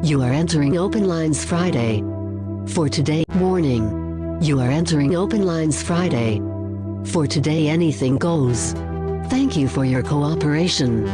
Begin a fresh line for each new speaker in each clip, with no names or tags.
You are entering Open Lines Friday. For today, warning. You are entering Open Lines Friday. For today, anything goes. Thank you for your cooperation.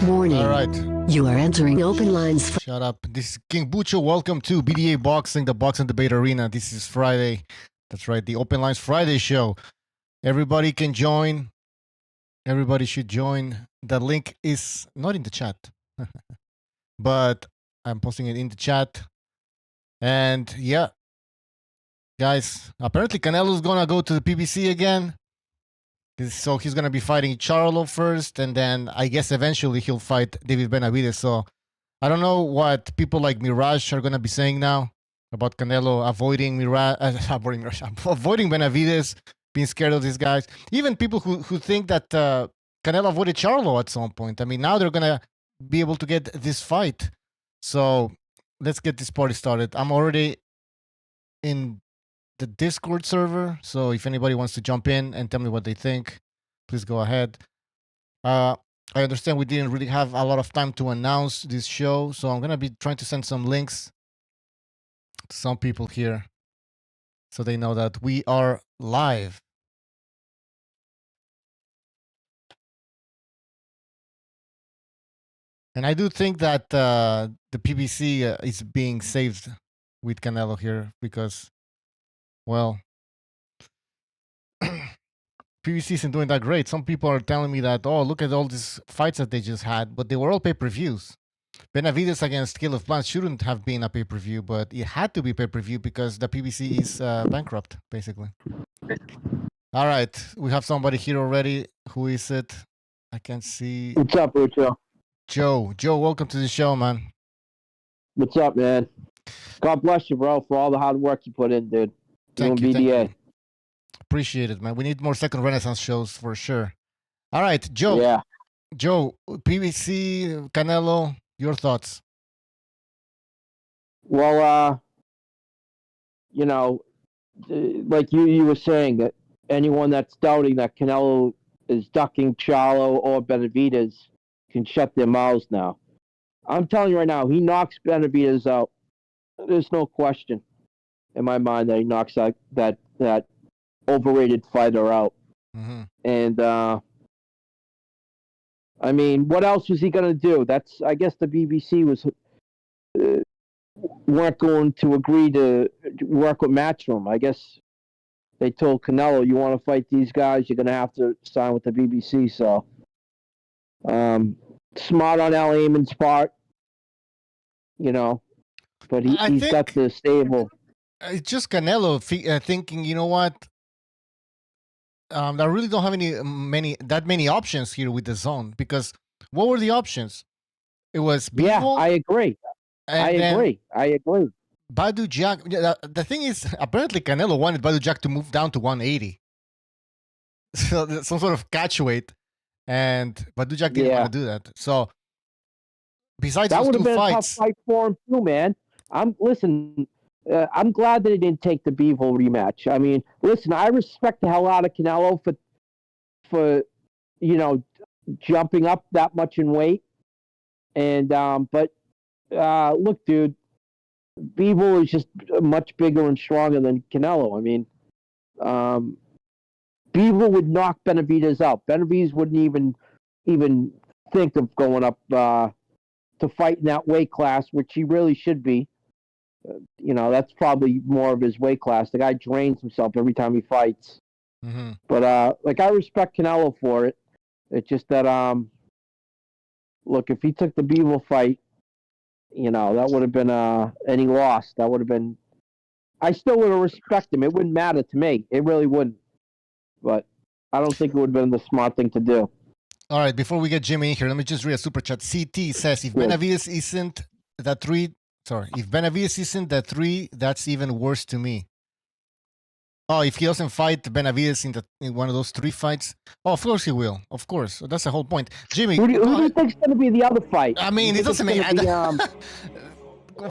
Warning. All right. You are entering Open Lines.
Shut up. This is King Bucho. Welcome to BDA Boxing, the Box and Debate Arena. This is Friday. That's right, the Open Lines Friday show. Everybody can join. Everybody should join. The link is not in the chat, but I'm posting it in the chat. And yeah, guys, apparently Canelo's going to go to the PBC again. So he's going to be fighting Charlo first, and then I guess eventually he'll fight David Benavidez. So I don't know what people like Mirage are going to be saying now about Canelo avoiding avoiding Benavidez, being scared of these guys. Even people who think that Canelo avoided Charlo at some point. I mean, now they're going to be able to get this fight. So let's get this party started. I'm already in the Discord server, so if anybody wants to jump in and tell me what they think, please go ahead. I understand we didn't really have a lot of time to announce this show, so I'm gonna be trying to send some links to some people here so they know that we are live. And I do think that the PBC is being saved with Canelo here because, well, PBC isn't doing that great. Some people are telling me that, oh, look at all these fights that they just had, but they were all pay-per-views. Benavidez against Kill of Plants shouldn't have been a pay-per-view, but it had to be pay-per-view because the PBC is bankrupt, basically. All right, we have somebody here already. Who is it? I can't see.
What's up, Joe?
Joe, welcome to the show, man.
What's up, man? God bless you, bro, for all the hard work you put in, dude.
Thank you. Appreciate it, man. We need more Second Renaissance shows for sure. All right, Joe.
Yeah.
Joe, PBC, Canelo, your thoughts?
Well, like you were saying, that anyone that's doubting that Canelo is ducking Charlo or Benavidez can shut their mouths now. I'm telling you right now, he knocks Benavidez out. There's no question in my mind that he knocks that overrated fighter out.
Mm-hmm.
And I mean, what else was he gonna do? I guess the BBC weren't going to agree to work with Matchroom. I guess they told Canelo, "You want to fight these guys? You're gonna have to sign with the BBC." So, smart on Al Heyman's part, but he's got the stable.
It's just Canelo thinking, you know what? I really don't have that many options here with the zone, because what were the options? It was Bivol,
yeah, I agree. I agree.
Badu Jack. The thing is, apparently Canelo wanted Badu Jack to move down to 180, so some sort of catch weight. but Dujak didn't want to do that. So besides
that
those
would have
two
been
fights,
a tough fight for him too, man. I'm glad that he didn't take the Bivol rematch. I mean, listen, I respect the hell out of Canelo for jumping up that much in weight, and but look, dude, Bivol is just much bigger and stronger than Canelo. I mean, Bivol would knock Benavidez out. Benavidez wouldn't even think of going up to fight in that weight class, which he really should be. That's probably more of his weight class. The guy drains himself every time he fights.
Mm-hmm.
But I respect Canelo for it. It's just that look, if he took the Bivol fight, that would have been and he lost. That would have been. I still would have respected him. It wouldn't matter to me. It really wouldn't. But I don't think it would have been the smart thing to do.
All right, before we get Jimmy in here, let me just read a super chat. CT says, if Benavidez isn't that 3, if Benavidez isn't that 3, that's even worse to me. Oh, if he doesn't fight Benavidez in one of those 3 fights, of course he will. Of course, that's the whole point. Jimmy,
who do you think's going to be the other fight?
I mean, it doesn't make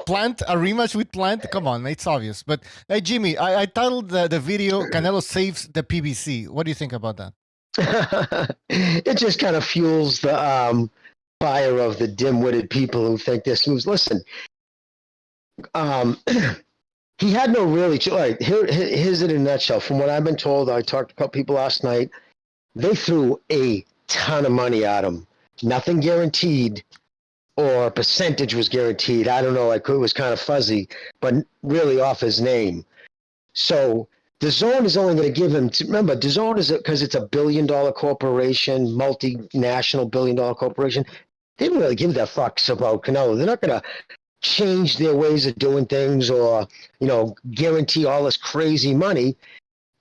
Plant a rematch with Plant. Come on, it's obvious. But hey, Jimmy, I titled the video "Canelo saves the PBC." What do you think about that?
It just kind of fuels the fire of the dim-witted people who think this moves. Listen, he had no really. All right, here's it in a nutshell. From what I've been told, I talked to a couple people last night. They threw a ton of money at him. Nothing guaranteed, or percentage was guaranteed. I don't know. It was kind of fuzzy, but really off his name. So DAZN is only going to give him. Remember, DAZN is because it's a $1 billion corporation, multinational $1 billion corporation. They don't really give their fucks about Canelo. They're not going to change their ways of doing things or guarantee all this crazy money.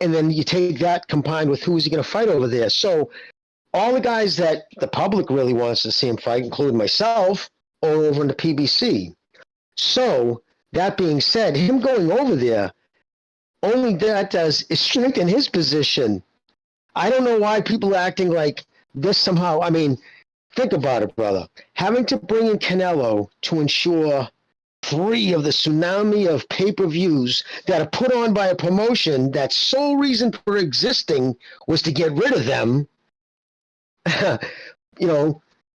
And then you take that combined with who is he going to fight over there. So all the guys that the public really wants to see him fight, including myself, are over in the PBC. So that being said, him going over there, only that does is strengthen his position. I don't know why people are acting like this somehow. I mean, think about it, brother. Having to bring in Canelo to ensure 3 of the tsunami of pay-per-views that are put on by a promotion that sole reason for existing was to get rid of them.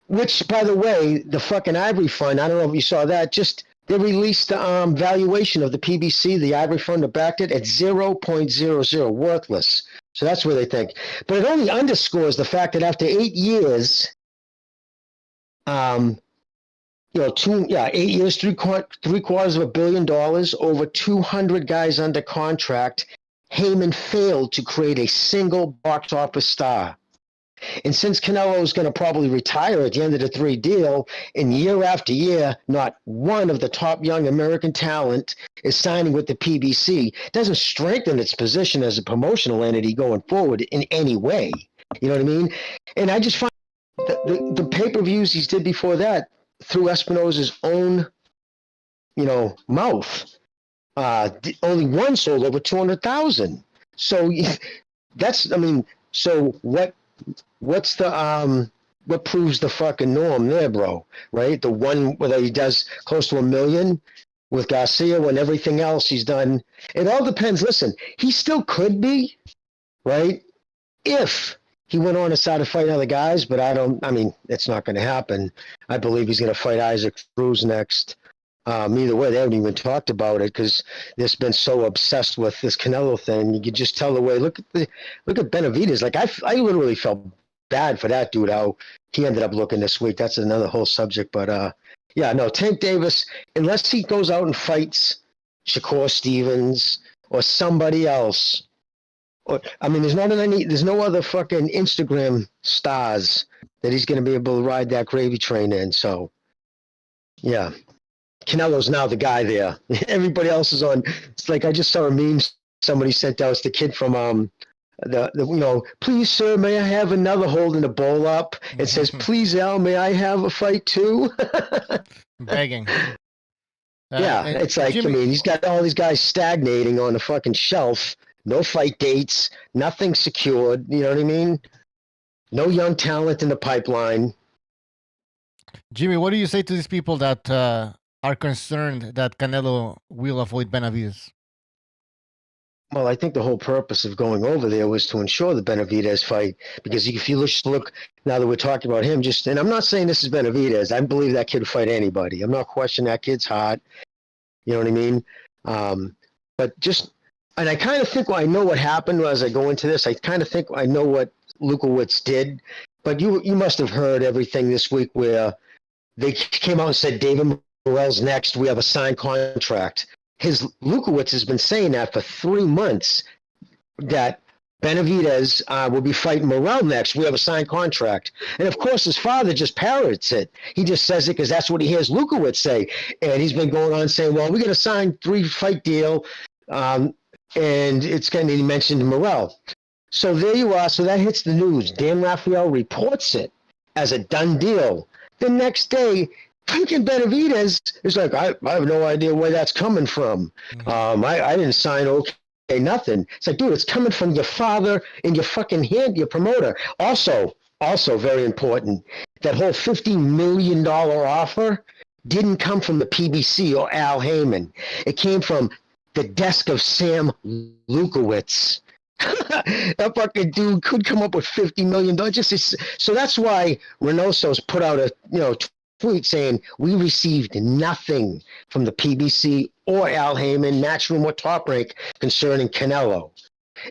Which, by the way, the fucking Ivory Fund, I don't know if you saw that, they released the valuation of the PBC, the Ivory Fund that backed it, at 0.00, worthless. So that's where they think. But it only underscores the fact that after 8 years, 8 years, $750 million, over 200 guys under contract, Heyman failed to create a single box office star. And since Canelo is going to probably retire at the end of the 3 deal, and year after year, not one of the top young American talent is signing with the PBC, doesn't strengthen its position as a promotional entity going forward in any way. You know what I mean? And I just find the pay-per-views he did before that through Espinosa's own, mouth. Only one sold over 200,000. So so what's the what proves the fucking norm there, bro? Right? The one whether he does close to 1 million with Garcia when everything else he's done. It all depends. Listen, he still could be, right? If he went on to start to fight other guys, but it's not going to happen. I believe he's going to fight Isaac Cruz next. Either way, they haven't even talked about it because they've been so obsessed with this Canelo thing. You could just tell the way. Look at Benavidez. Like I literally felt bad for that dude. How he ended up looking this week. That's another whole subject. But Tank Davis, unless he goes out and fights Shakur Stevens or somebody else. There's no other fucking Instagram stars that he's going to be able to ride that gravy train in. So, yeah. Canelo's now the guy there. Everybody else is on. It's like I just saw a meme somebody sent out. It's the kid from please sir, may I have another holding a bowl up? It says, please Al, may I have a fight too?
Begging.
It's like Jimmy, he's got all these guys stagnating on the fucking shelf. No fight dates, nothing secured. You know what I mean? No young talent in the pipeline.
Jimmy, what do you say to these people that are concerned that Canelo will avoid Benavidez?
Well, I think the whole purpose of going over there was to ensure the Benavidez fight, because if you just look, now that we're talking about him, and I'm not saying this is Benavidez, I believe that kid would fight anybody. I'm not questioning that kid's heart. You know what I mean? And I kind of think I know what happened as I go into this. I kind of think I know what Lukowitz did, but you must have heard everything this week where they came out and said David Morrell's next. We have a signed contract. Lukowitz has been saying that for 3 months, that Benavidez will be fighting Morrell next. We have a signed contract. And of course, his father just parrots it. He just says it because that's what he hears Lukowitz say. And he's been going on saying, well, we're going to sign 3-fight deal. And it's going to be mentioned Morrell. So there you are. So that hits the news. Dan Raphael reports it as a done deal. The next day, freaking Benavidez is like, I have no idea where that's coming from. I didn't sign okay, nothing. It's like, dude, it's coming from your father and your fucking hand, your promoter. Also very important, that whole $50 million offer didn't come from the PBC or Al Heyman. It came from the desk of Sam Lukowitz. That fucking dude could come up with $50 million. So that's why Reynoso's put out a tweet saying, we received nothing from the PBC or Al Heyman, Matchroom or Top Rank concerning Canelo.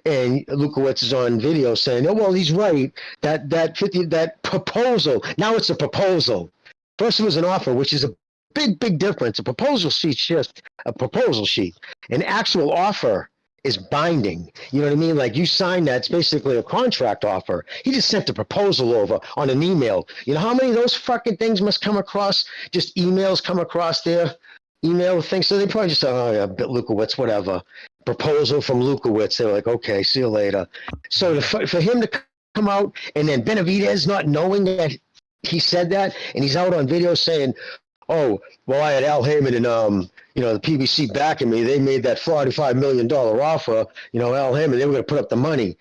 And Lukowitz is on video saying, oh, well, he's right. That proposal, now it's a proposal. First it was an offer, which is a big difference. A proposal sheet's just a proposal sheet. An actual offer is binding. You know what I mean? Like, you sign that, it's basically a contract offer. He just sent the proposal over on an email. You know how many of those fucking things must come across? Just emails come across their email things. So they probably just say, oh yeah, Lukowitz, whatever. Proposal from Lukowitz. They're like, okay, see you later. So for him to come out, and then Benavidez not knowing that he said that, and he's out on video saying, oh, well, I had Al Heyman and the PBC backing me. They made that $45 million offer. Al Heyman, they were going to put up the money.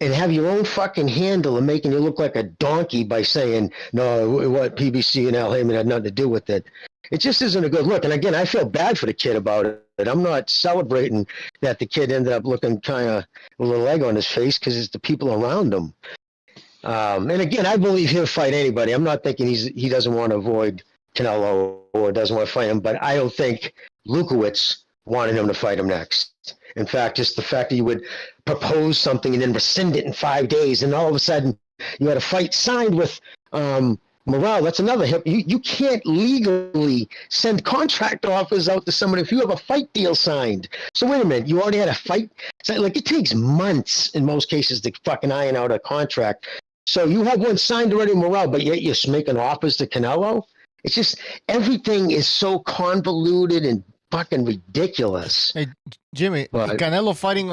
And have your own fucking handle and making you look like a donkey by saying, no, what PBC and Al Heyman had nothing to do with it. It just isn't a good look. And again, I feel bad for the kid about it. I'm not celebrating that the kid ended up looking kind of with a little egg on his face, because it's the people around him. And again, I believe he'll fight anybody. I'm not thinking he doesn't want to avoid Canelo or doesn't want to fight him, but I don't think Lukowitz wanted him to fight him next. In fact, just the fact that you would propose something and then rescind it in 5 days, and all of a sudden you had a fight signed with Morrell, that's another hip. You can't legally send contract offers out to somebody if you have a fight deal signed. So wait a minute, you already had a fight? Like, it takes months in most cases to fucking iron out a contract. So you have one signed already, Morrell, but yet you're making offers to Canelo? It's just, everything is so convoluted and fucking ridiculous.
Hey, Jimmy, Canelo fighting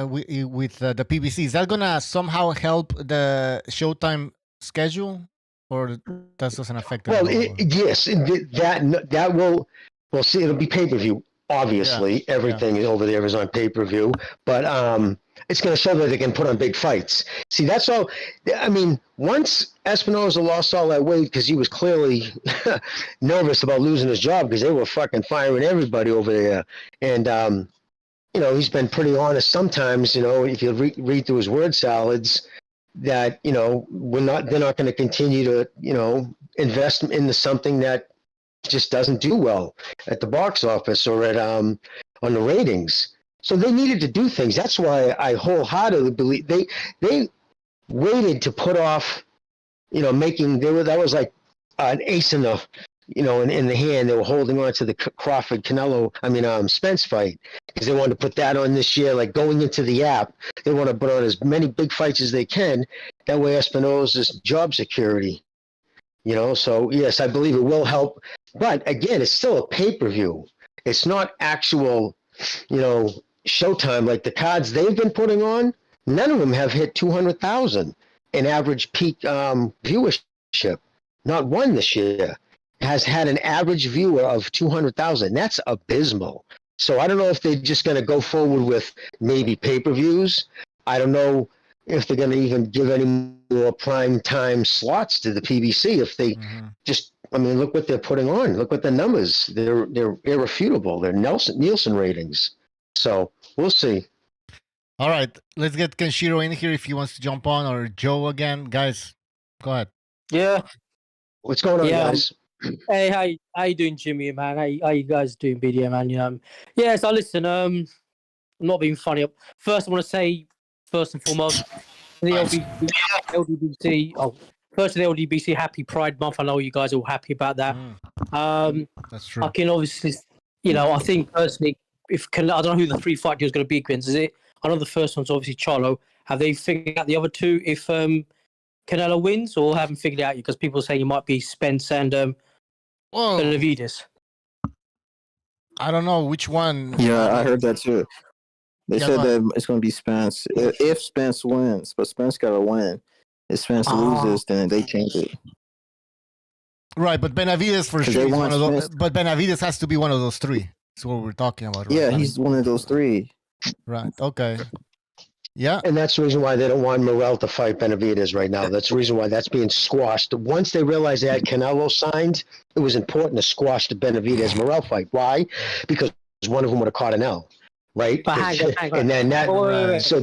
with the PBC, is that gonna somehow help the Showtime schedule, or that doesn't affect it?
Well, yes, that will. We'll see. It'll be pay-per-view. Obviously, everything over there is on pay-per-view, but it's going to show that they can put on big fights. See, that's all. I mean, once Espinosa lost all that weight, because he was clearly nervous about losing his job, because they were fucking firing everybody over there. And, he's been pretty honest sometimes, if you read through his word salads, that, they're not going to continue to, invest into something that just doesn't do well at the box office or at on the ratings. So they needed to do things. That's why I wholeheartedly believe they waited to put off, that was like an ace in the, in the hand. They were holding on to the Spence fight, because they wanted to put that on this year, like going into the app. They want to put on as many big fights as they can. That way Espinosa's job security, so yes, I believe it will help. But again, it's still a pay-per-view. It's not actual, Showtime. Like the cards they've been putting on, none of them have hit 200,000 in average peak viewership. Not one this year has had an average viewer of 200,000. That's abysmal. So I don't know if they're just going to go forward with maybe pay-per-views. I don't know if they're going to even give any more prime time slots to the PBC. If they look what they're putting on. Look what the numbers. They're irrefutable. They're Nielsen ratings. So we'll see.
All right, let's get Kenshiro in here if he wants to jump on, or Joe again. Guys, go ahead.
Yeah.
What's going on, guys?
Hey, how you doing, Jimmy, man? How you guys doing, BDM, man? So listen, I'm not being funny. First, I want to say, first and foremost, the LDBC. First, the LDBC, happy Pride Month. I know you guys are all happy about that.
That's true.
I can obviously, I think personally, I don't know who the 3 fight deal is going to be against. Is it? I know the first one's obviously Charlo. Have they figured out the other two if Canelo wins, or haven't figured it out yet? Because people say it might be Spence and Benavidez.
I don't know which one.
Yeah, I heard that too. They said that it's going to be Spence if Spence wins, but Spence got to win. If Spence loses, then they change it.
Right, but Benavidez for sure is one of those. But Benavidez has to be one of those three. That's what we're talking about. Right?
Yeah, he's one of those three.
Right. Okay. Yeah.
And that's the reason why they don't want Morrell to fight Benavidez right now. That's the reason why that's being squashed. Once they realized they had Canelo signed, it was important to squash the Benavidez-Morrell fight. Why? Because one of them would have caught an L, right?
But hang on.
And then that...
So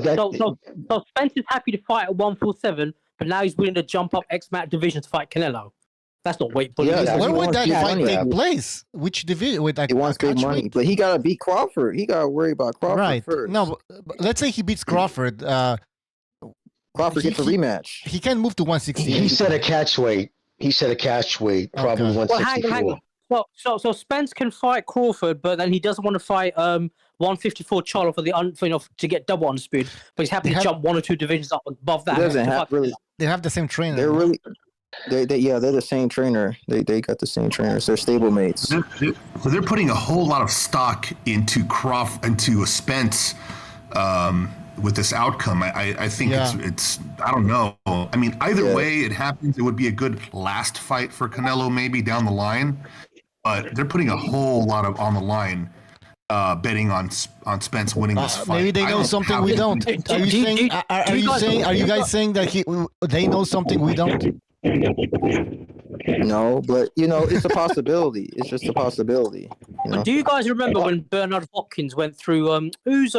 Spence is happy to fight at 147, but now he's willing to jump up X-Mat division to fight Canelo. That's not weight pulling.
Yeah,
where would that fight take place? Which division?
He wants big money, but he got to beat Crawford. He got to worry about Crawford first.
No, but let's say he beats Crawford.
Crawford gets a rematch.
He can move to 160.
He said a catch weight. Probably 164.
Hang on. So Spence can fight Crawford, but then he doesn't want to fight 154 Charlo for to get double undisputed. But he's happy to jump 1 or 2 divisions up above that.
They have the same trainer.
They're really. They're the same trainer. They got the same trainers. They're stablemates.
So they're putting a whole lot of stock into Spence with this outcome. I think it's I don't know. I mean, either way it happens, it would be a good last fight for Canelo maybe down the line. But they're putting a whole lot on the line, betting on Spence winning this fight.
Maybe they know something we don't. Are you guys saying that they know something we don't?
No, but it's a possibility. It's just a possibility.
But do you guys remember when Bernard Hopkins went through whose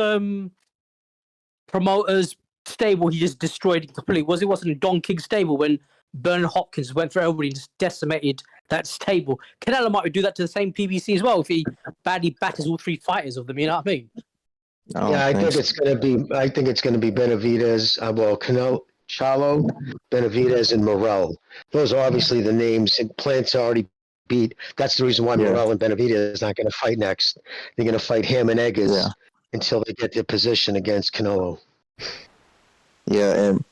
promoter's stable he just destroyed it completely? It wasn't Don King's stable when Bernard Hopkins went through everybody and just decimated that stable. Canelo might do that to the same PBC as well if he badly batters all 3 fighters of them. You know what I mean?
I think it's going to be Benavidez. Canelo. Charlo, Benavidez, and Morrell. Those are obviously the names. Plant's already beat. That's the reason why Morrell and Benavidez not going to fight next. They're going to fight him and Eggers until they get their position against Canelo.
Yeah, and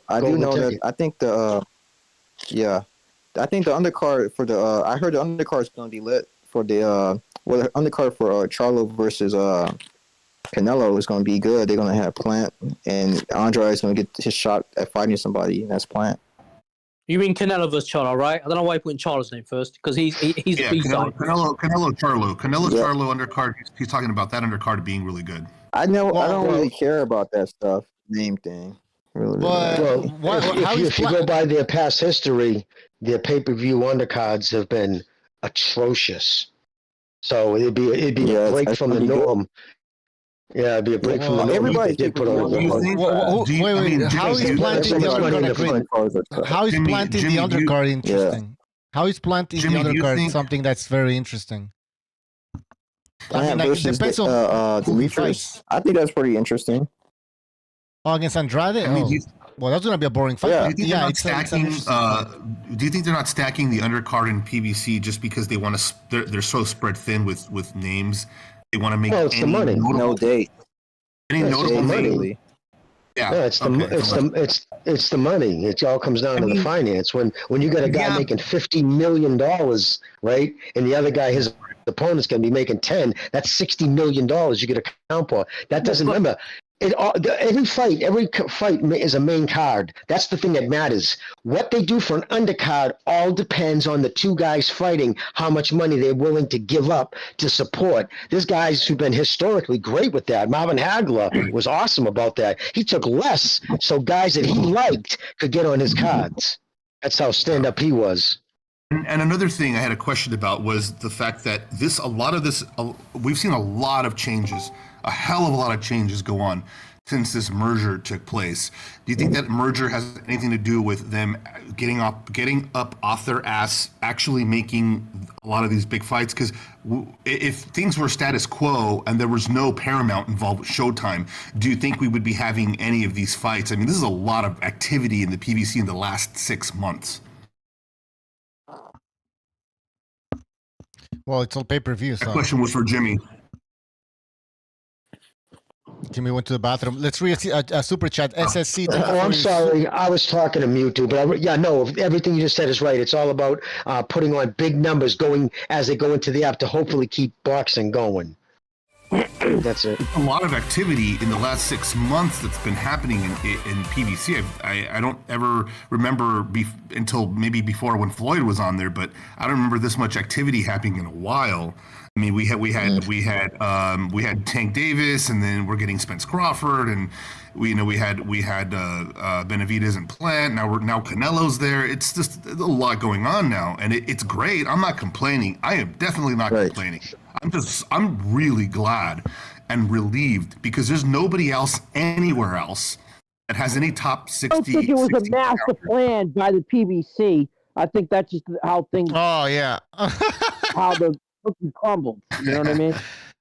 I do know that I think the undercard for the I heard the undercard is going to be lit for the undercard for Charlo versus Canelo is going to be good. They're going to have Plant, and Andrade is going to get his shot at fighting somebody. That's Plant.
You mean Canelo versus Charlo, right? I don't know why you're putting Charlo's name first, because he's the B-side.
Canelo Charlo. Charlo undercard. He's talking about that undercard being really good.
I don't really care about that stuff. Name thing. Really.
If you go by their past history, their pay-per-view undercards have been atrocious. So it'd be a break from the norm. Yeah, it'd be a break from the norm.
Everybody did put on
Wait. How is planting the undercard? How is planting the undercard interesting? How is planting the undercard something that's very interesting?
I mean, depends on Demetrius. I think that's pretty interesting.
Against Andrade? That's gonna be a boring fight.
Yeah. Do you think they're not stacking the undercard in PBC just because they want to? They're so spread thin with names. They want to make.
Well, it's the money.
No date.
Any notable name?
Yeah, it's the money. It all comes down to the finance. When you got a guy making $50 million, right, and the other guy, his opponent's going to be making 10. That's $60 million you get to count for. That doesn't remember. Every fight is a main card. That's the thing that matters. What they do for an undercard all depends on the two guys fighting, how much money they're willing to give up to support. There's guys who've been historically great with that. Marvin Hagler was awesome about that. He took less so guys that he liked could get on his cards. That's how stand-up he was.
And another thing I had a question about was the fact that we've seen a lot of changes, a hell of a lot of changes go on since this merger took place. Do you think that merger has anything to do with them getting up off their ass, actually making a lot of these big fights? Because if things were status quo and there was no Paramount involved with Showtime, do you think we would be having any of these fights? I mean, this is a lot of activity in the PBC in the last 6 months.
Well, it's all pay-per-view. So.
That question was for Jimmy.
Jimmy went to the bathroom. Let's read a super chat. SSC.
Oh, I'm sorry. I was talking to Mewtwo, but everything you just said is right. It's all about putting on big numbers as they go into the app to hopefully keep boxing going. That's it.
A lot of activity in the last 6 months that's been happening in PBC. I don't ever remember until maybe before when Floyd was on there, but I don't remember this much activity happening in a while. I mean, we had Tank Davis, and then we're getting Spence Crawford, and we had Benavidez and Plant. Now Canelo's there. It's just a lot going on now, and it's great. I'm not complaining. I am definitely not complaining. I'm really glad and relieved because there's nobody else anywhere else that has any top 60.
I don't think it was a master plan by the PBC. I think that's just how things.
Oh yeah.
How the cookie crumbled. You know what I mean?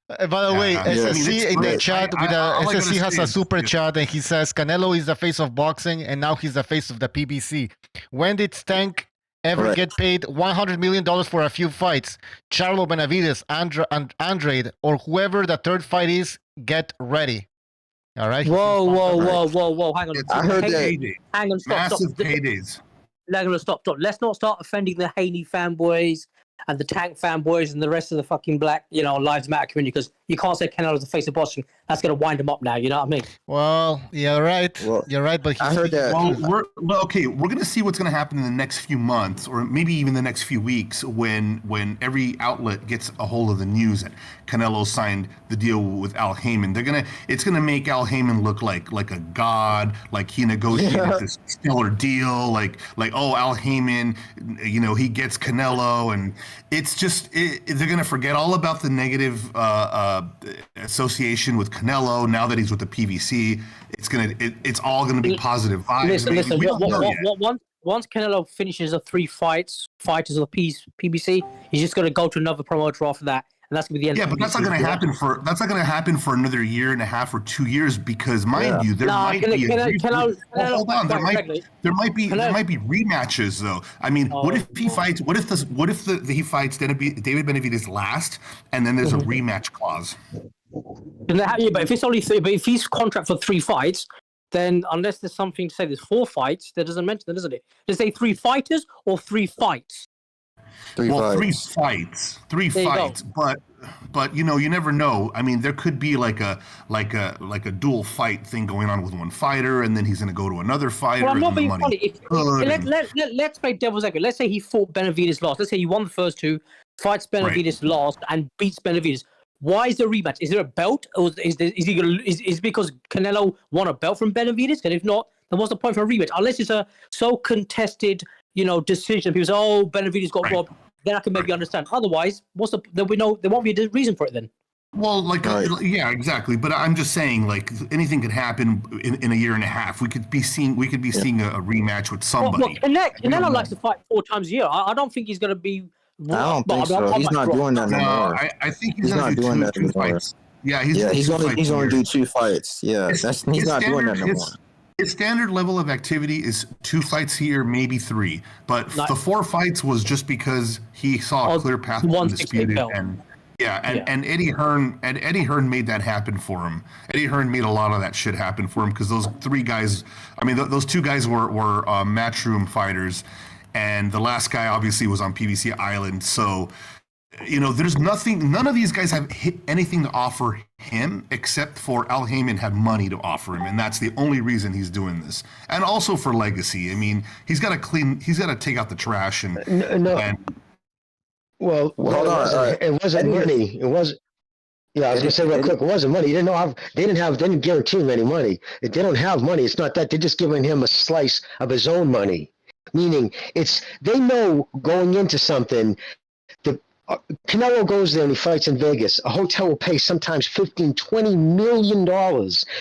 By the way, SSC in the chat, SSC has a super chat, and he says Canelo is the face of boxing, and now he's the face of the PBC. When did Stank ever get paid $100 million for a few fights? Charlo, Benavidez, Andrade, or whoever the third fight is, get ready. All right.
Whoa! Hang on.
I heard that.
Hang on. Stop.
Massive paydays.
Stop. Let's not start offending the Haney fanboys and the Tank fanboys and the rest of the fucking black, Lives Matter community, because you can't say Canelo's the face of boxing. That's going to wind him up now, you know what I mean?
Well, you're right. You're right, but
I heard that.
Well, we're going to see what's going to happen in the next few months, or maybe even the next few weeks, when every outlet gets a hold of the news that Canelo signed the deal with Al Heyman. It's going to make Al Heyman look like a god, like he negotiated this stellar deal, like Al Heyman, he gets Canelo, and it's just they're going to forget all about the negative association with Canelo now that he's with the PBC. It's all gonna be positive vibes.
Listen. Once Canelo finishes the 3 fighters of the PBC, he's just gonna go to another promoter after that, and that's gonna be the end.
Yeah, but that's not gonna happen for another year and a half or 2 years because, mind you, there might be rematches though. I mean, what if he fights? What if he fights David Benavidez last, and then there's a rematch clause?
Yeah, but if it's only 3, but if he's contract for 3 fights, then unless there's something to say there's 4 fights, that doesn't mention that, doesn't it? Does it say 3 fighters or 3 fights?
3
fights. 3 fights. But you never know. I mean, there could be like a dual fight thing going on with one fighter, and then he's going to go to another fighter.
Well, I'm not being funny. Let's play devil's advocate. Let's say he fought Benavidez last. Let's say he won the first 2, fights Benavidez last, and beats Benavidez. Why is there a rematch? Is there a belt, or is it because Canelo won a belt from Benavidez? And if not, then what's the point for a rematch? Unless it's a so contested, decision. People say, "Oh, Benavidez got robbed." Then I can maybe understand. Otherwise, there won't be a reason for it then.
Well, yeah, exactly. But I'm just saying, anything could happen in a year and a half. We could be seeing a rematch with somebody.
Canelo likes to fight 4 times a year. I don't think he's going to be.
I don't think so. He's not doing that no more.
I think he's not doing that two fights. Yeah, he's only do 2 fights. Yeah, he's not doing that no more.
His
standard level of activity is 2 fights here, maybe 3. But the 4 fights was just because he saw a clear path to undisputed. And Eddie Hearn made that happen for him. Eddie Hearn made a lot of that shit happen for him because those 3 guys, those 2 guys were matchroom fighters. And the last guy obviously was on PBC Island, so there's nothing. None of these guys have anything to offer him except for Al Heyman had money to offer him, and that's the only reason he's doing this. And also for legacy. I mean, he's got to take out the trash and.
Well, hold on. It wasn't money. It was. Yeah, I was gonna say real quick. It wasn't money. They didn't guarantee him any money. If they don't have money, it's not that they're just giving him a slice of his own money. Meaning, they know going into something. Canelo goes there and he fights in Vegas. A hotel will pay sometimes $15-20 million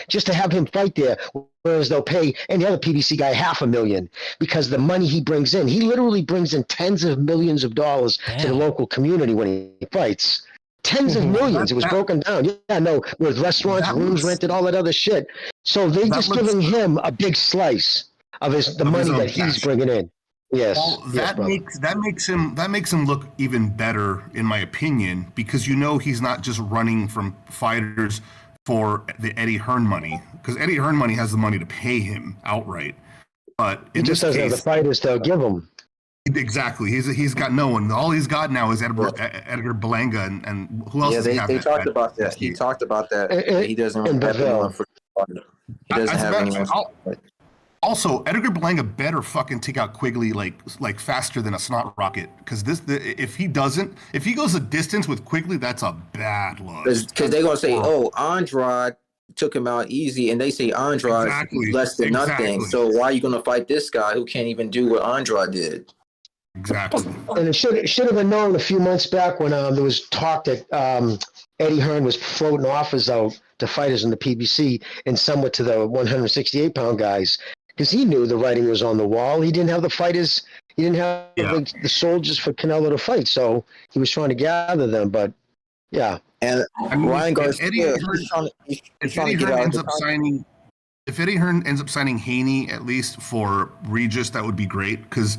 just to have him fight there, whereas they'll pay any other PBC guy $500,000 because the money he brings in. He literally brings in tens of millions of dollars to the local community when he fights. Tens of millions. It was broken down. Yeah, no, with restaurants, rooms rented, all that other shit. So they just giving him a big slice of the money that he's bringing in. Yes.
Well, that makes him look even better, in my opinion, because he's not just running from fighters for the Eddie Hearn money, because Eddie Hearn money has the money to pay him outright. But
he just doesn't have the fighters to give him.
Exactly. He's got no one. All he's got now is Edgar Berlanga, and who else?
Yeah, they talked about that. He talked about that. He doesn't have anyone for. He doesn't have anyone.
Also, Edgar Berlanga better fucking take out Quigley like faster than a snot rocket, because if he goes a distance with Quigley, that's a bad look.
Because they're gonna say, Andrade took him out easy, and they say Andrade less than nothing. So why are you gonna fight this guy who can't even do what Andrade did?
Exactly.
And it should have been known a few months back when there was talk that Eddie Hearn was floating offers out to fighters in the PBC and somewhat to the 168-pound guys. Because he knew the writing was on the wall. He didn't have the fighters. He didn't have the soldiers for Canelo to fight. So he was trying to gather them. But, yeah.
And Ryan Garcia,
if Eddie Hearn ends up signing Haney, at least for Regis, that would be great. Because,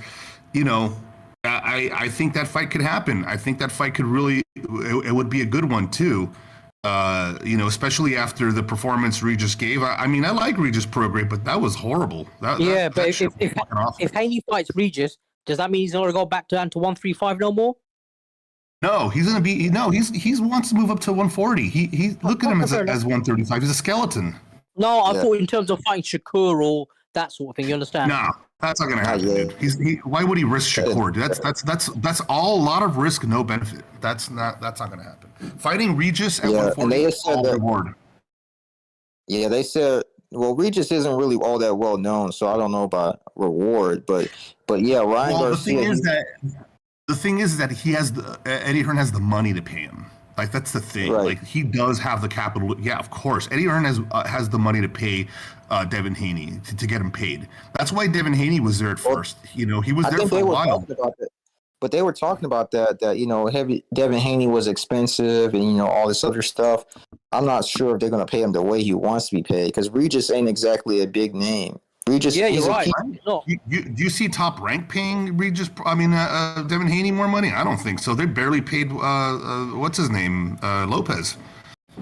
I think that fight could happen. I think that fight could really – it would be a good one, too. Especially after the performance Regis gave. I mean, I like Regis Prograde, but that was horrible. But
if Haney fights Regis, does that mean he's not going to go back down to 135 no more?
No, he's going to be. No, he wants to move up to 140. He look at him as 135. He's a skeleton.
No, I thought in terms of fighting Shakur or that sort of thing. You understand?
No, that's not going to happen, dude. Why would he risk Shakur? That's all a lot of risk, no benefit. That's not going to happen. Fighting Regis at 140 is all reward.
Yeah, they said. Well, Regis isn't really all that well known, so I don't know about reward. But yeah, Ryan Garcia.
The thing is that he has Eddie Hearn has the money to pay him. Like, that's the thing. Right. Like, he does have the capital. Yeah, of course. Eddie Hearn has the money to pay Devin Haney to get him paid. That's why Devin Haney was there at first. He was there for a while.
But they were talking about that Devin Haney was expensive and, all this other stuff. I'm not sure if they're going to pay him the way he wants to be paid, because Regis ain't exactly a big name. Regis,
yeah, you're right.
Do you see Top Rank paying Devin Haney more money? I don't think so. They barely paid, what's his name, Lopez.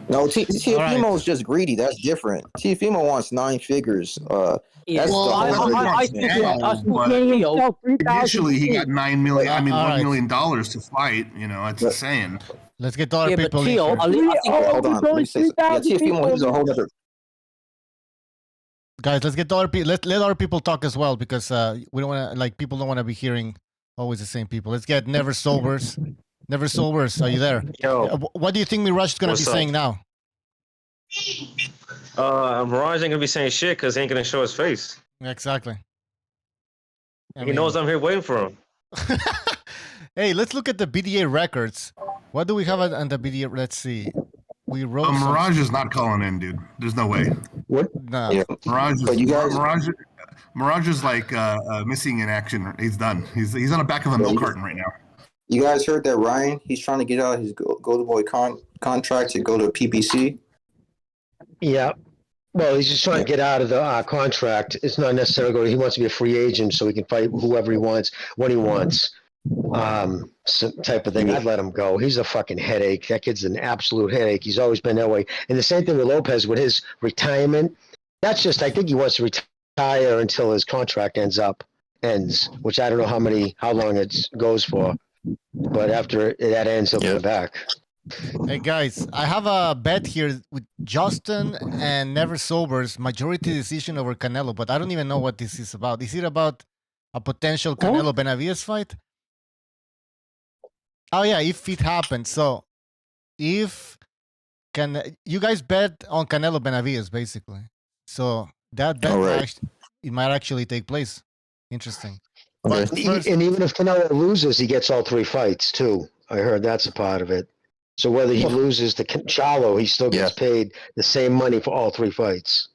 No, Teofimo is just greedy. That's different. Teofimo wants 9 figures.
Initially, he got $1 million to fight. It's insane.
Let's get other people.
Hold on. Teofimo is a whole other.
Guys, let's get other people. Let other people talk as well, because we don't want to people don't want to be hearing always the same people. Let's get Never Sobers. Never Sobers, are you there?
Yo.
What do you think Mirage is going to be saying now?
Mirage ain't gonna be saying shit because he ain't gonna show his face.
Exactly.
He knows I'm here waiting for him.
Hey, let's look at the BDA records. What do we have on the BDA? Let's see. We wrote.
Mirage is not calling in, dude. There's no way.
What?
No.
Yeah.
Mirage is like missing in action. He's done. He's on the back of a milk carton right now.
You guys heard that Ryan? He's trying to get out of his Golden Boy contract to go to PBC.
Yeah. Well, he's just trying to get out of the contract. It's not necessarily he wants to be a free agent so he can fight whoever he wants when he wants. Type of thing. I'd let him go. He's a fucking headache. That kid's an absolute headache. He's always been that way. And the same thing with Lopez with his retirement. That's just, I think he wants to retire until his contract ends, which I don't know how long it goes for. But after that ends, he'll be back.
Hey guys, I have a bet here with Justin and Never Sober's majority decision over Canelo, but I don't even know what this is about. Is it about a potential Canelo Benavidez fight? Oh yeah, if it happens. So if you guys bet on Canelo Benavidez basically. So that bet it might actually take place. Interesting.
Okay. And even if Canelo loses, he gets all 3 fights too. I heard that's a part of it. So whether he loses to Charlo, he still gets paid the same money for all 3 fights.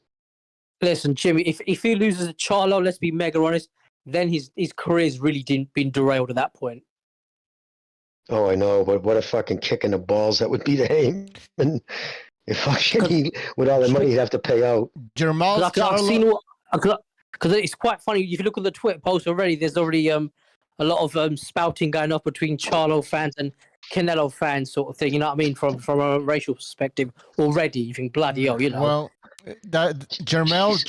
Listen, Jimmy, if he loses to Charlo, let's be mega honest, then his career's really been derailed at that point.
Oh, I know, but what a fucking kick in the balls that would be to him. And if fucking with all the money he'd have to pay out.
Jamal
Charlo. Because it's quite funny. If you look at the Twitter post already, there's already a lot of spouting going up between Charlo fans and Canelo fans, sort of thing. You know what I mean? From a racial perspective already. You think bloody hell, you know?
Well, Jamal's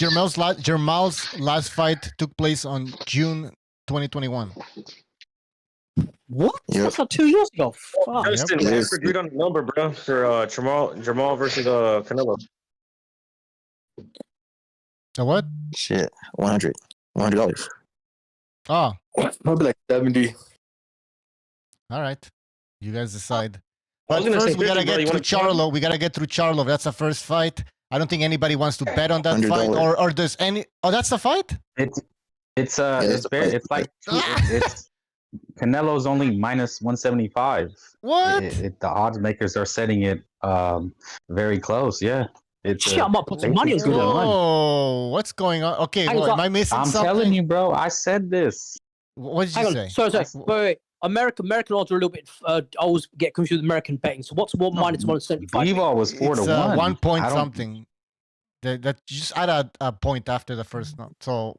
last fight took place on June 2021.
What? That's like 2 years ago. Fuck.
Justin, we agreed on the number, bro, for Jamal versus Canelo.
So what?
Shit, $100.
Oh,
probably like 70.
All right, you guys decide.
I
But
was gonna
first,
say
we gotta
50, bro.
get
You
through
wanna-
Charlo. We gotta get through Charlo. That's the first fight. I don't think anybody wants to bet on that fight,
$100.
or does any? Oh, that's the fight.
It's
that's
like it's Canelo's only minus 175.
What?
The odds makers are setting it very close. Yeah.
Shit, I might put some money on
good
Canelo.
one.
Oh, what's going on? Okay, well, am I missing
I'm
something?
telling you, bro. I said this.
What did
Hang
you
on,
say?
sorry. Wait. American odds are a little bit. I always get confused with American betting. So what's minus 175?
Bivol was 4 to 1.
1 point
I don't-
something. That just add a point after the first note. So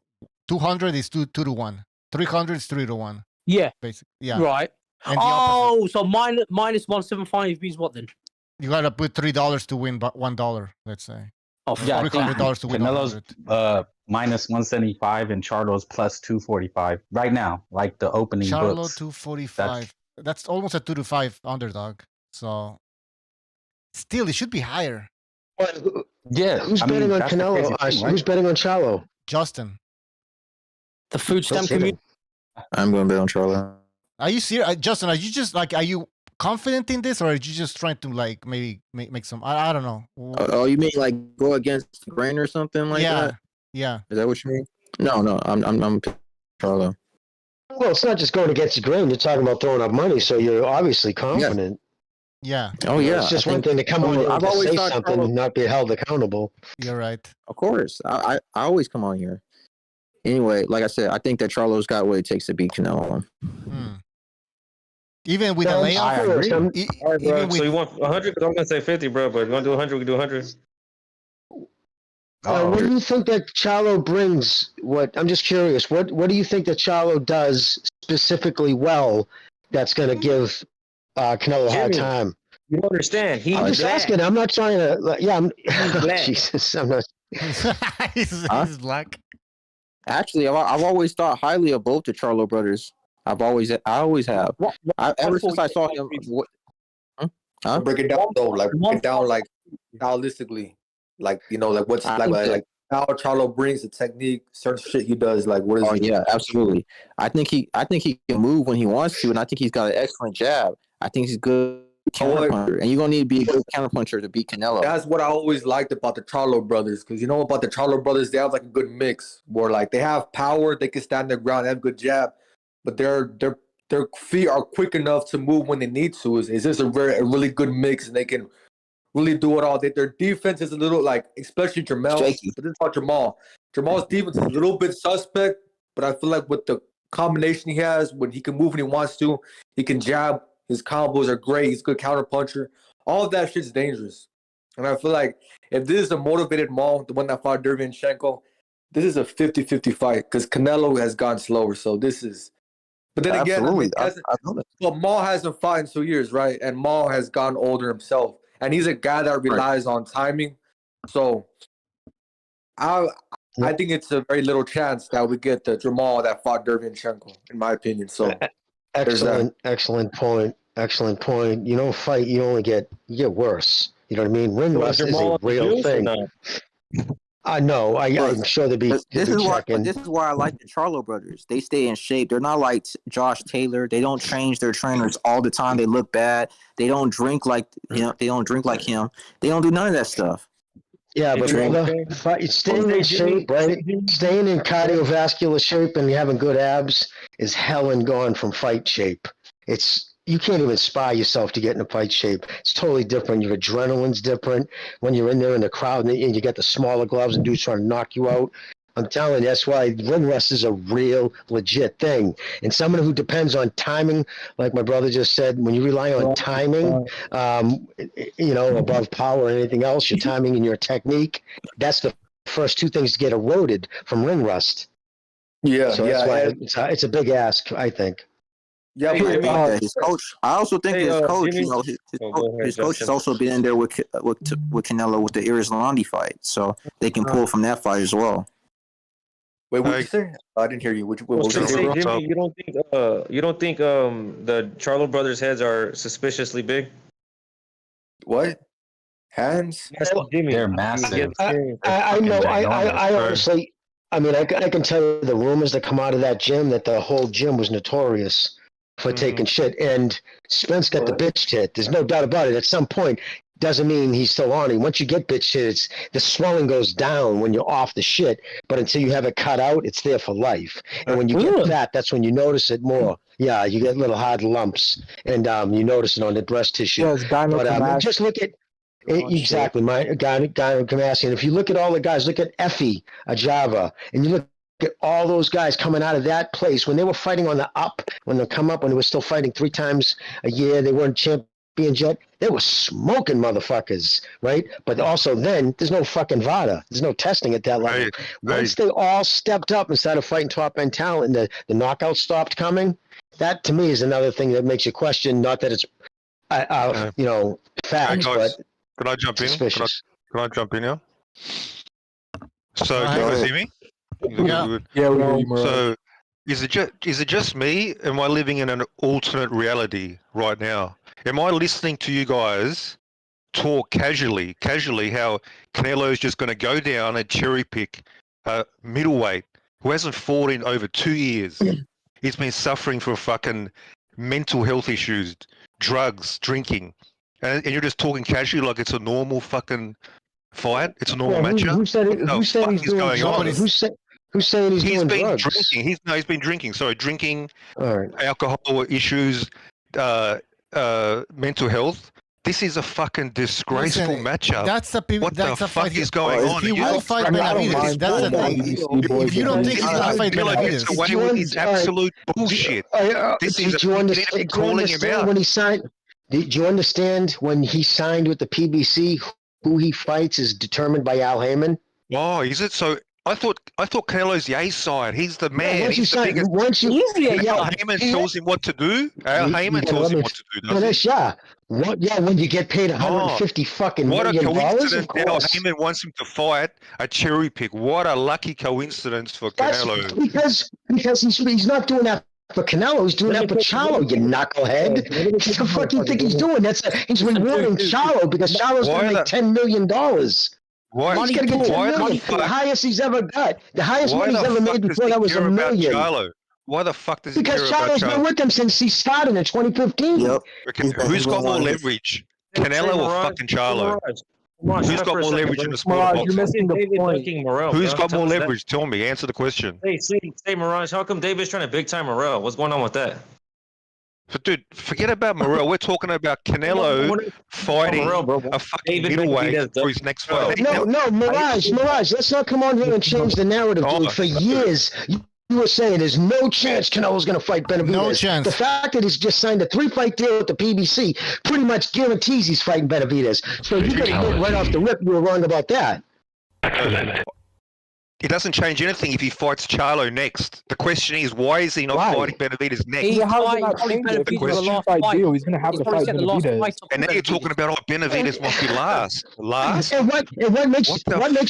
200 is 2 to 1. 300 is 3 to 1.
Yeah.
Basically, yeah.
Right.
And the opposite.
So minus 175 means what then?
You gotta put $3 to win $1. Let's say.
Oh,
Yeah,
$300 to win
Canelo's
100.
minus 175 and Charlo's plus 245 right now, like the opening
Charlo
books.
245. That's almost a 2 to 5 underdog. So still, it should be higher.
Yeah,
Who's
I mean,
betting on
that's the
Canelo?
crazy thing, right?
Who's betting on Charlo?
Justin,
The food stamp
Who's hitting?
community.
I'm going to bet on Charlo.
are you serious? Justin, are you just like, are you confident in this, or are you just trying to like maybe make some? I don't know.
Oh, you mean like go against the grain or something like
yeah,
that?
yeah.
Is that what you mean? No, I'm Charlo.
Well, it's not just going against the grain. You're talking about throwing up money, so you're obviously confident.
Yeah,
Oh yeah,
It's just
I
one
think-
thing to come on here
I've
and
always
say
thought
something
Charlo-
and not be held accountable.
you're right.
Of course, I always come on here. Anyway, like I said, I think that Charlo's got what it takes to beat Canelo.
Hmm. Even with
No,
a
I'm
layoff,
serious. I'm-
All right, bro.
even
So
with
you want 100? Because I'm gonna say 50, bro. But if you want to do 100, we do 100.
What do you think that Charlo brings? I'm just curious. What do you think that Charlo does specifically well that's going to give Canelo a hard
Jimmy,
time?
You don't understand. He's
I'm just
black.
asking. I'm not trying to. I'm
black.
Jesus. I'm not.
he's black.
Actually, I've always thought highly of both the Charlo brothers. I always have. Ever since I saw him. Huh?
Break it down though, like break it down like stylistically, like like what's like how Charlo brings the technique, certain shit he does. Like what is?
Oh yeah, absolutely. I think he can move when he wants to, and I think he's got an excellent jab. I think he's good counterpuncher, and you're gonna need to be a good counterpuncher to beat Canelo.
That's what I always liked about the Charlo brothers, because you know about the Charlo brothers, they have like a good mix where like they have power, they can stand their ground, they have good jab, but their feet are quick enough to move when they need to. It's just a really good mix, and they can really do it all. Their defense is a little like, especially Jamal.
Shaky.
But this is about Jamal. Jamal's defense is a little bit suspect, but I feel like with the combination he has, when he can move when he wants to, he can jab. His combos are great. He's a good counter puncher. All of that shit's dangerous. And I feel like if this is a motivated Maul, the one that fought Derevyanchenko, this is a 50-50 fight because Canelo has gone slower. So this is. But then
Absolutely.
again,
I know that.
well, Maul hasn't fought in 2 years, right? And Maul has gone older himself, and he's a guy that relies on timing. So I think it's a very little chance that we get the Jamal that fought Derevyanchenko, in my opinion. So
Excellent point. Excellent point. You don't fight, you get worse. You know what I mean? Ring
Was
rust is
Jamal
a
on the
real
juice or
thing.
not?
I know.
But
I'm sure they'd be
this is why.
checking.
This is why I like the Charlo brothers. They stay in shape. They're not like Josh Taylor. They don't change their trainers all the time. They look bad. They don't drink like They don't drink like him. They don't do none of that stuff.
Yeah, but staying in shape, right? Staying in cardiovascular shape and having good abs is hell and gone from fight shape. You can't even spy yourself to get in a fight shape. It's totally different. Your adrenaline's different when you're in there in the crowd and you get the smaller gloves and dudes trying to knock you out. I'm telling you, that's why ring rust is a real legit thing. And someone who depends on timing, like my brother just said, when you rely on timing, above power or anything else, your timing and your technique, that's the first two things to get eroded from ring rust.
Yeah,
so that's why it's a big ask, I think.
Yeah,
his coach. I also think his coach. His coach has also been in there with Canelo with the Irizlandi fight, so they can pull from that fight as well.
Wait, what did you say? I didn't hear you. What
you say, Jimmy? You don't think the Charlo brothers' heads are suspiciously big?
What? Hands?
Yes, Jimmy.
They're massive.
I know. I honestly. I mean, I can tell you the rumors that come out of that gym that the whole gym was notorious for taking shit. And Spence got the bitch hit. There's no doubt about it. At some point, doesn't mean he's still on it. Once you get bitch hit, the swelling goes down when you're off the shit. But until you have it cut out, it's there for life. And when you get fat, that's when you notice it more. Yeah, you get little hard lumps, and you notice it on the breast tissue. But just look at exactly my gynecomastia. And if you look at all the guys, look at Effie Ajava, and you look at all those guys coming out of that place when they were fighting on the up, when they come up, when they were still fighting 3 times a year, they weren't champions yet. They were smoking motherfuckers, right? But also then there's no fucking VADA. There's no testing at that level. Once they all stepped up and started fighting top end talent and the knockouts stopped coming, that to me is another thing that makes you question, not that it's facts, but
can I jump in?
Suspicious.
Can I jump in now? So can you guys hear me?
Yeah.
So is it just me? Am I living in an alternate reality right now? Am I listening to you guys talk casually how Canelo's just going to go down and cherry pick a middleweight who hasn't fought in over 2 years? He's been suffering from fucking mental health issues, drugs, drinking, and you're just talking casually like it's a normal fucking fight. It's a normal matchup.
Who said he's doing drugs? Who's saying he's doing drugs?
Drinking. He's been drinking. Sorry, drinking, alcohol issues, mental health. This is a fucking disgraceful matchup. What the fuck is going on?
If he will fight Benavidez, that's the thing. If you don't think he's going to fight Benavidez,
it's absolute bullshit.
Do you understand when he signed? Do you understand when he signed with the PBC? Who he fights is determined by Al Heyman.
Oh, is it? So I thought Canelo's the A side. He's the man.
Al
Heyman tells him what to do. Al Heyman tells him what to do.
When you get paid $150 fucking
what
million
a coincidence!
Al
Heyman wants him to fight a cherry pick. What a lucky coincidence for Canelo.
Because he's not doing that for Canelo, he's doing that for Charlo, you knucklehead. What the fuck do you think he's doing? He's rewarding Charlo because Charlo's going to make $10 million.
Why?
He's going to get $10 million. The highest he's ever got. The highest money he's ever made before that was $1 million.
Charlo? Why the fuck does he care about Charlo?
Because Charlo's been with him since he started in 2015.
Yep.
Okay, who's got more leverage? Canelo or fucking Charlo? Who's got more leverage in the sport of boxing?
You're missing the point.
Who's got more leverage? Tell me. Answer the question.
Hey, Mirage, how come David's trying to big time Morrell? What's going on with that?
But dude, forget about Morrell. We're talking about Canelo fighting a fucking middleweight for his next fight.
No, Mirage. Let's not come on here and change the narrative, dude. For years, you were saying there's no chance Canelo's going to fight Benavidez.
No chance.
The fact that he's just signed a 3-fight deal with the PBC pretty much guarantees he's fighting Benavidez. So you got to admit right off the rip you were wrong about that.
It doesn't change anything if he fights Charlo next. The question is, why is he not fighting Benavidez next?
He's going to have to fight Benavidez.
And now you're talking about, Benavidez must be last.
And what makes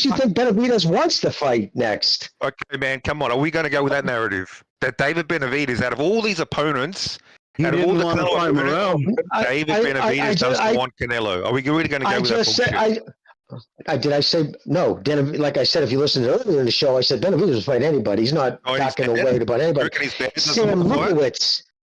you think Benavidez wants to fight next?
Okay, man, come on. Are we going to go with that narrative? That David Benavidez, out of all these opponents,
He
Out of all
didn't
the
want to
Canelo
fight Morel.
David Benavidez doesn't want Canelo. Are we really going to go with that bullshit?
Did I say no? Like I said, if you listened earlier in the show, I said Benavidez will fight anybody. He's not backing away about anybody. Sam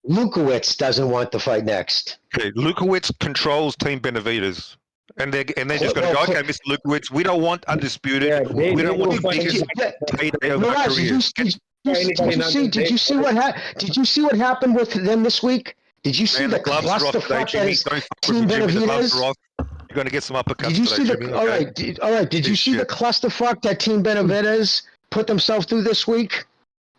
Lukowitz doesn't want the fight next.
Okay, Lukowitz controls Team Benavidez. And they're just going to go, okay, Mr. Lukowitz, we don't want undisputed.
Yeah,
we don't want the biggest payday of our careers.
Did you see what happened with them this week? Did you see the clusterfuck that is Team Benavidez?
You're going to get some uppercuts.
Did you see the? All right. Did you see the clusterfuck that Team Benavidez put themselves through this week?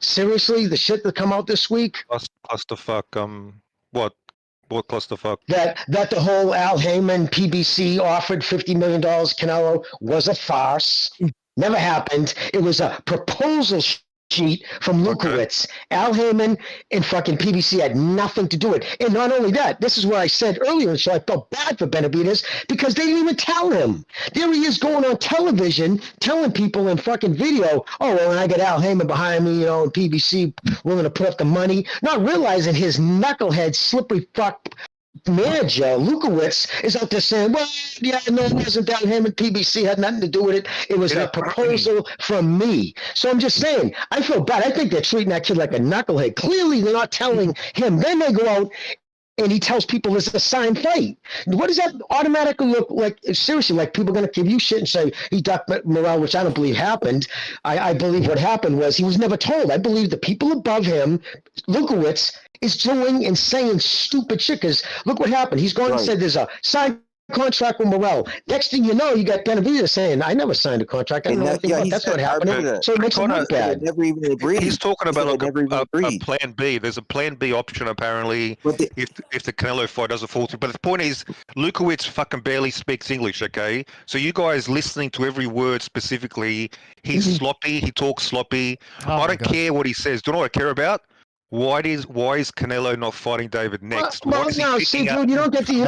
Seriously, the shit that come out this week.
Clusterfuck. What clusterfuck?
That the whole Al Heyman PBC offered $50 million Canelo was a farce. Never happened. It was a proposal sheet from Lukowitz. Al Heyman and fucking PBC had nothing to do with it. And not only that, this is what I said earlier, so I felt bad for Benavidez because they didn't even tell him. There he is going on television telling people in fucking video, oh, well, when I get Al Heyman behind me, and PBC, we're going to put up the money, not realizing his knucklehead, slippery fuck manager, Lukowitz, is out there saying, well, yeah, no, it wasn't Al Heyman, PBC had nothing to do with it. It was a proposal from me. So I'm just saying, I feel bad. I think they're treating that kid like a knucklehead. Clearly, they're not telling him. Then they go out and he tells people it's a signed fight. What does that automatically look like? Seriously, like people are going to give you shit and say he ducked Morel, which I don't believe happened. I believe what happened was he was never told. I believe the people above him, Lukowitz, is doing and saying stupid shit. Because look what happened. He's gone and said there's a signed contract with Morel. Next thing you know, you got Benavidez saying, I never signed a contract. I don't know anything about that's what happened. So it makes him look bad.
Never even agreed.
He's talking about a plan B. There's a plan B option apparently if the Canelo fight doesn't fall through. But the point is, Lukowitz fucking barely speaks English, okay? So you guys listening to every word specifically, he's sloppy, he talks sloppy. I don't care what he says. Do you know what I care about? Why is Canelo not fighting David next?
Well, no, see, dude, you don't get to play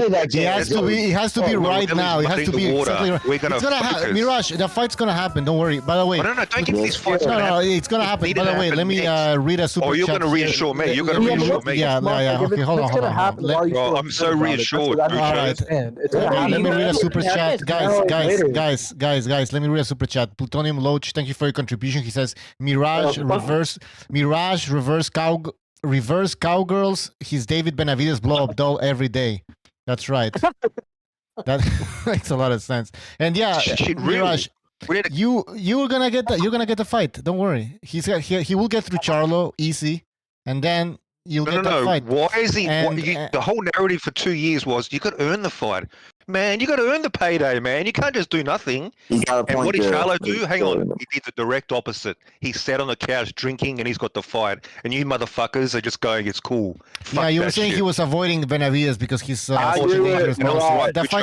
that game.
It has to be right now. It has to be exactly right.
We're gonna
Mirage, the fight's gonna happen. Don't worry. By the way,
no, don't get these fights.
No, it's gonna happen. By the way, let me read a super chat.
Oh, you're gonna reassure me. You're gonna reassure me.
Yeah. Okay, hold on.
I'm so reassured.
All right. Let me read a super chat, guys. Let me read a super chat. Plutonium Loach, thank you for your contribution. He says, Mirage reverse cowgirls. He's David Benavidez blow up doll every day. That's right. That makes a lot of sense. And yeah, Mirage, you're gonna get the fight. Don't worry. He will get through Charlo easy, and then you'll get that fight.
Why is he? The whole narrative for 2 years was you got to earn the fight. Man, you got to earn the payday, man. You can't just do nothing. And what did Charlo do? Hang on. He did the direct opposite. He sat on the couch drinking and he's got the fight. And you motherfuckers are just going, it's cool.
Yeah, you were saying he was avoiding Benavidez because he's the fight's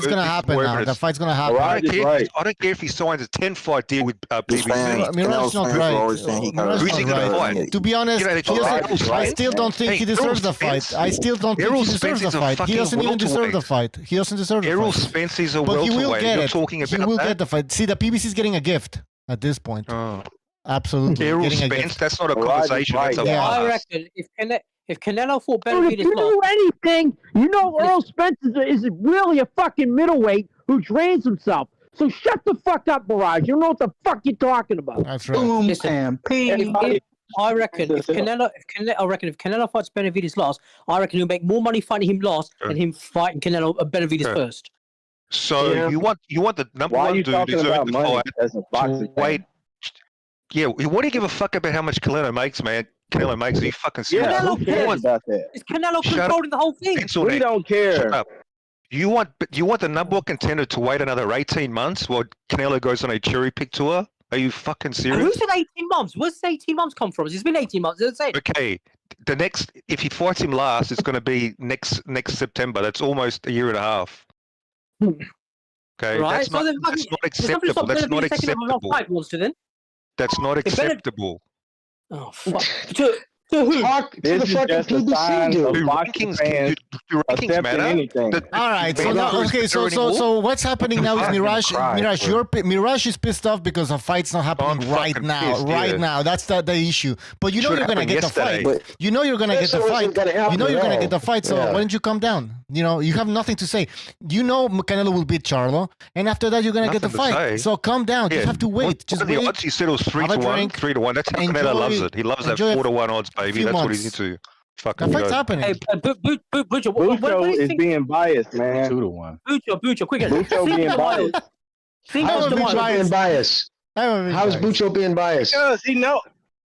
going to happen now. The fight's going to happen.
I don't care if he signs a 10-fight deal with PBC.
Mirage's not right.
Who's he going to fight?
To be honest, I still don't think he deserves the fight. I still don't think he deserves the fight. He doesn't even deserve the fight. He doesn't deserve the fight.
Spence is a
but he will get it.
Talking about
he will get the fight. See, the PBC is getting a gift at this point.
Oh.
Absolutely.
Errol Spence, that's not a conversation. That's a
I reckon if Canelo fought Benavidez,
if you do anything, you know Errol Spence is really a fucking middleweight who trains himself. So shut the fuck up, Mirage. You know what the fuck you're talking about.
That's right.
Boom, I reckon if Canelo fights Benavidez last, I reckon he'll make more money fighting him last than him fighting Canelo Benavidez first.
So you want the number one dude who's earned the fight to wait. Yeah, what do you give a fuck about how much Canelo makes, man? Canelo makes you fucking serious.
Canelo cares about that. It's Canelo controlling the whole thing.
We don't care.
Shut up. You want the number one contender to wait another 18 months while Canelo goes on a cherry pick tour? Are you fucking serious?
Who said 18 months? Where's 18 months come from? It's been 18 months.
Okay, if he fights him last, it's going to be next September. That's almost a year and a half. Okay,
right.
That's not acceptable. That's not acceptable. That's not acceptable.
Oh fuck! To who?
Talk to the fucking PBC dude.
Rankings,
Do rankings
accepting
matter?
anything.
All right. So now, okay. So what's happening now is Mirage. Mirage is pissed off because a fight's not happening right now.
Pissed,
right now, that's the issue. But you know you're gonna get the fight. You know you're gonna get the fight. You know you're gonna get the fight. So why don't you calm down? You know you have nothing to say. You know Canelo will beat Charlo, and after that you're gonna get the fight. So calm down. You have to wait. Just wait.
The odds he said it was 3-1. 3-1. That's how Canelo loves it. He loves that 4-1 odds, baby. That's what he's into.
The fight's happening.
Hey, Bucho,
Bucho is being biased, man.
2-1.
Bucho
Bucho, quick.
being biased.
How's Bucho being biased? How's Bucho being biased?
Because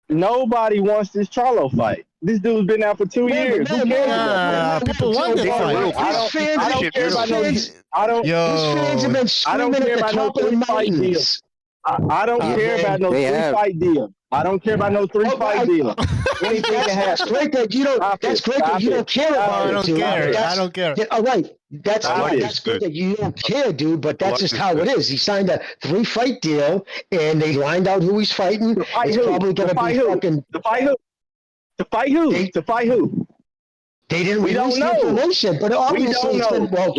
nobody wants this Charlo fight. This dude's been out for 2 years. Who cares?
People want this fight.
I don't care about no. I don't.
His fans have been screaming at the top of the mountains.
I don't care about no 3-fight deal. I don't care about no 3-fight deal.
Anything can happen. That's great that you don't. That's great that you don't care about it.
I don't care.
All right. That's good that you don't care, dude. But that's just how it is. He signed a 3-fight deal, and they lined out who he's fighting. It's probably going to be fucking.
To fight who? To fight who? To fight who?
They didn't release the information, but obviously it's been, well,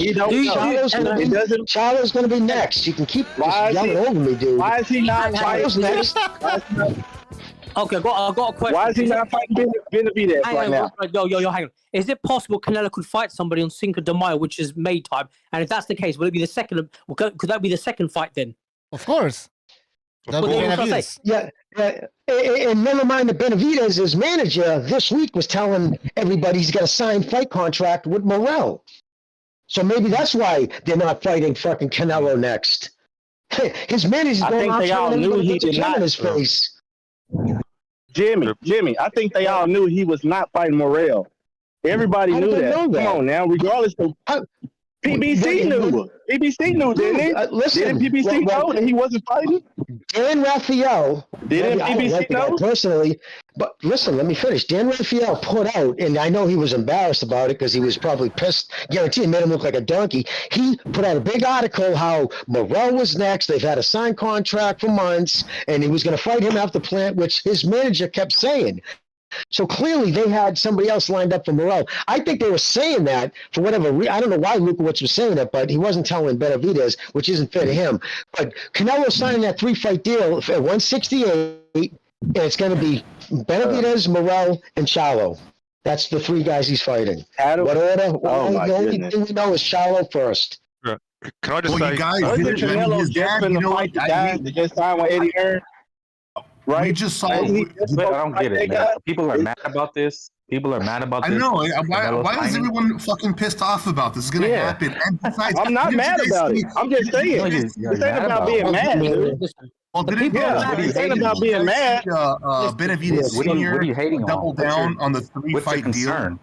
Charlo's going to be next. You can keep yelling over me, dude.
Why is he not
Charlo's next?
Okay, I got a question.
Why is he not fighting Benavidez right now?
Yo, hang on. Is it possible Canelo could fight somebody on Cinco de Mayo, which is May time? And if that's the case, will it be the second? Could that be the second fight then?
Of course.
Yeah, and never mind that Benavidez, his manager, this week was telling everybody he's got a signed fight contract with Morrell. So maybe that's why they're not fighting fucking Canelo next. His manager's going off telling everybody to put the gem in his face.
Jimmy, I think they all knew he was not fighting Morrell. Everybody knew that. Come on now, regardless of PBC knew. PBC knew, didn't he?
Listen,
didn't PBC know that he wasn't fighting?
Dan Raphael.
Didn't PBC know?
Personally, but listen, let me finish. Dan Raphael put out, and I know he was embarrassed about it because he was probably pissed. Guarantee it made him look like a donkey. He put out a big article how Morrell was next. They've had a signed contract for months, and he was going to fight him after Plant, which his manager kept saying. So clearly they had somebody else lined up for Morrell. I think they were saying that for whatever reason. I don't know why Lukowicz was saying that, but he wasn't telling Benavidez, which isn't fair to him. But Canelo signing that 3-fight deal at 168, and it's going to be Benavidez, Morrell, and Charlo. That's the 3 guys he's fighting. What order? The only thing we know is Charlo first.
Can I just say,
you guys, Canelo's just in the fight to just sign with Eddie Hearn. Right?
We just saw. I don't get it, man. People are mad about this.
I know. Why is everyone fucking pissed off about this? It's going to happen. And besides,
I'm not mad about it. I'm just saying. This ain't about being mad, dude.
Well,
this ain't about being mad.
Benavidez Senior double down on the 3-fight deal.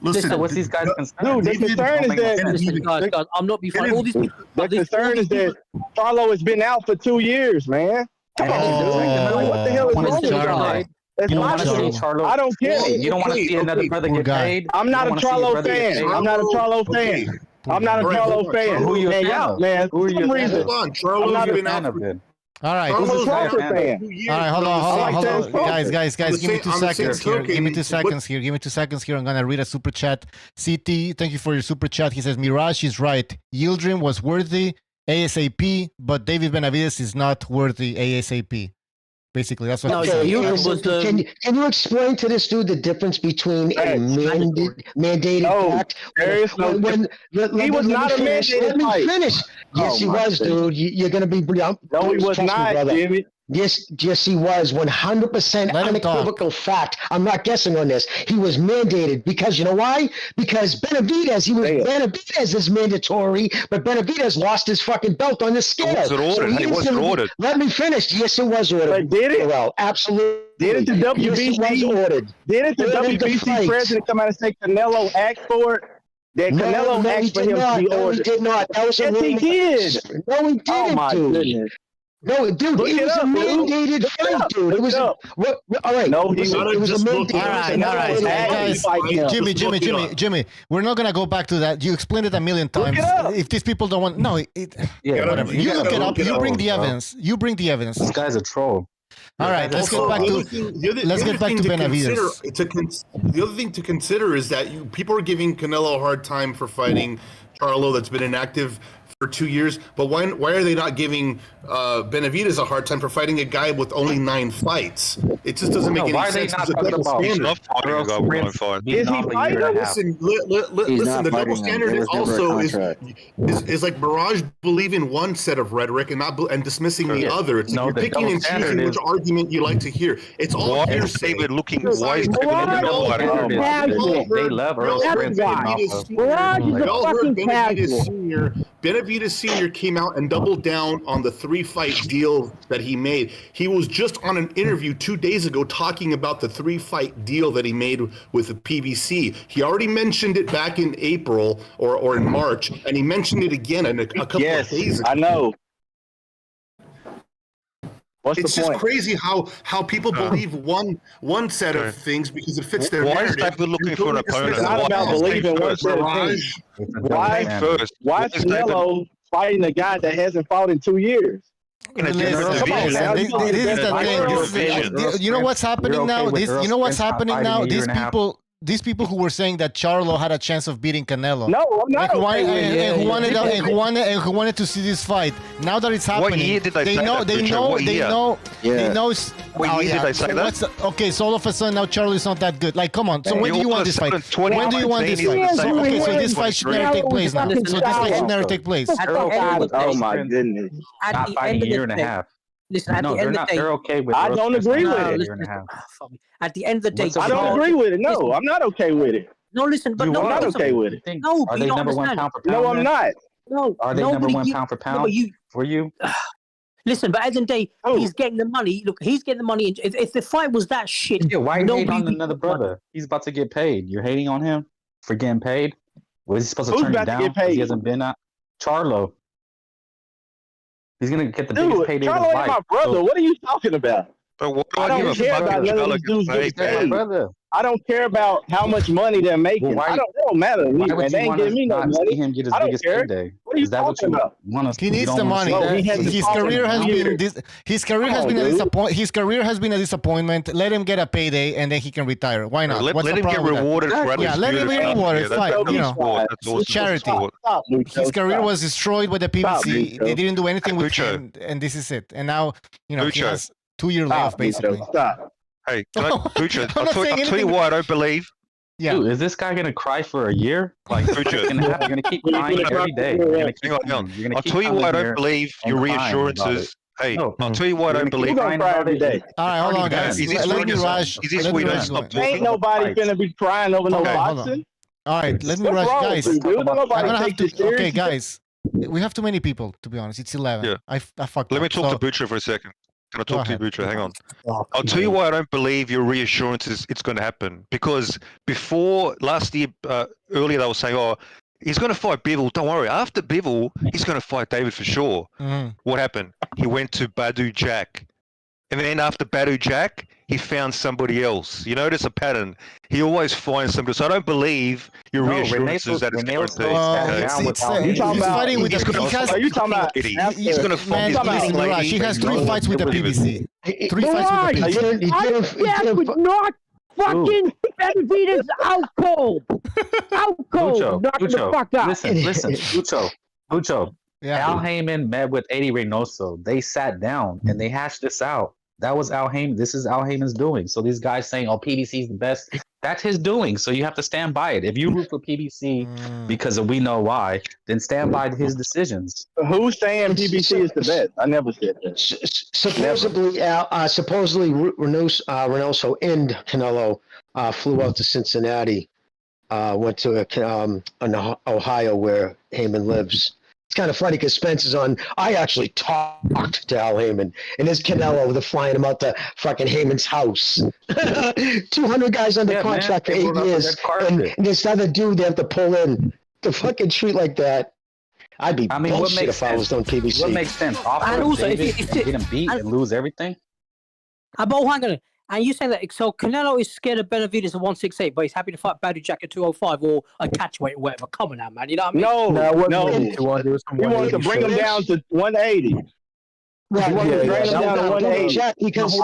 Listen,
what's these guys' concern?
Dude, the concern is that
guys, I'm not being funny. All these people.
The concern is that Charlo has been out for 2 years, man. Come on, dude. What the hell is wrong with you?
You don't want to see Charlo.
I don't care.
You don't want to see another brother get paid.
I'm not a Charlo fan. I'm not a Charlo fan. I'm not a Charlo fan.
Who are you a fan of?
Man, for some reason.
Charlo's been out for good.
All right.
I'm a Crawford fan.
All right, hold on. Guys, give me 2 seconds here. Give me 2 seconds here. I'm going to read a super chat. CT, thank you for your super chat. He says, Mirage is right. Yildirim was worthy ASAP, but David Benavidez is not worthy ASAP. Basically, that's what I'm saying.
Can you explain to this dude the difference between a mandated fact?
He was not a mandated fight.
Let me finish. Yes, he was, dude. You're going to be...
No, he was not, Jimmy.
Yes, he was 100% unequivocal fact. I'm not guessing on this. He was mandated because you know why? Because Benavidez is mandatory, but Benavidez lost his fucking belt on the scale.
Was it ordered? It wasn't ordered.
Let me finish. Yes, it was ordered.
But did it?
Well, absolutely.
Didn't the WBC
was ordered?
Didn't the WBC president come out and say Canelo asked for it? That Canelo asked for him to be ordered.
No, he did not. That was
yes, he did.
No, he didn't.
Oh my goodness.
No, dude, it was a mandated fight, dude. It was all right.
No,
it was a mandated.
All right, guys. Jimmy, we're not gonna go back to that. You explained it a million times. If these people don't want, whatever. You look it up. You bring the evidence.
This guy's a troll.
All right, let's get back to Benavidez.
The other thing to consider is that people are giving Canelo a hard time for fighting Charlo, that's been inactive for 2 years, but why are they not giving Benavidez a hard time for fighting a guy with only 9 fights? It just doesn't make any sense.
He's not fighting a guy with 9 fights.
Is he fighting?
Listen, the double standard also is like Mirage believing one set of rhetoric and dismissing the other. It's you're picking and choosing which argument you like to hear. It's all hearsay.
They love Earl Spence.
Mirage is a fucking casual.
Benavidez Sr. came out and doubled down on the 3-fight deal that he made. He was just on an interview 2 days ago talking about the 3-fight deal that he made with the PBC. He already mentioned it back in April or in March, and he mentioned it again a couple of days ago.
I know.
It's just crazy how people believe one set of things because it fits their narrative.
Why is David looking for an opponent?
It's not about believing one set of things. Why is Canelo fighting a guy that hasn't fought in 2 years?
You know what's happening now? You know what's happening now? These people who were saying that Charlo had a chance of beating Canelo.
No, I'm not.
Who wanted to see this fight. Now that it's happening,
what year did they say
know.
What year did they say that?
Okay, so all of a sudden now Charlo is not that good. Like, come on. So when do you want this fight?
When
do you want this fight? Okay, so this fight should never take place now. So this fight should never take place.
Oh my goodness!
Not fighting a year and a half.
Listen, at the end of the day,
they're okay with.
I don't agree with it.
At the end of the day,
I don't agree with it. No, I'm not okay with it.
No, listen, but
I'm not okay with it.
No,
are they number one pound for pound?
No, I'm not.
No,
are they number one pound for pound for you?
Listen, but at the end of the day, he's getting the money. Look, he's getting the money. If the fight was that shit,
why are you hating on another brother? He's about to get paid. You're hating on him for getting paid. Was he supposed to turn you down because he hasn't been out? Charlo. He's gonna get the biggest payday of his life.
Charlo ain't my brother. What are you talking about?
But what
I don't care about none of these dudes getting paid. I don't care about how much money they're making. It don't matter to me, man. They ain't giving me no money.
Him get his biggest payday?
What are you talking about?
He needs the money. His career has been a disappointment. Let him get a payday and then he can retire. Why not?
Let him get rewarded.
Yeah, let him get rewarded. It's fine. You know, charity. His career was destroyed by the PBC. They didn't do anything with him, and this is it. And now, you know, he has 2-year layoff basically.
Hey, Bucha, I'll tell you why I don't believe.
Yeah.
Dude, is this guy gonna cry for a year? Like, you're gonna keep crying every day.
Hang on. I'll tell you why I don't believe your reassurances. Hey, I'll tell you why I don't believe.
Cry every day.
All right, hold on, guys.
Let me rush.
Ain't nobody gonna be crying over no boxing.
All right, let me rush, guys. Okay, guys. We have too many people, to be honest. It's 11.
Yeah.
I fucked
Let
up.
me talk to Bucha for a second. Can I talk to you, Bucha? Hang on.
Oh,
I'll tell you why I don't believe your reassurances it's going to happen. Because before last year, earlier they were saying, oh, he's going to fight Bivol. Don't worry. After Bivol, he's going to fight David for sure. What happened? He went to Badu Jack. And then after Badu Jack, he found somebody else. You notice a pattern. He always finds somebody. So I don't believe your reassurances that it's going to be. He's going to fight.
He has 3 fights with the PBC. 3 fights with the PBC.
I would knock fucking Benavidez out cold. Out cold. Knock him the fuck out.
Listen, Bucho. Al Heyman met with Eddie Reynoso. They sat down and they hashed this out. That was Al Heyman. This is Al Heyman's doing. So these guys saying, oh, PBC is the best. That's his doing. So you have to stand by it. If you root for PBC because of we know why, then stand by his decisions.
Who's saying PBC is the best? I never said that.
Supposedly Reynoso and Canelo flew out to Cincinnati, went to Ohio where Heyman lives. It's kind of funny because Spencer's on. I actually talked to Al Heyman, and there's Canelo. They're flying him out to fucking Heyman's house. 200 guys under contract for 8 years, and this other dude they have to pull in. The fucking treat like that. I'd be bullshit if I was on PBC.
What makes sense?
And also, if
get him beat and lose everything.
But hang on. And you saying that so Canelo is scared of Benavidez at 168, but he's happy to fight Badu Jack at 205 or a catchweight or whatever. Come on now, man. You know what I mean?
No. He wants to bring him down to 180.
Right, Jack, because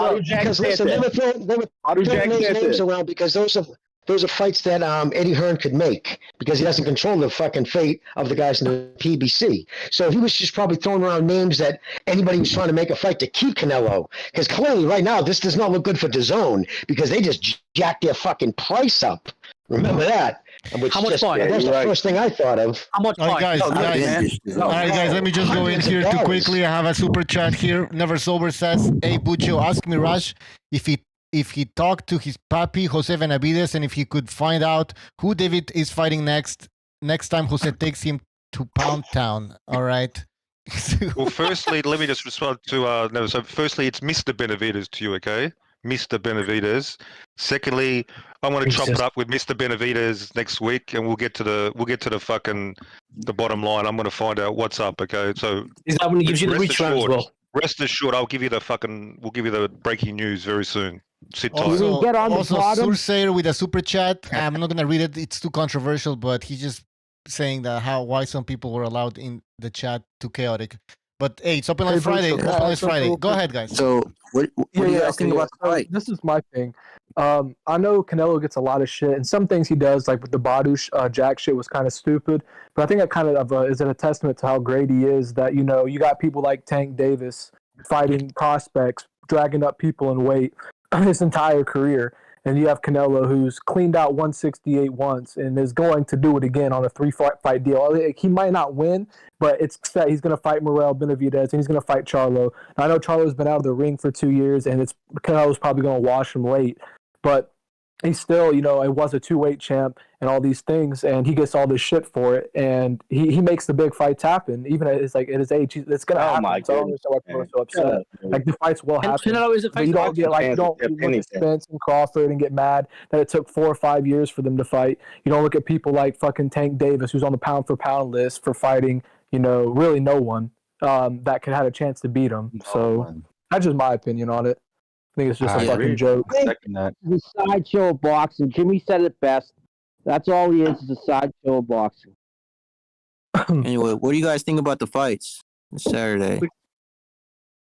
listen, they were throwing names around because those are fights that Eddie Hearn could make because he doesn't control the fucking fate of the guys in the PBC. So he was just probably throwing around names that anybody was trying to make a fight to keep Canelo. Because clearly, right now, this does not look good for DAZN because they just jacked their fucking price up. Remember that?
How much fight?
That's the first thing I thought of.
How much
All right, guys, let me just go in here too quickly. I have a super chat here. Never Sober says, "Hey Bucho, ask me Rush if he talked to his papi Jose Benavidez and if he could find out who David is fighting next time Jose takes him to Pound Town." All right.
Well, firstly, let me just respond to no. So, firstly, it's Mr. Benavidez to you, okay? Mr. Benavidez. Secondly, I want to chop it up with Mr. Benavidez next week, and we'll get to the fucking the bottom line. I'm going to find out what's up, okay? So
is that when he gives you the reach round as well?
Rest assured, we'll give you the breaking news very soon. Sit tight.
Also, Sursair with a super chat. I'm not going to read it. It's too controversial, but he's just saying that why some people were allowed in the chat too chaotic. But hey, it's Open Line Friday. Go ahead, guys.
So, what do you guys think about the fight?
This is my thing. I know Canelo gets a lot of shit, and some things he does, like with the Badush Jack shit, was kind of stupid. But I think that kind of is a testament to how great he is. That you got people like Tank Davis fighting prospects, dragging up people in weight his entire career. And you have Canelo, who's cleaned out 168 once and is going to do it again on a 3-fight deal. He might not win, but it's set. He's going to fight Morel Benavidez, and he's going to fight Charlo. Now, I know Charlo's been out of the ring for 2 years, and Canelo's probably going to wash him late. But he's still, it was a 2-weight champ and all these things, and he gets all this shit for it. And he makes the big fights happen, even at his age. It's going to happen. So I don't understand why people are so upset. Like, the fights will happen. You don't get Spence and Crawford and get mad that it took 4 or 5 years for them to fight. You don't look at people like fucking Tank Davis, who's on the pound for pound list for fighting, really no one that could have a chance to beat him. So that's just my opinion on it. I think it's just a fucking joke.
The sideshow of boxing. Jimmy said it best. That's all he is a sideshow of boxing.
Anyway, what do you guys think about the fights this Saturday?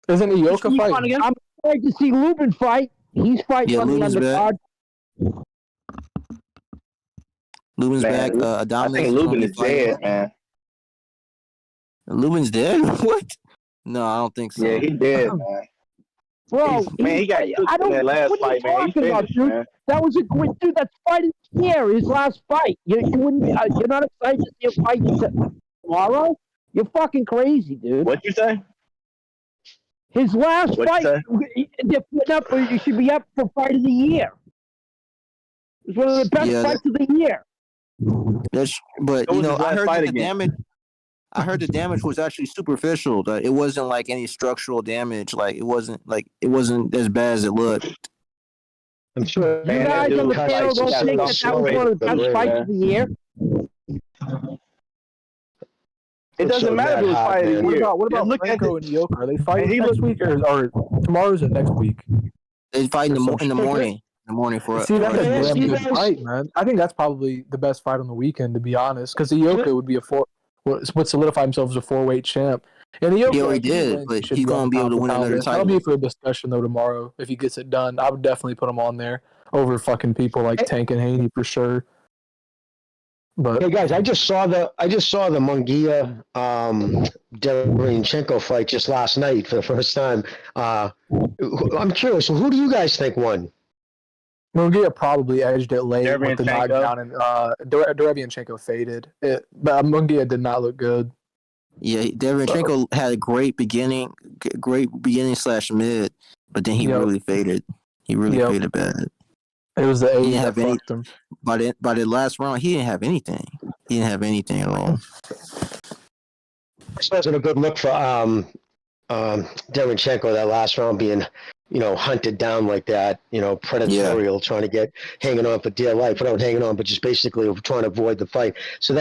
Isn't Ioka fighting?
I'm excited to see Lubin fight. He's fighting on the undercard.
Lubin's back.
I think Lubin is dead, man.
Lubin's dead? What? No, I don't think so.
Yeah, he's dead, man.
Bro,
he got cooked in that last fight, man. He finished, man.
That was a great dude. That's fighting here. His last fight. You wouldn't. You're not excited to see a fight tomorrow? You're fucking crazy, dude.
What you say?
His last fight. They're putting up. You should be up for fight of the year. It's one of the best fights of the year.
But I heard that the damage. I heard the damage was actually superficial. It wasn't like any structural damage. Like it wasn't as bad as it looked.
I'm sure. You guys on the panel don't think that was one of the best fights of the year?
It doesn't matter if it was fight of the year.
What about Franco and Ioka? Are they fighting next week or tomorrow's or next week?
They fight in the morning. In the morning for
See, that's a damn good fight, man. I think that's probably the best fight on the weekend, to be honest. Because Ioka would be would solidify himself as a 4-weight champ. And
he already did, but he's going to be able to win another title.
That'll be for a discussion, though, tomorrow. If he gets it done, I would definitely put him on there over fucking people like Tank and Haney for sure. But
hey, guys, I just saw the Munguia Derevyanchenko fight just last night for the first time. I'm curious, who do you guys think won?
Munguia probably edged it late with the knockdown, and Derevyanchenko faded. But Munguia did not look good.
Yeah, Derevyanchenko had a great beginning /mid, but then he really faded. He really faded bad.
It was the
age that fucked him. By the last round, he didn't have anything. He didn't have anything at all.
This wasn't a good look for Derevyanchenko, that last round being hunted down like that, predatorial, trying to hanging on for dear life, without hanging on, but just basically trying to avoid the fight. So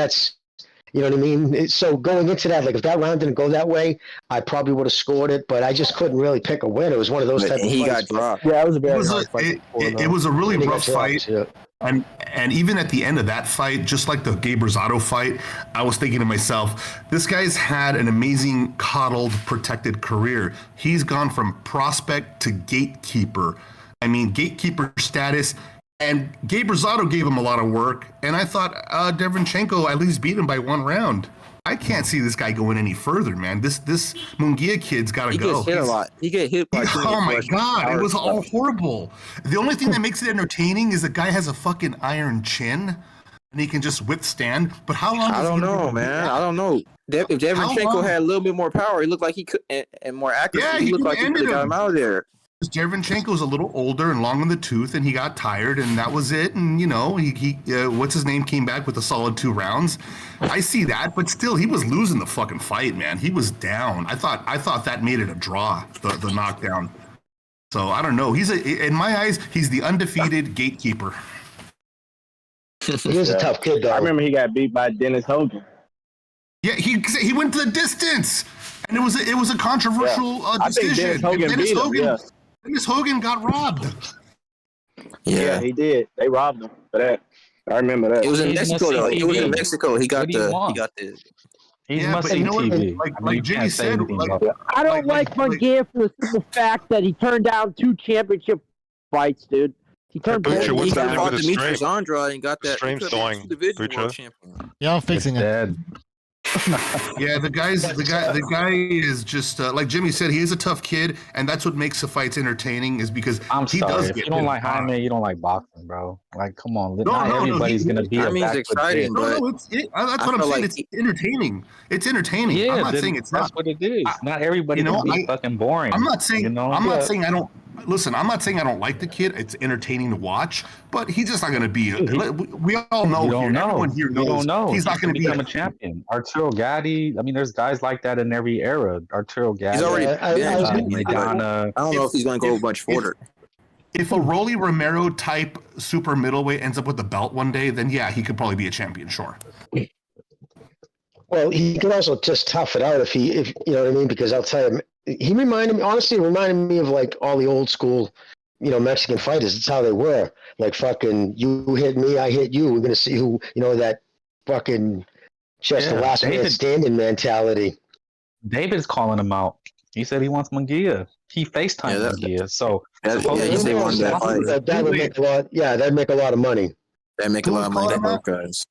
You know what I mean? So going into that, like if that round didn't go that way, I probably would have scored it, but I just couldn't really pick a win. It was one of those type of
he
fights.
got dropped.
Yeah, it was a very hard fight.
It was a really
And he got
rough
dropped,
fight.
yeah.
And even at the end of that fight, just like the Gabe Rosado fight, I was thinking to myself, this guy's had an amazing, coddled, protected career. He's gone from prospect to gatekeeper. I mean, gatekeeper status. And Gabe Rosado gave him a lot of work. And I thought Derevyanchenko at least beat him by one round. I can't see this guy going any further, man. This Munguia kid's got to go.
He gets hit a lot. He get hit by
Oh my God, it was all horrible. The only thing that makes it entertaining is the guy has a fucking iron chin and he can just withstand. But how long?
I don't know, man. I don't know. If Derevyanchenko had a little bit more power, he looked like he could, and more accuracy,
Yeah,
he looked like he could have got him out of there.
Derevyanchenko's a little older and long in the tooth, and he got tired, and that was it. And you know, he what's his name came back with a solid 2 rounds. I see that, but still, he was losing the fucking fight, man. He was down. I thought that made it a draw, the knockdown. So I don't know. In my eyes, he's the undefeated gatekeeper.
He was a tough kid, though.
I remember he got beat by Dennis Hogan.
Yeah, he went to the distance, and it was a controversial decision.
I think
Dennis Hogan got robbed.
Yeah,
he did. They robbed him for that. I remember that.
It was in Mexico, though. It was in Mexico. He got the.
He's
Yeah, but you know what?
TV.
Like Jimmy said,
I don't like Munguia for the simple fact that he turned down 2 championship fights, dude. He turned
Bucha,
both
what's
of them
happening
down.
with the
Demetrius
stream?
Andrade and got that.
Stream's dying, Bucha.
Yeah, I'm fixing it.
Yeah, the guy is just like Jimmy said. He is a tough kid, and that's what makes the fights entertaining. Is because
I'm
he
sorry.
does
If
get
you don't
hit
like
hard.
Jaime, you don't like boxing, bro. Like, come on.
No,
Not
no,
everybody's
he-
gonna be
I
a
mean, it's
backwood
exciting,
kid.
No,
but
that's
I
what I'm
feel
saying.
like
It's entertaining. It's entertaining.
Yeah,
I'm not
then
saying it's
that's
not.
what it is. Not everybody can be fucking boring.
I'm not saying.
You know?
I'm not saying I don't. Listen, I'm not saying I don't like the kid. It's entertaining to watch, but he's just not going to be. We all know.
You don't know.
Everyone here knows.
You don't know.
He's not going to
become a champion. Arturo Gatti. I mean, there's guys like that in every era. Arturo Gatti.
he's already.
Maidana.
I don't know if he's going to go much further.
If a Rolly Romero type super middleweight ends up with the belt one day, then yeah, he could probably be a champion. Sure.
Well, he could also just tough it out if you know what I mean. Because I'll tell you, he reminded me of like all the old school, Mexican fighters. It's how they were. Like fucking, you hit me, I hit you. We're gonna see who, that fucking just the last man standing mentality.
David's calling him out. He said he wants Munguia. He FaceTimed Munguia. So
that would make a lot. Yeah, that'd make a lot of money.
That'd make a lot of money for both guys.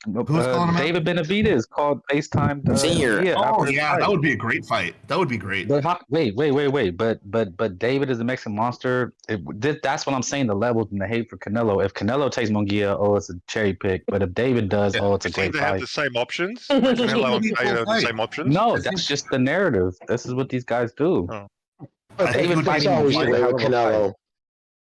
David Benavidez called FaceTime
Senior.
Oh yeah, that would be a great fight. That would be great.
But wait. But David is a Mexican monster. That's what I'm saying. The levels and the hate for Canelo. If Canelo takes Munguia, it's a cherry pick. But if David does, it's a great
They
fight.
have the same options. Canelo and Canelo have the same options.
No, that's just the narrative. This is what these guys do.
David
That's always the way with Canelo.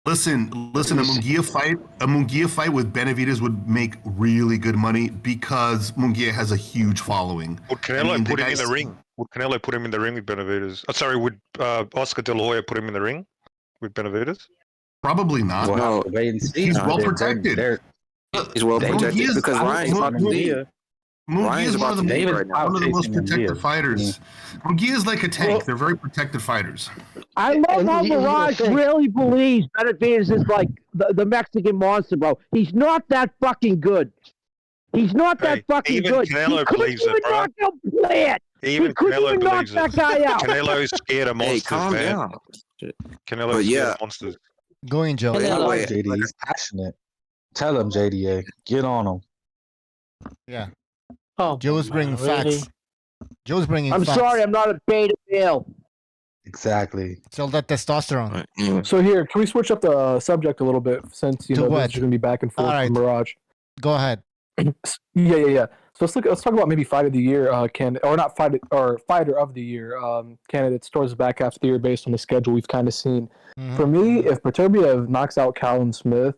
Listen, a Munguia fight with Benavidez would make really good money because Munguia has a huge following.
Would Canelo put him in the ring? Would Canelo put him in the ring with Benavidez? Oh, sorry, would Oscar De La Hoya put him in the ring with Benavidez?
Probably not.
Well, wait and see.
He's well protected.
He's well protected because Ryan's about Munguia.
Munguia is one of the most protected
Munguia.
fighters. Munguia is like a tank. They're very protected fighters.
I love how Mirage really believes Benavidez is like the Mexican monster, bro. He's not that fucking good. He's not that fucking
even
good.
Canelo
He couldn't
believes it,
even
bro.
knock out Plant.
Even
He couldn't
Canelo
even knock
believes
that
it.
guy out.
Canelo's scared of monsters,
calm
man.
down.
Canelo's scared of monsters.
Going, Joe.
JD, he's passionate. Tell him, JDA. Get on him.
Yeah.
Oh,
Joe's bringing
really?
facts. Joe's bringing
I'm
facts.
sorry, I'm not a beta male.
Exactly.
It's all that testosterone.
So here, can we switch up the subject a little bit since
To
this
what?
is going to be back and forth
All right.
from Mirage?
Go ahead.
Yeah. So let's talk about maybe fight of the year, fighter of the year candidates towards the back half of the year based on the schedule we've kind of seen.
Mhm.
For me, if Beterbiev knocks out Callum Smith,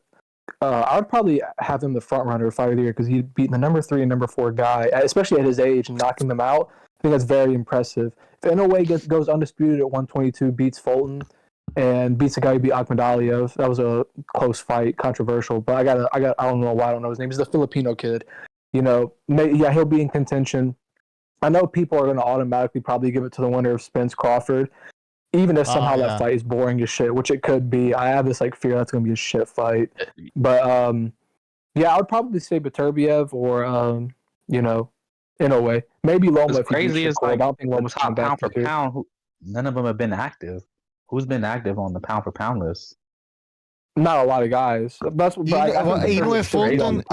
I would probably have him the front runner fighter of the year because he'd beaten the number 3 and number 4 guy, especially at his age, and knocking them out. I think that's very impressive. If Inoue goes undisputed at 122, beats Fulton, and beats the guy who beat Akhmadaliev, that was a close fight, controversial. But I don't know why I don't know his name. He's the Filipino kid. he'll be in contention. I know people are going to automatically probably give it to the winner of Spence Crawford, even if somehow that fight is boring as shit, which it could be. I have this fear that's going to be a shit fight. But I would probably say Beterbiev or in a way, maybe Loma.
What's crazy is I don't think Loma's top pound for pound. None of them have been active. Who's been active on the pound for pound list?
Not a lot of guys. That's what
Inoue Fulton,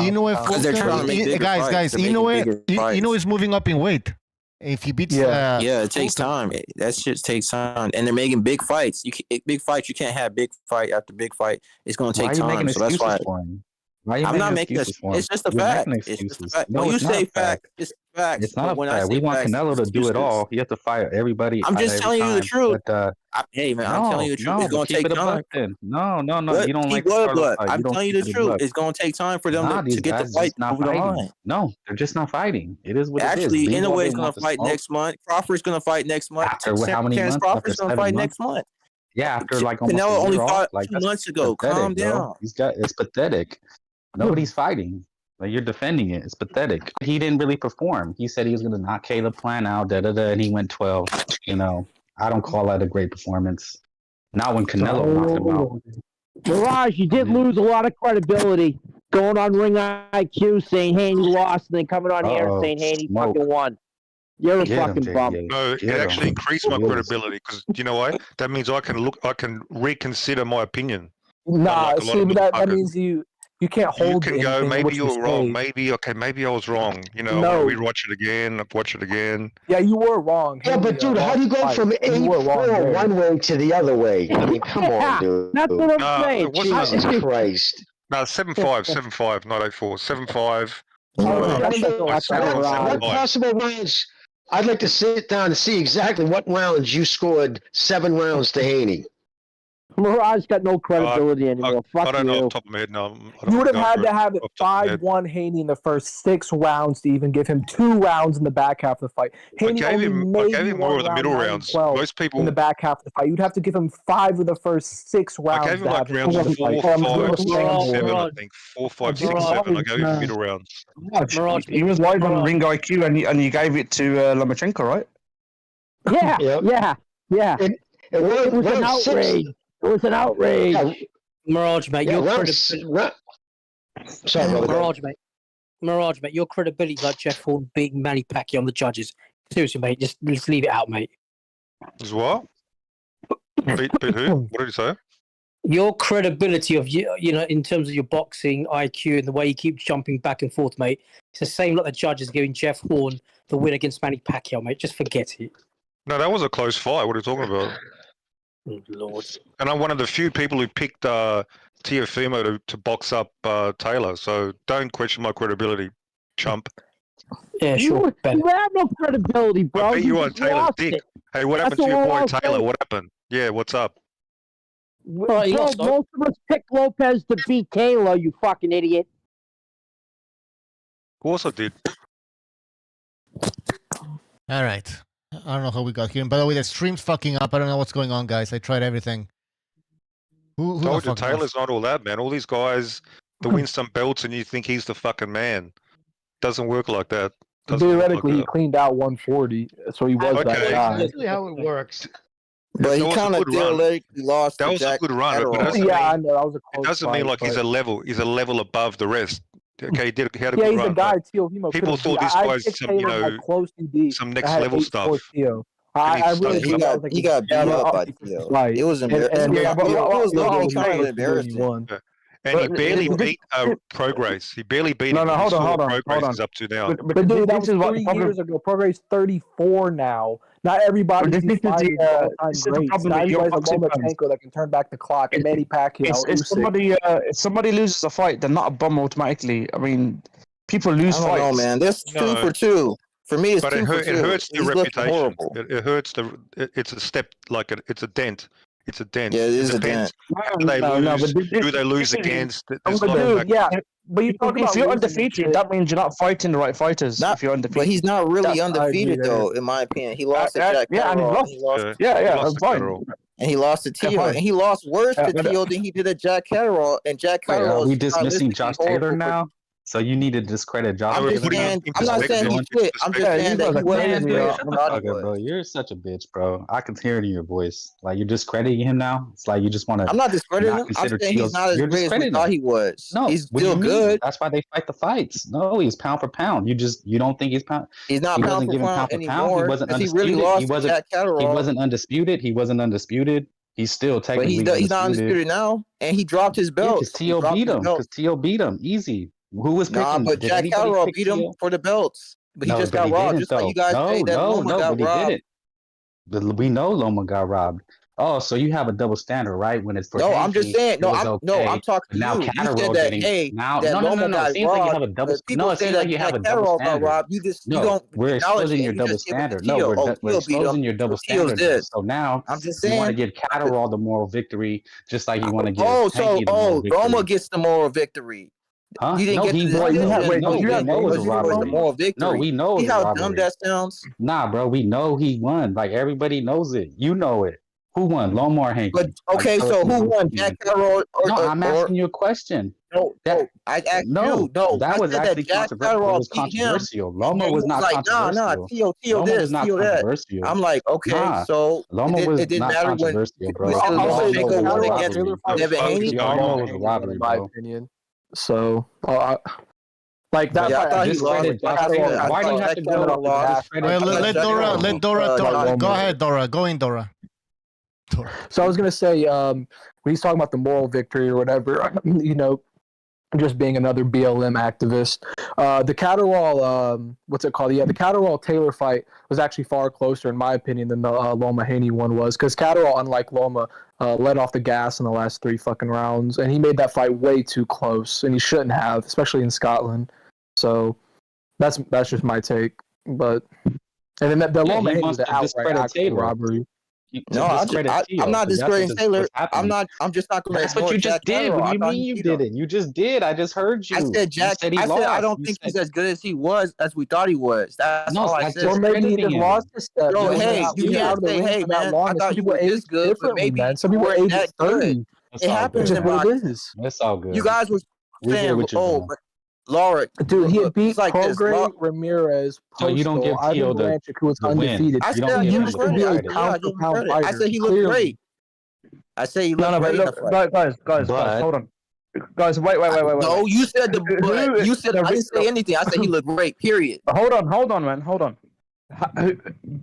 guys. Inoue is moving up in weight. If he beats,
it takes time. That shit takes time, and they're making big fights. You can't have big fight after big fight. It's going to take time. So that's why. I'm not making this. It's just a fact. It's just a fact. When you say fact, it's facts.
It's not a fact. We want Canelo to do it all. You have to fight everybody.
I'm just telling you the truth. Hey man, I'm telling you the truth. It's gonna take time.
No. You don't like
I'm telling you the truth. It's gonna take time for them to get the fight over the line.
No, they're just not fighting. It is what it is.
Actually, Inoue is gonna fight next month. Crawford's gonna fight next month.
After how many months?
Crawford's gonna fight next month.
Yeah, after like almost
Canelo only fought
like
2 months ago. Calm down.
It's pathetic. Nobody's fighting. Like, you're defending it. It's pathetic. He didn't really perform. He said he was going to knock Caleb Plant out, and he went 12. I don't call that a great performance. Not when Canelo knocked him out.
Mirage, you did lose a lot of credibility going on Ring IQ saying, hey, you lost, and then coming on here and saying, hey, he fucking won. You're a fucking bum.
No, it actually increased my credibility because you know why? That means I can reconsider my opinion.
Nah, see, but that means you can't hold.
You can go. Maybe you're wrong. Maybe I was wrong.
No.
We watch it again. Watch it again.
Yeah, you were wrong.
Yeah, but dude, how do you go from 8-4 one way to the other way? I mean, come on, dude.
That's what I'm saying.
Jesus Christ.
No, 7-5, not 8-4.
7-5. What possible rounds? I'd like to sit down and see exactly what rounds you scored 7 rounds to Haney.
Mirage got no credibility anymore. Fuck
I don't know
you.
off the top of my head. No,
You would have had to have it 5-1 Haney in the first 6 rounds to even give him 2 rounds in the back half of the fight. Haney
I gave him more of the middle rounds. Most people
in the back half of the fight. You'd have to give him 5 of the first 6 rounds.
I gave him like rounds 4, 5, 6, 7. I think 4, 5, 6, 7. I gave him middle rounds.
He was live on Ring IQ, and you gave it to Lomachenko, right?
Yeah.
It
was an outrage. It was an outrage.
Mirage, mate, your credibility. Mirage, mate, your credibility like Jeff Horn beating Manny Pacquiao on the judges. Seriously, mate, just leave it out, mate.
As what? Beat who? What did you say?
Your credibility of in terms of your boxing IQ and the way you keep jumping back and forth, mate, it's the same like the judges giving Jeff Horn the win against Manny Pacquiao, mate. Just forget it.
No, that was a close fight. What are you talking about?
Oh, Lord.
And I'm one of the few people who picked Teofimo to box up Taylor, so don't question my credibility, chump.
Yeah, sure.
You have no credibility, bro.
I beat you on Taylor's dick. Hey, what happened to your boy Taylor? What happened? Yeah, what's up?
Most of us picked Lopez to beat Taylor, you fucking idiot.
Of course I did.
All right. I don't know how we got here. And by the way, the stream's fucking up. I don't know what's going on, guys. I tried everything. Who
told you Taylor's not all that, man. All these guys that win some belts and you think he's the fucking man. Doesn't work like that.
Theoretically, he cleaned out 140, so he was that guy.
That's how it works.
But he kind of theoretically lost.
That was a good run.
I know that was a close
It doesn't mean like he's a level above the rest. Okay, he had a good
he's
run.
a guy. Teofimo.
People thought this guy's some next level stuff.
He got
beat up by Teo. It was embarrassing. It was kind of embarrassing.
And he barely beat Progress. He barely beat him.
Hold on.
Progress is up to now.
But dude, that was 3 years ago. Progress 34 now. Not everybody is fighting all-time greats. Not everybody's a Lomachenko that can turn back the clock. And Manny Pacquiao.
If somebody loses a fight, they're not a bum automatically. I mean, people lose fights.
I don't know, man. This 2 for 2. For me, it's 2 for 2.
It hurts the reputation. It hurts it's a step, like it's a dent. It's a dent.
Yeah, it is a dent.
Who they lose against?
But
if you're undefeated, that means you're not fighting the right fighters. If you're undefeated,
but he's not really undefeated though, in my opinion. He lost to Jack Catterall. And he lost to Teo, and he lost worse to Teo than he did at Jack Catterall. And Jack Catterall.
Are we dismissing Josh Taylor now? So you need to discredit Josh.
I'm not saying he's shit. I'm just saying that he wasn't.
Bro, you're such a bitch, bro. I can hear it in your voice. Like you're discrediting him now. It's like you just want to.
I'm not discrediting him. I'm saying he's not as great as we thought he was.
No,
he's still good.
That's why they fight the fights. No, he's pound for pound. You don't think he's pound.
He's not pound for pound anymore.
He wasn't undisputed. He wasn't undisputed. He wasn't undisputed. He's still technically.
But he's not undisputed now, and he dropped his belt.
Because Teo beat him. Because Teo beat him easy. Who was picking?
Nah, but Jack Catterall beat him for the belts. But he just got robbed. Just like you guys say that Loma got robbed.
We know Loma got robbed. Oh, so you have a double standard, right? When it's for
I'm just saying. I'm talking to
now
you. You said that Loma got robbed. People say that Jack Catterall got robbed. You don't.
We're exposing your double standard. No, we're exposing your double standard. So now
I'm just
saying, you want to give Catterall the moral victory, just like you want to give.
Loma gets the moral victory.
Huh?
You didn't get
the
moral victory.
No, we know.
See how dumb that sounds?
Nah, bro, we know he won. Like everybody knows it. You know it. Who won? Loma or Hanky?
But okay, so who won? Jack Catterall?
No, I'm asking you a question.
I asked you. No,
that was actually controversial. It was controversial. Loma was not controversial.
Teo this, Teo that. I'm like, okay, so
Loma was
it didn't
not
matter when
controversial, bro.
Loma
was in my opinion. So, like that.
Yeah, I thought he lost.
Why do you have to go?
Let Dora talk. Go ahead, Dora. Go in, Dora.
So I was gonna say, when he's talking about the moral victory or whatever, just being another BLM activist. The Catterall, what's it called? Yeah, the Catterall Taylor fight was actually far closer, in my opinion, than the Loma Haney one was, because Catterall, unlike Loma, let off the gas in the last 3 fucking rounds, and he made that fight way too close, and he shouldn't have, especially in Scotland. So that's just my take. But and then the Loma Haney was the outright robbery.
I'm not discrediting Taylor. I'm just not going to.
That's what you just did. What do you mean you didn't? You just did. I just heard you.
I said Jack. I said I don't think he's as good as he was, as we thought he was. That's all I said.
Or maybe he just lost his step.
Bro, hey, you can't say, hey man, I thought you were this good, but maybe
some people age
that good. It happens in boxing.
That's all good.
You guys were saying, but Laura,
dude, he beat like Colgrave, Ramirez, Postal,
you don't give Teo
the who was undefeated.
I said he used to be a pound-for-pound fighter. I said he looked great. I said he looked great.
Look, guys, hold on. Guys, wait.
No, you said you said I didn't say anything. I said he looked great. Period.
Hold on, man. Hold on.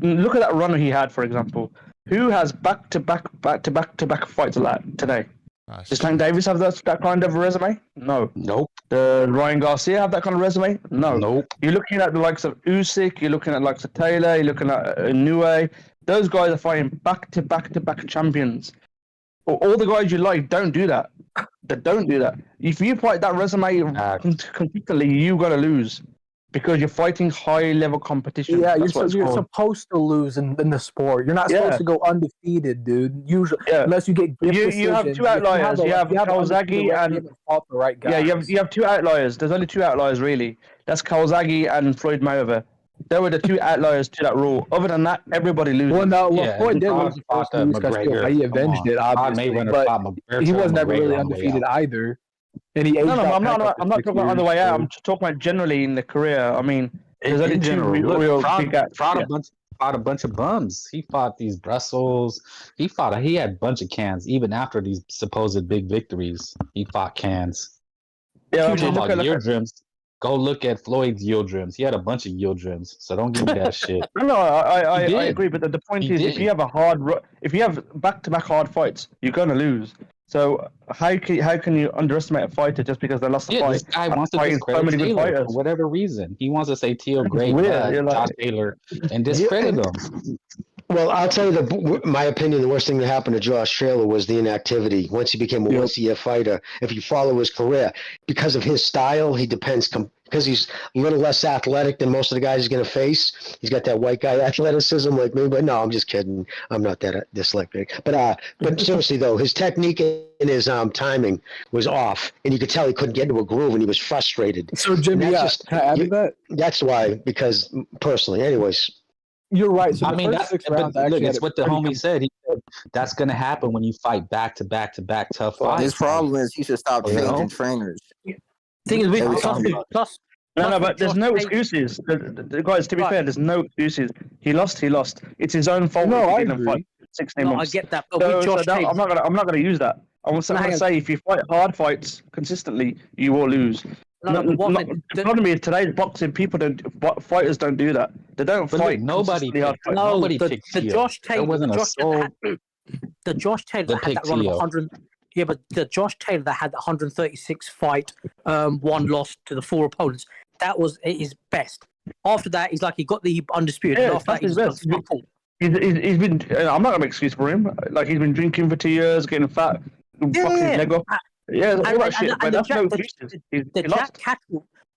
Look at that run he had, for example. Who has back-to-back fights like that today? Does Tank Davis have that kind of resume? No.
Nope.
Does Ryan Garcia have that kind of resume? No.
Nope.
You're looking at the likes of Usyk, you're looking at the likes of Taylor, you're looking at Inoue. Those guys are fighting back-to-back champions. All the guys you like don't do that. They don't do that. If you fight that resume consistently, you're going to lose. Because you're fighting high-level competition.
Yeah, you're supposed to lose in the sport. You're not supposed to go undefeated, dude. Usually, unless you get
you have 2 outliers. You have Kawasaki and
the right guy.
Yeah, you have 2 outliers. There's only 2 outliers really. That's Kawasaki and Floyd Mayweather. They were the 2 outliers to that rule. Other than that, everybody loses.
Well, no, Floyd did lose the first one because he avenged it, obviously. But he was never really undefeated either. And he
I'm not talking about on the way out. I'm just talking about generally in the career. I mean, there's only 2 real big guys.
Fought a bunch of bums. He fought these Brussels. He had a bunch of cans. Even after these supposed big victories, he fought cans.
Yeah,
yield dreams. Go look at Floyd's yield dreams. He had a bunch of yield dreams. So don't give me that shit.
No, I agree. But the point is, if you have back-to-back hard fights, you're gonna lose. So how can you underestimate a fighter just because they lost the fight?
This guy wants to discredit Taylor for whatever reason. He wants to say Teo great, Josh Taylor, and discredit him.
Well, I'll tell you my opinion. The worst thing that happened to Josh Taylor was the inactivity. Once he became a OCF fighter, if you follow his career, because of his style, he depends. Because he's a little less athletic than most of the guys he's going to face. He's got that white guy athleticism like me, but no, I'm just kidding. I'm not that dyslexic. But seriously though, his technique and his timing was off, and you could tell he couldn't get into a groove, and he was frustrated.
So Jimmy, can I add to that?
That's why, because personally, anyways.
You're right. So
that's what the homie said. He said that's going to happen when you fight back to back tough fights.
His problem is he should stop changing trainers.
Thing is,
No, but there's no excuses. The guys, to be fair, there's no excuses. He lost. It's his own fault.
No, I
didn't
agree.
fight 16 months.
I get that. But with Josh Tate,
I'm not gonna use that. I'm gonna say if you fight hard fights consistently, you will lose. The problem is today's boxing fighters don't do that. They don't fight.
Nobody picked
the Josh Tate.
That wasn't
the Josh Taylor that had that run of 100. Yeah, but the Josh Taylor that had the 136 fight, one loss to the 4 opponents. That was his best. After that, he's like he got the undisputed.
Yeah,
and after that,
his best. He's been. I'm not gonna make excuse for him. Like he's been drinking for 2 years, getting fat, fucking his leg off. Yeah, all that shit. But that's no excuses.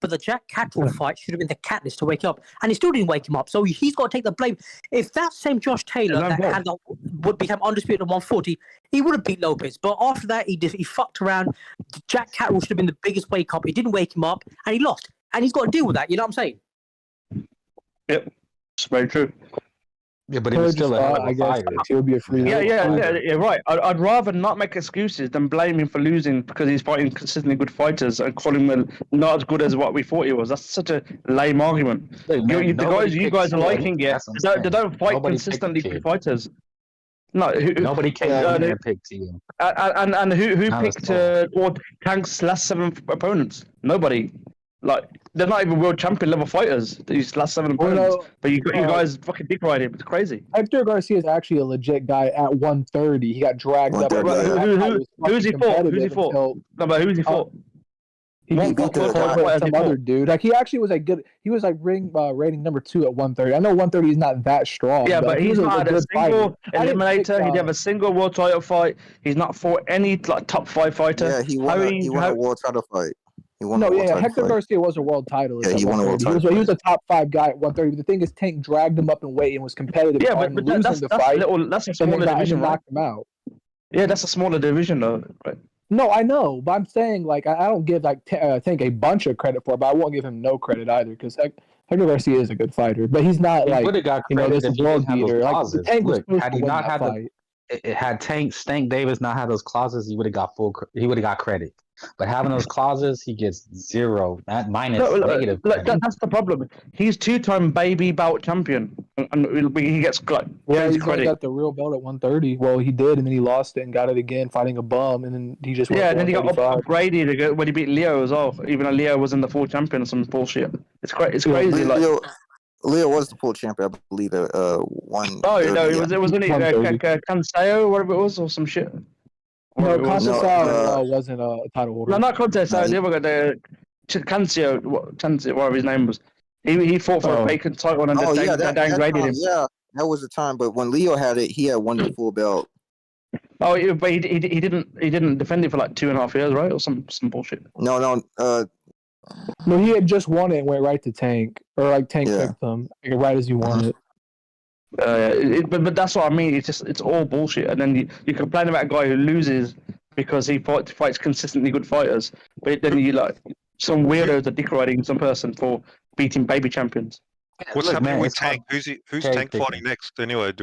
But the Jack Catterall fight should have been the catalyst to wake him up, and he still didn't wake him up. So he's got to take the blame. If that same Josh Taylor would become undisputed at 140, he would have beat Lopez. But after that, he fucked around. Jack Catterall should have been the biggest wake up. He didn't wake him up, and he lost. And he's got to deal with that. You know what I'm saying?
Yep, it's very true.
Yeah, but he was still a hell of a fighter.
He'll be a free.
Yeah, right. I'd rather not make excuses than blame him for losing because he's fighting consistently good fighters and call him not as good as what we thought he was. That's such a lame argument.
Hey, man,
you guys are liking it. They don't fight consistently good fighters. No,
nobody came in and picked you.
And who picked Tank's last 7 opponents? Nobody. Like they're not even world champion level fighters. These last 7 opponents, but you guys fucking dick ride him. It's crazy.
Hector Garcia is actually a legit guy at 130. He got dragged up.
Who's he fought? No, but who's he fought?
He beat some other dude. Like he actually was good. He was like rating number 2 at 130. I know 130 is not that strong.
Yeah, but he's not had a single eliminator. He didn't have a single world title fight. He's not fought any like top 5 fighter.
Yeah, he won a world title fight.
Hector Garcia was a world title.
Yeah, he won a world title.
He was a top 5 guy at 130. But the thing is, Tank dragged him up in weight and was competitive.
Yeah, but that's a smaller division.
Knocked him out.
Yeah, that's a smaller division though. Right?
No, I know, but I'm saying like I don't give Tank a bunch of credit for it, but I won't give him no credit either because Hector Garcia is a good fighter, but he's not this world beater. Like Tank was
had he not had had Stank Davis not had those clauses, he would have got got credit. But having those clauses, he gets 0, negative.
That's the problem. He's 2-time baby bout champion, and he gets credit.
He got the real belt at 130. Well, he did, and then he lost it and got it again, fighting a bum, and then he just
and then he got upgraded when he beat Leo as well. Even though Leo was in the full champion or some bullshit. It's crazy.
Leo was the full champion, I believe. One.
Oh no, it wasn't Canseo, whatever it was, or some shit.
No, Canseo wasn't a title holder.
No, not Canseo. The other guy, Cancio, whatever his name was. He fought for a vacant title and they downgraded him.
Yeah, that was the time. But when Leo had it, he had won the full belt.
Oh, but he didn't defend it for like 2.5 years, right, or some bullshit.
No.
No, he had just won it and went right to Tank, or like Tank picked him right as he won it.
But that's what I mean. It's all bullshit. And then you complain about a guy who loses because he fights consistently good fighters, but then you like some weirdos are dick riding some person for beating baby champions.
What's happening with Tank? Who's Tank fighting next? Anyway,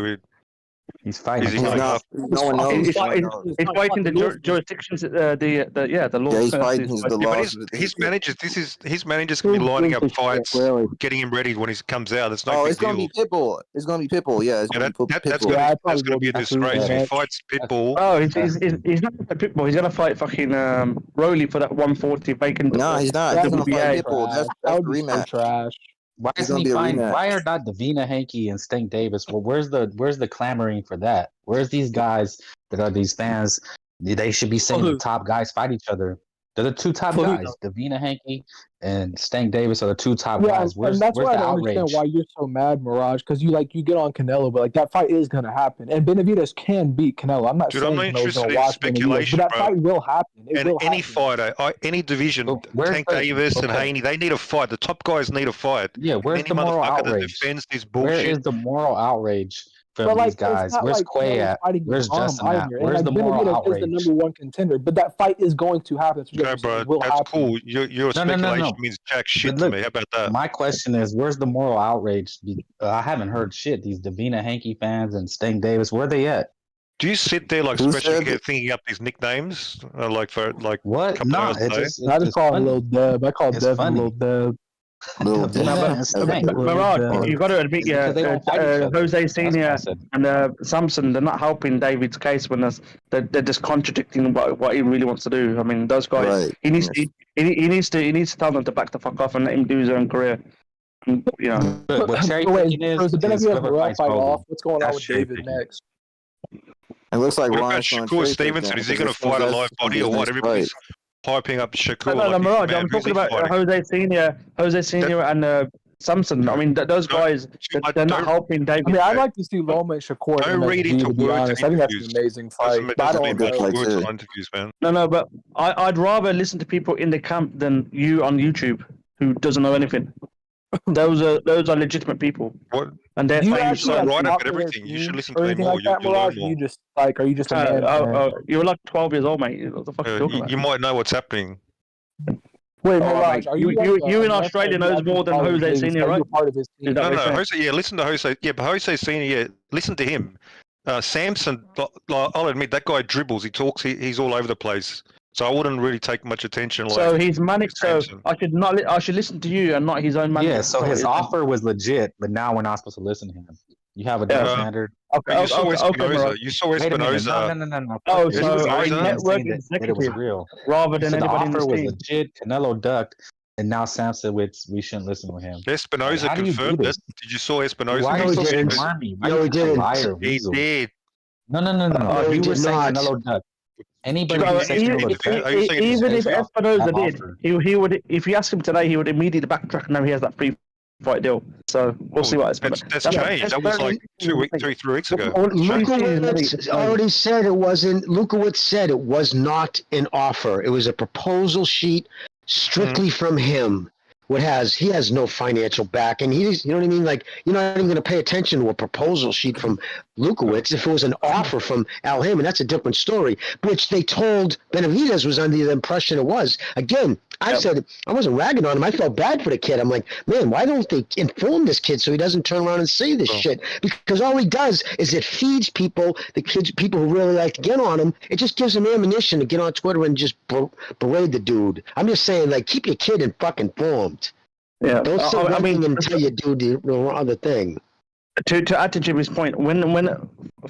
He's fighting.
No one knows.
He's fighting the jurisdictions. The law.
Yeah, he's fighting the laws.
His manager's gonna be lining up fights, getting him ready when he comes out. It's no big deal.
Gonna be Pitbull. It's gonna be Pitbull. Yeah,
that's gonna be a disgrace. If he fights Pitbull.
Oh, he's not a Pitbull. He's gonna fight fucking Rolly for that 140 vacant.
No, he's not. He's gonna fight Pitbull. That's the rematch.
Trash.
Why isn't he fine? Why are not Davina Hanke and Stank Davis? Well, where's the clamoring for that? Where's these guys that are these fans? They should be saying the top guys fight each other. They're the 2 top guys. Davina Hanke and Stank Davis are the 2 top guys.
And that's why I don't understand why you're so mad, Mirage, because you get on Canelo, but like that fight is gonna happen, and Benavidez can beat Canelo. I'm not saying
I'm not interested in speculation,
but that fight will happen.
Any fighter, any division, Tank Davis and Haney, they need a fight. The top guys need a fight.
Yeah, where's the moral outrage? Where is the moral outrage from these guys? Where's Quay at? Where's Justin at? Where's the moral outrage?
Is the number 1 contender, but that fight is going to happen.
Okay, bro, that's cool. Your speculation means jack shit to me. How about that?
My question is, where's the moral outrage? I haven't heard shit. These Davina Hanke fans and Stank Davis, where are they at?
Do you sit there like especially thinking up these nicknames, like for like
what?
couple hours a day?
I just call him Little Deb. I call Devin Little Deb.
Mirage, you got to admit, Jose Senior and Samson, they're not helping David's case when they're just contradicting what he really wants to do. I mean, those guys, he needs to tell them to back the fuck off and let him do his own career. You know.
But what's the Benavidez fight off? What's going on with David next?
It looks like
what
Ron
about Shakur Stevenson? Is he going to fight a live body or what? Everybody's hyping up Shakur.
No, Mirage, I'm talking about Jose Senior and Samson. I mean, those guys, they're not helping David.
I mean, I'd like to see Loma and Shakur.
Don't read into words.
I think that's an amazing fight.
No, but I'd rather listen to people in the camp than you on YouTube who doesn't know anything. Those are legitimate people.
What?
And they're
saying so right about everything. You should listen to them more.
Like
you'll learn more.
You just like, are you just a man?
You're like 12 years old, mate. What the fuck are you talking about?
You might know what's happening.
Wait, Mirage, are
you in Australia knows more than Jose Senior, right?
Part of his team.
No, Jose. Yeah, listen to Jose. Yeah, but Jose Senior. Yeah, listen to him. Samson. I'll admit that guy dribbles. He talks. He's all over the place. So I wouldn't really take much attention.
So he's manic. So I should listen to you and not his own manic.
Yeah. So his offer was legit, but now we're not supposed to listen to him. You have a double standard.
Okay. You saw Espinoza. You saw Espinoza.
No.
Oh, so our network
it was real.
Rather than anybody in the
offer was
team.
legit. Canelo ducked, and now Sam said we shouldn't listen to him.
Espinoza confirmed it. Did you saw Espinoza?
Why are you saying me?
No, he didn't.
He did.
No. He was saying Canelo ducked. Anybody who says
even if Espinoza did, he would. If you ask him today, he would immediately backtrack. And now he has that free-fight deal. So we'll see what happens.
That's changed. That was like 3 weeks ago.
Lukowitz already said it wasn't. Lukowitz said it was not an offer. It was a proposal sheet strictly from him. He has no financial backing. You know what I mean? Like, you're not even going to pay attention to a proposal sheet from Lukowitz. If it was an offer from Al Heyman, that's a different story, which they told Benavidez was under the impression it was. Again, I said, I wasn't ragging on him. I felt bad for the kid. I'm like, man, why don't they inform this kid so he doesn't turn around and say this shit? Because all he does is it feeds people who really like to get on him. It just gives them ammunition to get on Twitter and just berate the dude. I'm just saying, like, keep your kid informed.
Yeah,
don't say nothing until you do the other thing.
To add to Jimmy's point, when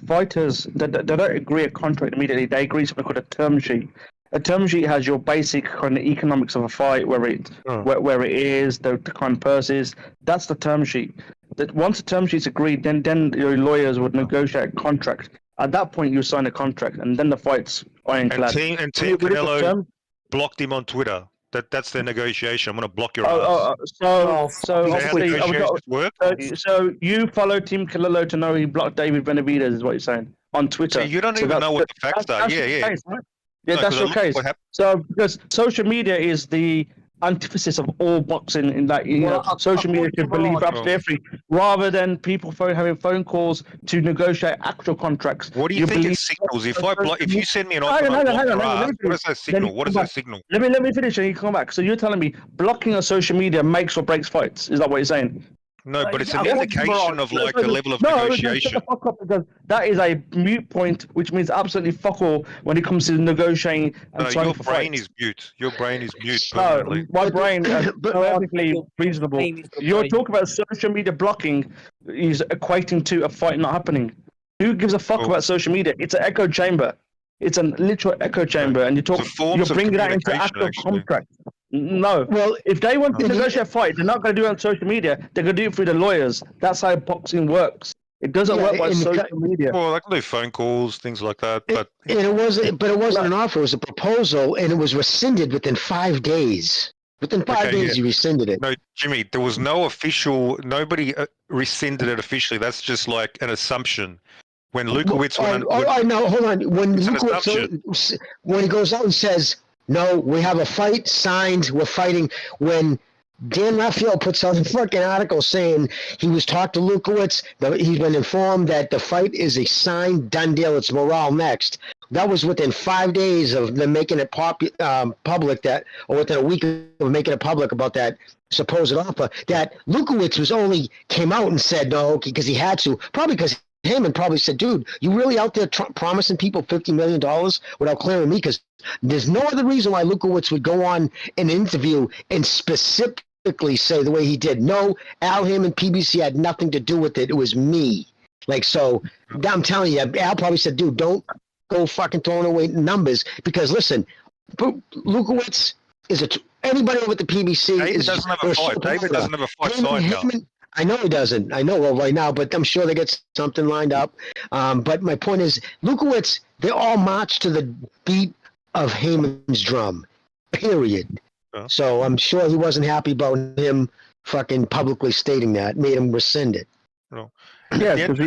fighters they don't agree a contract immediately, they agree something called a term sheet. A term sheet has your basic kind of economics of a fight, where it is, the kind of purses. That's the term sheet. That once the term sheet's agreed, then your lawyers would negotiate a contract. At that point, you sign a contract, and then the fight's ironclad.
And Team Canelo blocked him on Twitter. That's their negotiation. I'm going to block your ass.
So you follow Team Canelo to know he blocked David Benavidez, is what you're saying on Twitter.
So you don't even know what the facts are. Yeah.
Case, right? Yeah, that's your case. So because social media is the antithesis of all boxing in that social media should believe absolutely everything, rather than people having phone calls to negotiate actual contracts.
What do you think it signals? If you send me an offer, what does that signal? What does that signal?
Let me finish and you come back. So you're telling me blocking on social media makes or breaks fights? Is that what you're saying?
No, but it's an indication of like a level of negotiation.
That is a mute point, which means absolutely fuck all when it comes to negotiating and trying
your
for
brain
fights.
is mute. Your brain is mute.
No, my brain is perfectly reasonable. You're talking about social media blocking is equating to a fight not happening. Who gives a fuck about social media? It's an echo chamber. It's a literal echo chamber, and you're bringing that into actual contract. No. Well, if they want to negotiate a fight, they're not going to do it on social media. They're going to do it through the lawyers. That's how boxing works. It doesn't work by social media.
Well, they can do phone calls, things like that. But
it wasn't an offer. It was a proposal, and it was rescinded within 5 days. Within 5 days, you rescinded it.
No, Jimmy, there was no official. Nobody rescinded it officially. That's just like an assumption. When Lukowitz
no, hold on. When Lukowitz, when he goes out and says, "No, we have a fight signed. We're fighting." When Dan Raphael puts out a fucking article saying he was talked to Lukowitz, he's been informed that the fight is a signed, done deal. It's morale next. That was within 5 days of them making it public, or within a week of making it public about that supposed offer. That Lukowitz came out and said no because he had to, probably because Heyman probably said, dude, you really out there promising people $50 million without clearing me? Because there's no other reason why Lukowitz would go on an interview and specifically say the way he did. No, Al Heyman, PBC had nothing to do with it. It was me. Like, so I'm telling you, Al probably said, dude, don't go fucking throwing away numbers. Because listen, Lukowitz is anybody over at the PBC.
David doesn't have a fight. David doesn't have a fight signed now.
I know he doesn't. I know right now, but I'm sure they get something lined up. But my point is, Lukowitz, they all march to the beat of Heyman's drum, period. Yeah. So I'm sure he wasn't happy about him fucking publicly stating that, made him rescind it.
No.
Yeah, because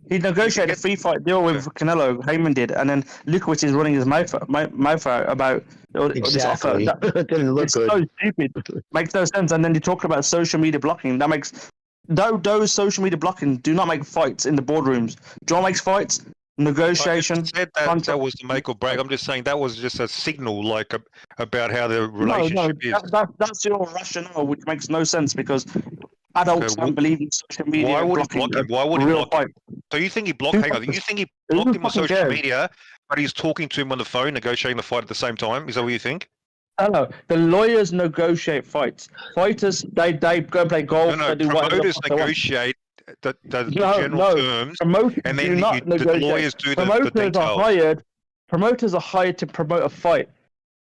he negotiated a free-fight deal with Canelo, Heyman did, and then Lukowitz is running his mouth out about this offer.
That didn't look
it's
good.
So stupid. Makes no sense. And then you talk about social media blocking. That makes those social media blocking do not make fights in the boardrooms. John makes fights. Negotiation.
I said that was the make or break. I'm just saying that was just a signal, like about how the relationship is.
That's your rationale, which makes no sense because adults don't believe in social media.
Why would he block him? Why would he block him? So you think he blocked? Hang on. You think he blocked him on social media, but he's talking to him on the phone, negotiating the fight at the same time? Is that what you think?
No. The lawyers negotiate fights. Fighters, they go play golf.
No,
they do
promoters negotiate the general terms,
promoters
and then
do not
the lawyers do the details.
Promoters are hired to promote a fight.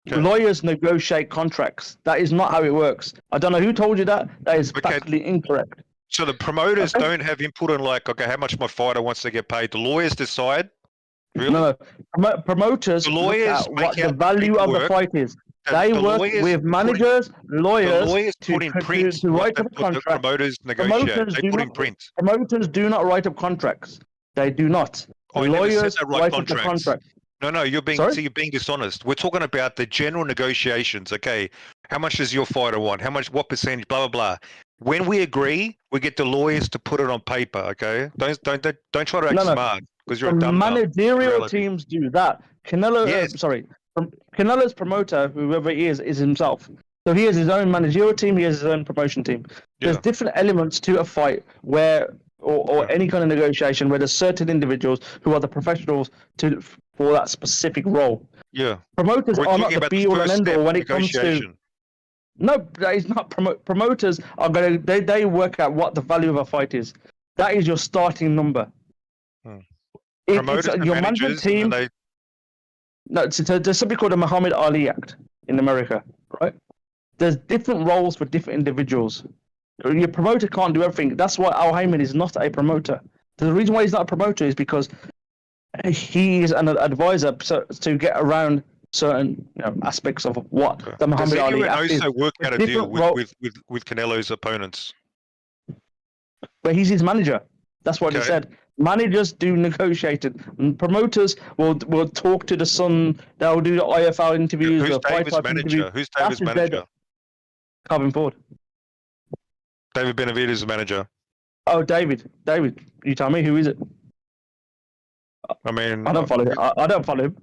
Okay. Lawyers negotiate contracts. That is not how it works. I don't know who told you that. That is factually incorrect.
So the promoters don't have input on how much my fighter wants to get paid. The lawyers decide. Really?
No. Promoters look at what the value of the fight is. They work with managers, lawyers
to
write up contracts.
The promoters negotiate. They put in print.
Promoters do not write up contracts. They do not. Lawyers write up the contracts.
No, you're being dishonest. We're talking about the general negotiations. Okay, how much does your fighter want? What percentage? Blah blah blah. When we agree, we get the lawyers to put it on paper. Okay, don't try to act smart because you're a dumb.
Managerial teams do that. Canelo's promoter, whoever he is himself. So he has his own managerial team. He has his own promotion team. There's different elements to a fight where. Or any kind of negotiation where there's certain individuals who are the professionals for that specific role.
Yeah.
Promoters are not the be all and end all when it comes to. No, that is not promoters are going to. They work out what the value of a fight is. That is your starting number.
Promoters
it's your management team. No, there's something called the Muhammad Ali Act in America, right? There's different roles for different individuals. Your promoter can't do everything. That's why Al Heyman is not a promoter. The reason why he's not a promoter is because he is an advisor to get around certain aspects of what the Muhammad Ali Act is.
Does anyone work out a deal with Canelo's opponents?
But he's his manager. That's what he said. Managers do negotiating. And promoters will talk to the son. They'll do the IFL interviews.
Who's David's manager? Who's David's manager?
Calvin Ford.
David Benavidez' manager.
Oh, David. You tell me, who is it?
I mean,
I don't follow him. I don't follow him.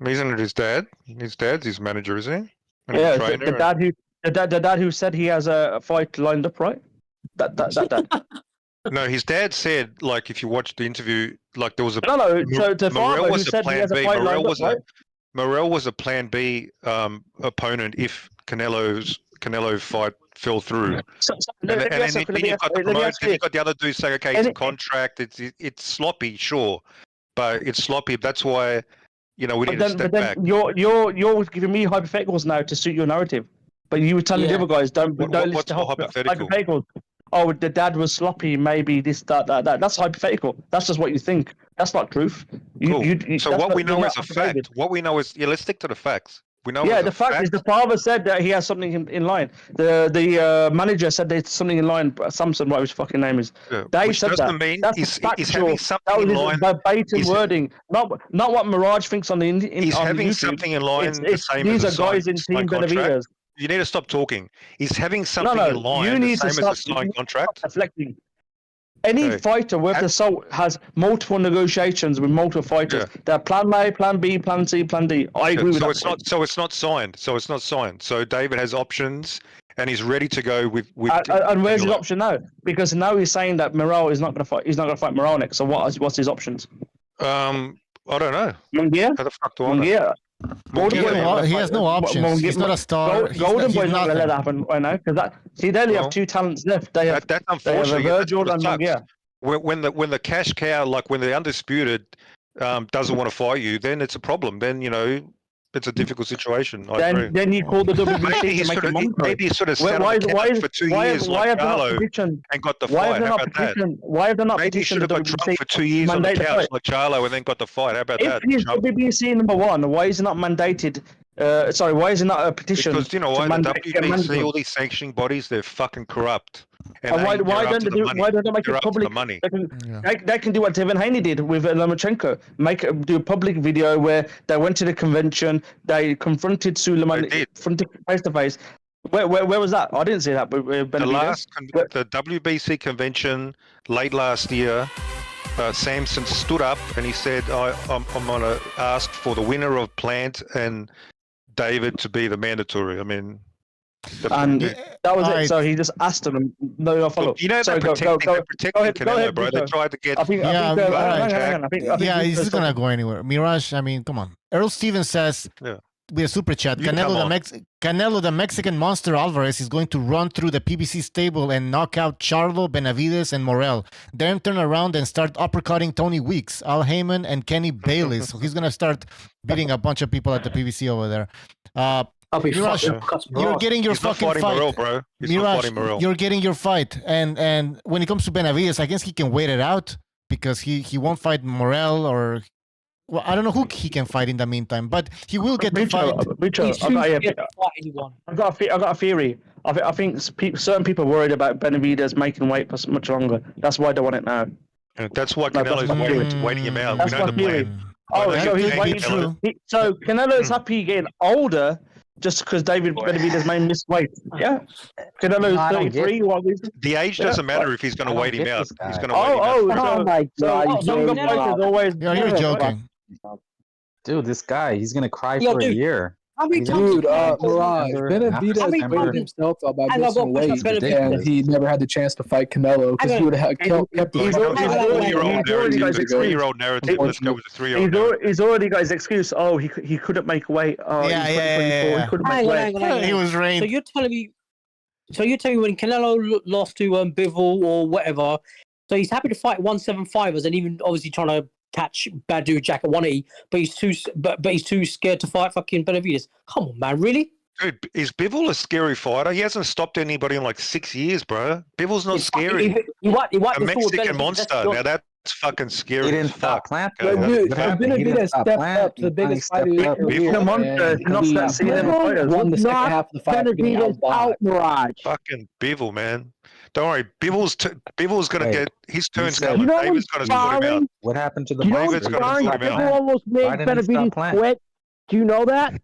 Isn't it his dad? His dad's his manager, is he? And
yeah, the dad who said he has a fight lined up, right? That dad.
No, his dad said, like, if you watched the interview, like there was a
So the father who said he has a fight lined up, right?
Morel was a plan B opponent if Canelo fight fell through. Then you've got the promoters, then you've got the other dudes saying, okay, it's a contract, it's sloppy, sure, but it's sloppy. That's why, we need to step back.
You're giving me hypotheticals now to suit your narrative, but you were telling the other guys don't listen to hypotheticals. Oh, the dad was sloppy, maybe this, that. That's hypothetical. That's just what you think. That's not truth.
So what we know is a fact. What we know is, let's stick to the facts. We know.
Yeah, the fact is the father said that he has something in line. The manager said there's something in line. Samson, what his fucking name is.
Yeah.
They
Which
said
doesn't
that.
mean
That's
he's having something in line.
Verbatim wording, not what Mirage thinks on the
He's
on
having
YouTube.
something in line.
These are guys in Team Benavidez.
You need to stop talking. He's having something in line.
You need
the same
to
as a signed contract.
Reflecting. Any fighter worth the salt has multiple negotiations with multiple fighters. Yeah. They're plan A, plan B, plan C, plan D. I agree with that.
So it's not signed. So David has options, and he's ready to go with.
And where's his option now? Because now he's saying that Morel is not going to fight. He's not going to fight Morel next. So what's his options?
I don't know.
Munguia?
How the fuck do I know?
Munguia, he has no options. He's not a star.
Golden Boy's not going to let that happen right now because they only have two talents left. They have
that's unfortunate.
Virgil and Munguia.
When the cash cow, like when the undisputed, doesn't want to fight you, then it's a problem. Then it's a difficult situation.
Then you call the WBC to make a money.
Maybe he sort of sat on the couch for 2 years like Charlo and got the fight. How about that?
Why have they not
Maybe he should have got drunk for 2 years on the couch like Charlo and then got the fight. How about that?
If he's WBC number one, why is it not mandated? Why is it not a petition?
Because you know why the WBC, all these sanctioning bodies, they're fucking corrupt.
And why don't they make it public? They can do what Devin Haney did with Lomachenko. Do a public video where they went to the convention, they confronted Suleiman face to face. Where was that? I didn't see that. But
the WBC convention late last year, Samson stood up and he said, "I'm going to ask for the winner of Plant and David to be the mandatory." I mean.
And that was it. So he just asked them. No, follow.
You know they're protecting Canelo, bro. They tried to get.
He's gonna go anywhere. Mirage, I mean, come on. Earl Stevens says with a super chat, Canelo, the Mexican monster Alvarez is going to run through the PBC stable and knock out Charlo, Benavidez, and Morel. Then turn around and start uppercutting Tony Weeks, Al Heyman, and Kenny Bayless. So he's gonna start beating a bunch of people at the PBC over there. Mirage, you're getting your fucking fight.
Morel, bro.
Mirage, you're getting your fight. And when it comes to Benavidez, I guess he can wait it out because he won't fight Morel or... Well, I don't know who he can fight in the meantime, but he will get the fight.
I've got a theory. I think certain people are worried about Benavidez making weight for much longer. That's why they want it now.
That's why Canelo's waiting him out.
That's
we know the plan.
So he's waiting. So Canelo's happy getting older just because Benavidez may miss weight. Yeah. Canelo's 33.
The age doesn't matter if he's going to wait him out. He's going to
wait him out. Oh my God.
Younger fighters always.
You're joking.
Dude, this guy, he's going to cry for a year.
Dude, Mirage, Benavidez put himself up by missing weight, and he never had the chance to fight Canelo because he would have kept the
three-year-old narrative. Let's go with the 3-year-old.
He's already got his excuse. Oh, he couldn't make weight. Oh, he couldn't make weight.
He was rained.
So you're telling me when Canelo lost to Bivol or whatever, so he's happy to fight 175ers and even obviously trying to catch Badu Jack at 180, but he's too scared to fight fucking Benavidez. Come on, man, really?
Dude, is Bivol a scary fighter? He hasn't stopped anybody in like 6 years, bro. Bivol's not scary.
A
Mexican monster. Now that's fucking scary.
He didn't stop Plant.
Benavidez stepped up to the biggest fighter in his career.
Bivol won the second half of the fight. Benavidez out, Mirage.
Fucking Bivol, man. Don't worry, Bivol's going to get his turn's coming.
You know
David's going to sort him out.
What happened to the
David's going to sort him out.
Bivol almost made Benavidez quit. Do you know that?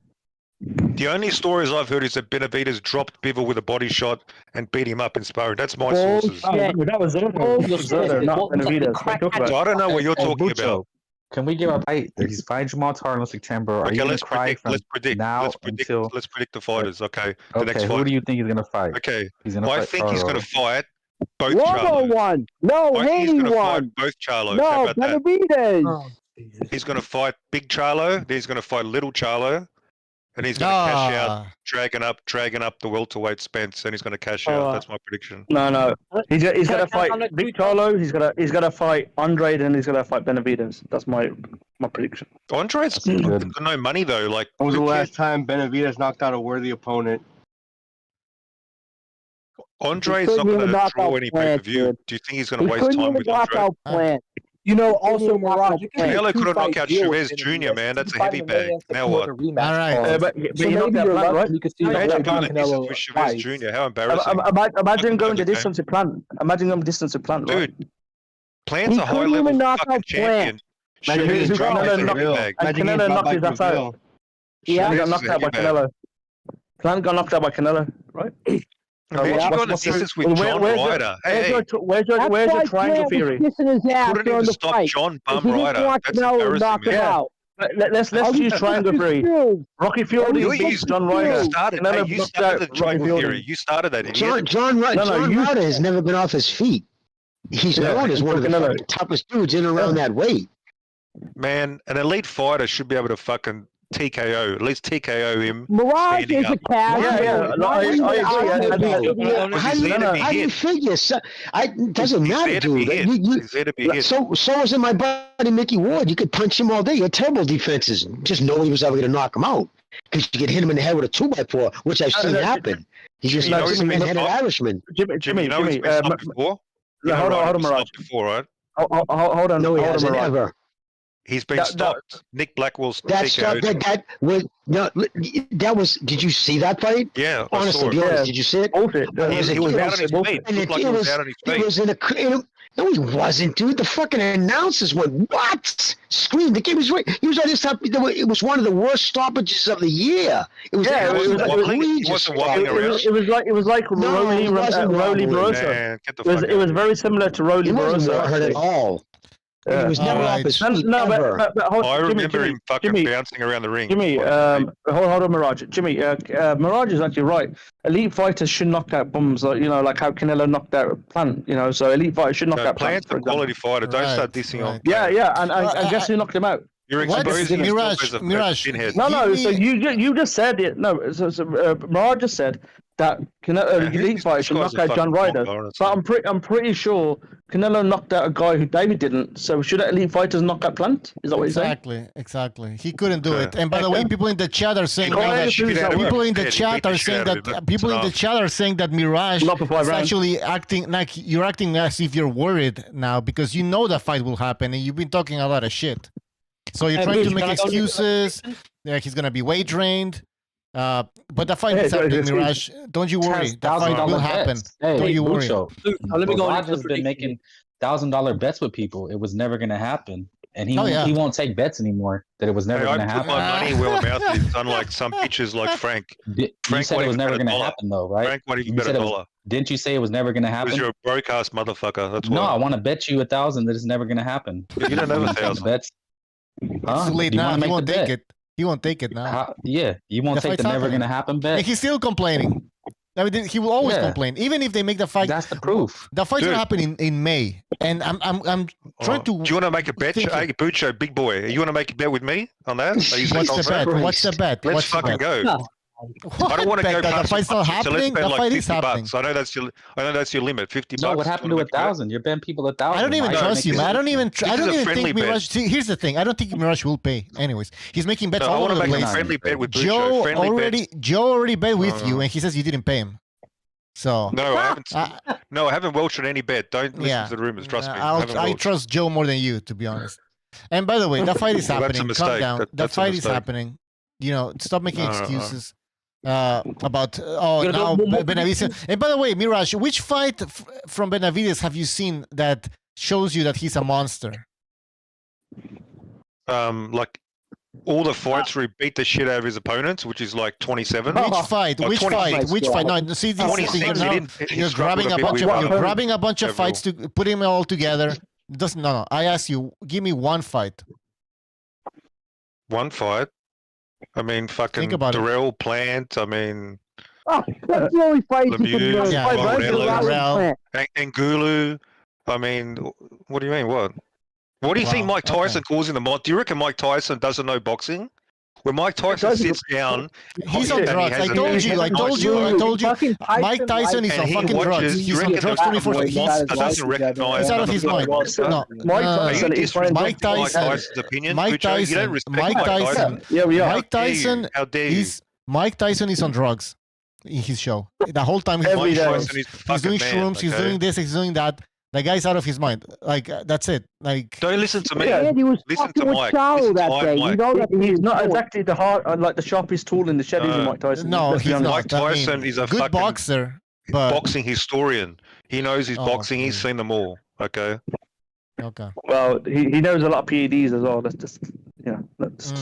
The only stories I've heard is that Benavidez dropped Bivol with a body shot and beat him up in sparring. That's my sources.
That was Zerto, not Benavidez.
So I don't know what you're talking about.
Can we give a fight? He's fighting Jamal Charlo in September. Are you
let's
cry
predict.
Now
Let's predict the fighters. Okay. The next
who
fight.
do you think he's gonna fight?
Okay.
He's gonna fight
think he's gonna fight both
One-on-one. No, Haney won.
Both Charlos.
No, Benavidez.
He's gonna fight Big Charlo. Then he's gonna fight Little Charlo. And he's going to cash out, dragging up the welterweight Spence, and he's going to cash out. That's my prediction.
No. He's going to fight Big Charlo. He's going to fight Andre, and he's going to fight Benavidez. That's my prediction.
Andre's got no money though. Like,
when was the last time Benavidez knocked out a worthy opponent?
Andre's not going to draw any pay-per-view. Do you think he's going to waste time with Andre?
You know, also Mirage.
Canelo could have knocked out Chavez Jr., man. That's a heavy bag. Now what?
All right.
But you know that plan, right?
Imagine going the distance with Chavez Jr. How embarrassing.
Imagine going the distance with Plant.
Dude, Plant's a high-level fucking champion.
Canelo knocked his ass out. Yeah, he got knocked out by Canelo. Plant got knocked out by Canelo, right?
Imagine going the distance with John Ryder.
Where's your triangle theory?
Couldn't even stop John Bum Ryder. That's embarrassing, man.
Let's use triangle theory. Rocky Fury beats John Ryder.
You started the triangle theory. You started that, idiot.
John Ryder has never been off his feet. He's known as one of the fucking toughest dudes in and around that weight.
Man, an elite fighter should be able to fucking TKO, at least TKO him.
Mirage is a casual.
How do you figure? It doesn't matter, dude. So was in my buddy Mickey Ward. You could punch him all day. He had terrible defenses. Just nobody was ever going to knock him out because you could hit him in the head with a 2x4, which I've seen happen. He's just not a man-headed Irishman.
Jimmy, before?
Hold on, Mirage.
Before, right?
Hold on.
No, he hasn't ever.
He's been stopped. Nick Blackwell's
that was. Did you see that fight?
Yeah,
honestly, be honest. Did you see it?
He was out on his feet. He was out on his feet.
No, he wasn't, dude. The fucking announcers went, "What?" Screamed. The game was right. He was on his top. It was one of the worst stoppages of the year. It was.
Yeah, it wasn't wobbling around.
It was like Rolly Barroso. It was very similar to Rolly Barroso.
He wasn't hurt at all. He was never off his feet ever.
I remember him fucking bouncing around the ring.
Jimmy, hold on, Mirage. Jimmy, Mirage is actually right. Elite fighters should knock out bums, like how Canelo knocked out Plant. So elite fighters should knock out Plant.
Plant's a quality fighter. Don't start dissing on.
Yeah, and guess who knocked him out?
You're exposing
Mirage.
No. So you just said it. No, so Mirage just said that Canelo elite fighter should knock out John Ryder. But I'm pretty sure Canelo knocked out a guy who David didn't. So should elite fighters knock out Plant? Is that what you're saying?
Exactly. He couldn't do it. And by the way, people in the chat are saying that Mirage is actually acting like you're acting as if you're worried now because you know the fight will happen and you've been talking a lot of shit. So you're trying to make excuses. Yeah, he's gonna be weight drained. But the fight is happening, Mirage. Don't you worry. The fight will happen. Don't you worry.
Mirage has been making $1,000 bets with people. It was never gonna happen, and he won't take bets anymore. That it was never gonna happen.
I put my money where my mouth is, unlike some bitches like Frank.
You said it was never gonna happen, though, right?
Frank won't even bet $1.
Didn't you say it was never gonna happen?
Because you're a broke-ass motherfucker. That's why.
No, I want to bet you 1,000 that it's never gonna happen.
You don't have 1,000
bets.
It's too late now. He won't take it. He won't take it now.
You won't take the never gonna happen bet.
And he's still complaining. I mean, he will always complain, even if they make the fight.
That's the proof.
The fight's gonna happen in May, and I'm trying to.
Do you want to make a bet, Bucho, big boy? You want to make a bet with me on that?
What's the bet?
Let's fucking go.
No.
I don't want to go.
The fight's not happening. The fight is happening.
I know that's your limit. $50.
No, what happened to 1,000? You're betting people 1,000.
I don't even trust you, man. I don't even think Mirage. See, here's the thing. I don't think Mirage will pay. Anyways, he's making bets all over the place.
I want to make a friendly bet with Bucho.
Joe already bet with you, and he says you didn't pay him. So
no, I haven't. No, I haven't welched on any bet. Don't listen to the rumors. Trust me.
I trust Joe more than you, to be honest. And by the way, the fight is happening. Calm down. The fight is happening. Stop making excuses. About now Benavidez. And by the way, Mirage, which fight from Benavidez have you seen that shows you that he's a monster?
Like all the fights where he beat the shit out of his opponents, which is like 27.
Which fight? Which fight? No, see, you're grabbing a bunch of fights to put them all together. No. I ask you, give me one fight.
One fight. I mean, fucking Darrell, Plant. I mean,
that's the only fight you can
and Gulu. I mean, what do you mean? What do you think Mike Tyson calls in the mod? Do you reckon Mike Tyson doesn't know boxing? When Mike Tyson sits down,
he's on drugs. I told you. Mike Tyson is on fucking drugs. He's on drugs 24/7. He's out of his mind. No, Mike Tyson is on drugs in his show. The whole time he's doing shrooms. He's doing this. He's doing that. The guy's out of his mind. Like, that's it. Like,
don't listen to me.
Yeah, he was
listen to Mike.
Charlo that day. You know that
he's not exactly the sharpest tool in the shed, is Mike Tyson?
No, he's not.
Mike Tyson is a
good
fucking
boxer, but
boxing historian. He knows his boxing. He's seen them all. Okay.
Well, he knows a lot of PEDs as well. Let's just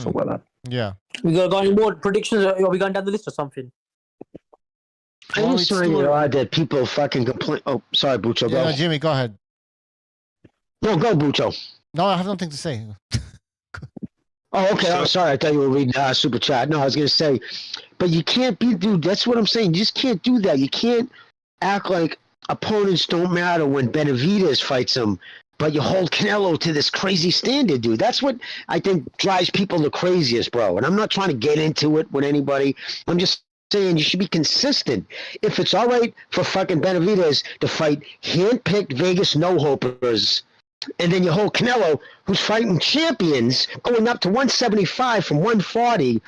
talk about that.
Yeah.
We got any more predictions? Are we going down the list or something?
I'm just trying to odd that people fucking complain. Oh, sorry, Bucho. Go.
No, Jimmy, go ahead.
No, go, Bucho.
No, I have nothing to say.
Oh, okay.
So-
I'm sorry. I thought you were reading super chat. No, I was going to say, but you can't be, dude. That's what I'm saying. You just can't do that. You can't act like opponents don't matter when Benavidez fights him, but you hold Canelo to this crazy standard, dude. That's what I think drives people the craziest, bro. And I'm not trying to get into it with anybody. I'm just saying you should be consistent. If it's all right for fucking Benavidez to fight hand-picked Vegas no-hopers, and then you hold Canelo, who's fighting champions, going up to 175 from 140,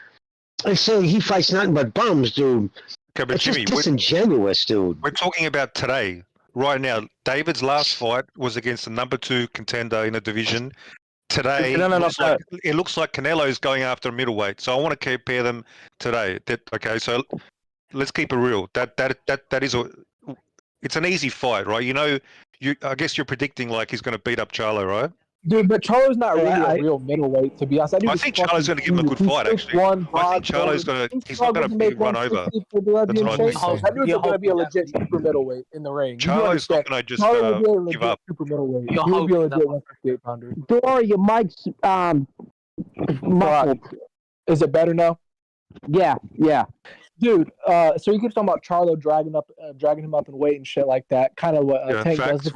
and saying he fights nothing but bums, dude.
Okay, but
It's
Jimmy,
just disingenuous, dude.
we're talking about today, right now. David's last fight was against the number 2 contender in the division. Today, it looks like Canelo's going after a middleweight. So I want to compare them today. Okay, so let's keep it real. That is it's an easy fight, right? You know, I guess you're predicting like he's going to beat up Charlo, right?
Dude, but Charlo's not really a real middleweight, to be honest.
I think Charlo's going to give him a good fight, actually. I think Charlo's going to. He's not going to be run over. That's what I think.
I knew he was going to be a legit super middleweight in the ring.
Charlo's not going to just give up.
Super middleweight. He would be a legit 158 pounder.
Dora, your mic's muffled.
Is it better now?
Yeah.
Dude, so he keeps talking about Charlo dragging him up in weight and shit like that. Kind of what Tank does.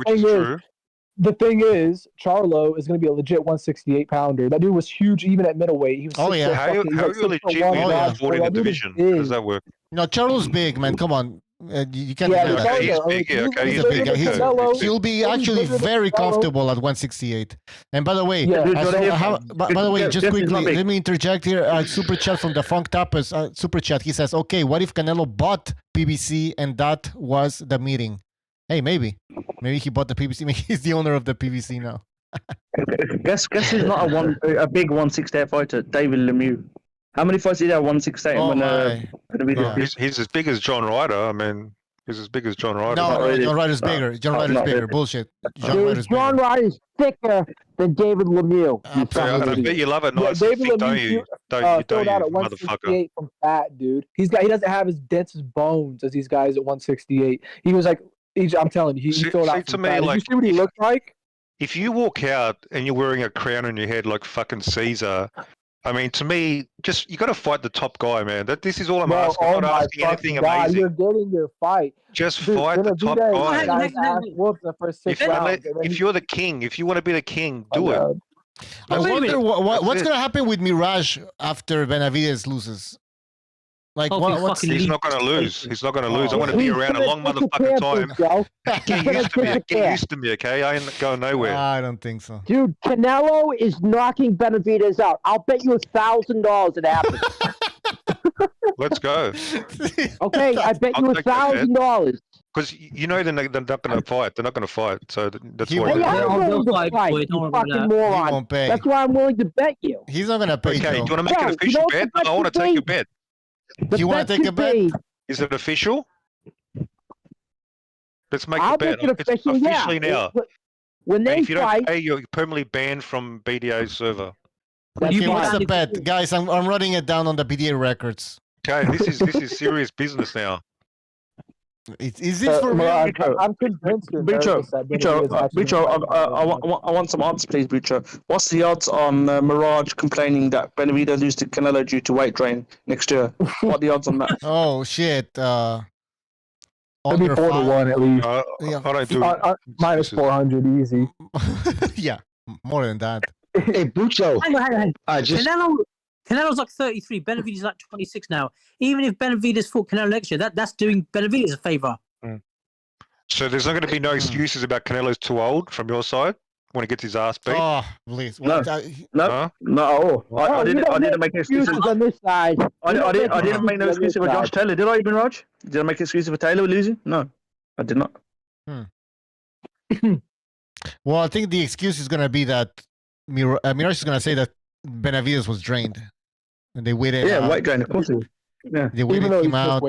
The thing is, Charlo is going to be a legit 168 pounder. That dude was huge even at middleweight. He was
how are you legit in the division? How does that work?
No, Charlo's big, man. Come on. You can't do that.
He's big, okay.
He's a big guy. He'll be actually very comfortable at 168. And by the way, just quickly, let me interject here. Super chat from the Funk Tapas. Super chat. He says, "Okay, what if Canelo bought PBC and that was the meeting?" Hey, maybe he bought the PBC. Maybe he's the owner of the PBC now.
Guess who's not a big 168 fighter? David Lemieux. How many fights did he have 168
He's as big as John Ryder. I mean, he's as big as John Ryder.
No, John Ryder's bigger. John Ryder's bigger. Bullshit.
John Ryder's thicker than David Lemieux.
I bet you love it nice and thick, don't you? Don't you, motherfucker?
From fat, dude. He doesn't have as dense as bones as these guys at 168. He was like, I'm telling you, he filled out from fat. Did you see what he looked like?
If you walk out and you're wearing a crown on your head like fucking Caesar, I mean, to me, you got to fight the top guy, man. This is all I'm asking. I'm not asking anything amazing.
You're getting your fight.
Just fight the top guy. If you're the king, if you want to be the king, do it.
I wonder what's going to happen with Mirage after Benavidez loses. Like,
he's not going to lose. He's not going to lose. I want to be around a long motherfucking time. Get used to me, okay? I ain't going nowhere.
I don't think so.
Dude, Canelo is knocking Benavidez out. I'll bet you $1,000 it happens.
Let's go.
Okay, I bet you $1,000.
Because you know they're not going to fight. They're not going to fight. So that's why.
They'll fight. You fucking moron. That's why I'm willing to bet you.
He's not going to pay.
Okay, do you want to make an official bet? I want to take a bet.
Do you want to take a bet?
Is it official? Let's make a bet. It's officially now.
When they
if you don't pay, you're permanently banned from BDA's server.
Okay, what's the bet, guys? I'm running it down on the BDA records.
Okay, this is serious business now.
Is this for real?
I'm convinced.
Bucho, I want some odds, please, Bucho. What's the odds on Mirage complaining that Benavidez loses to Canelo due to weight drain next year? What are the odds on that?
Oh shit!
Maybe 4-1 at least.
I don't do
minus 400 easy.
Yeah, more than that.
Hey, Bucho.
Hang on. Canelo's like 33. Benavidez is like 26 now. Even if Benavidez fought Canelo next year, that's doing Benavidez a favor.
So there's not going to be no excuses about Canelo's too old from your side when he gets his ass beat.
Oh, please.
No. I didn't make excuses
on this side.
I didn't make no excuses for Josh Taylor. Did I, even, Raj? Did I make excuses for Taylor losing? No, I did not.
Well, I think the excuse is going to be that Mirage is going to say that Benavidez was drained. And they waited.
Yeah, weight drain, of course.
Yeah. They waited him out.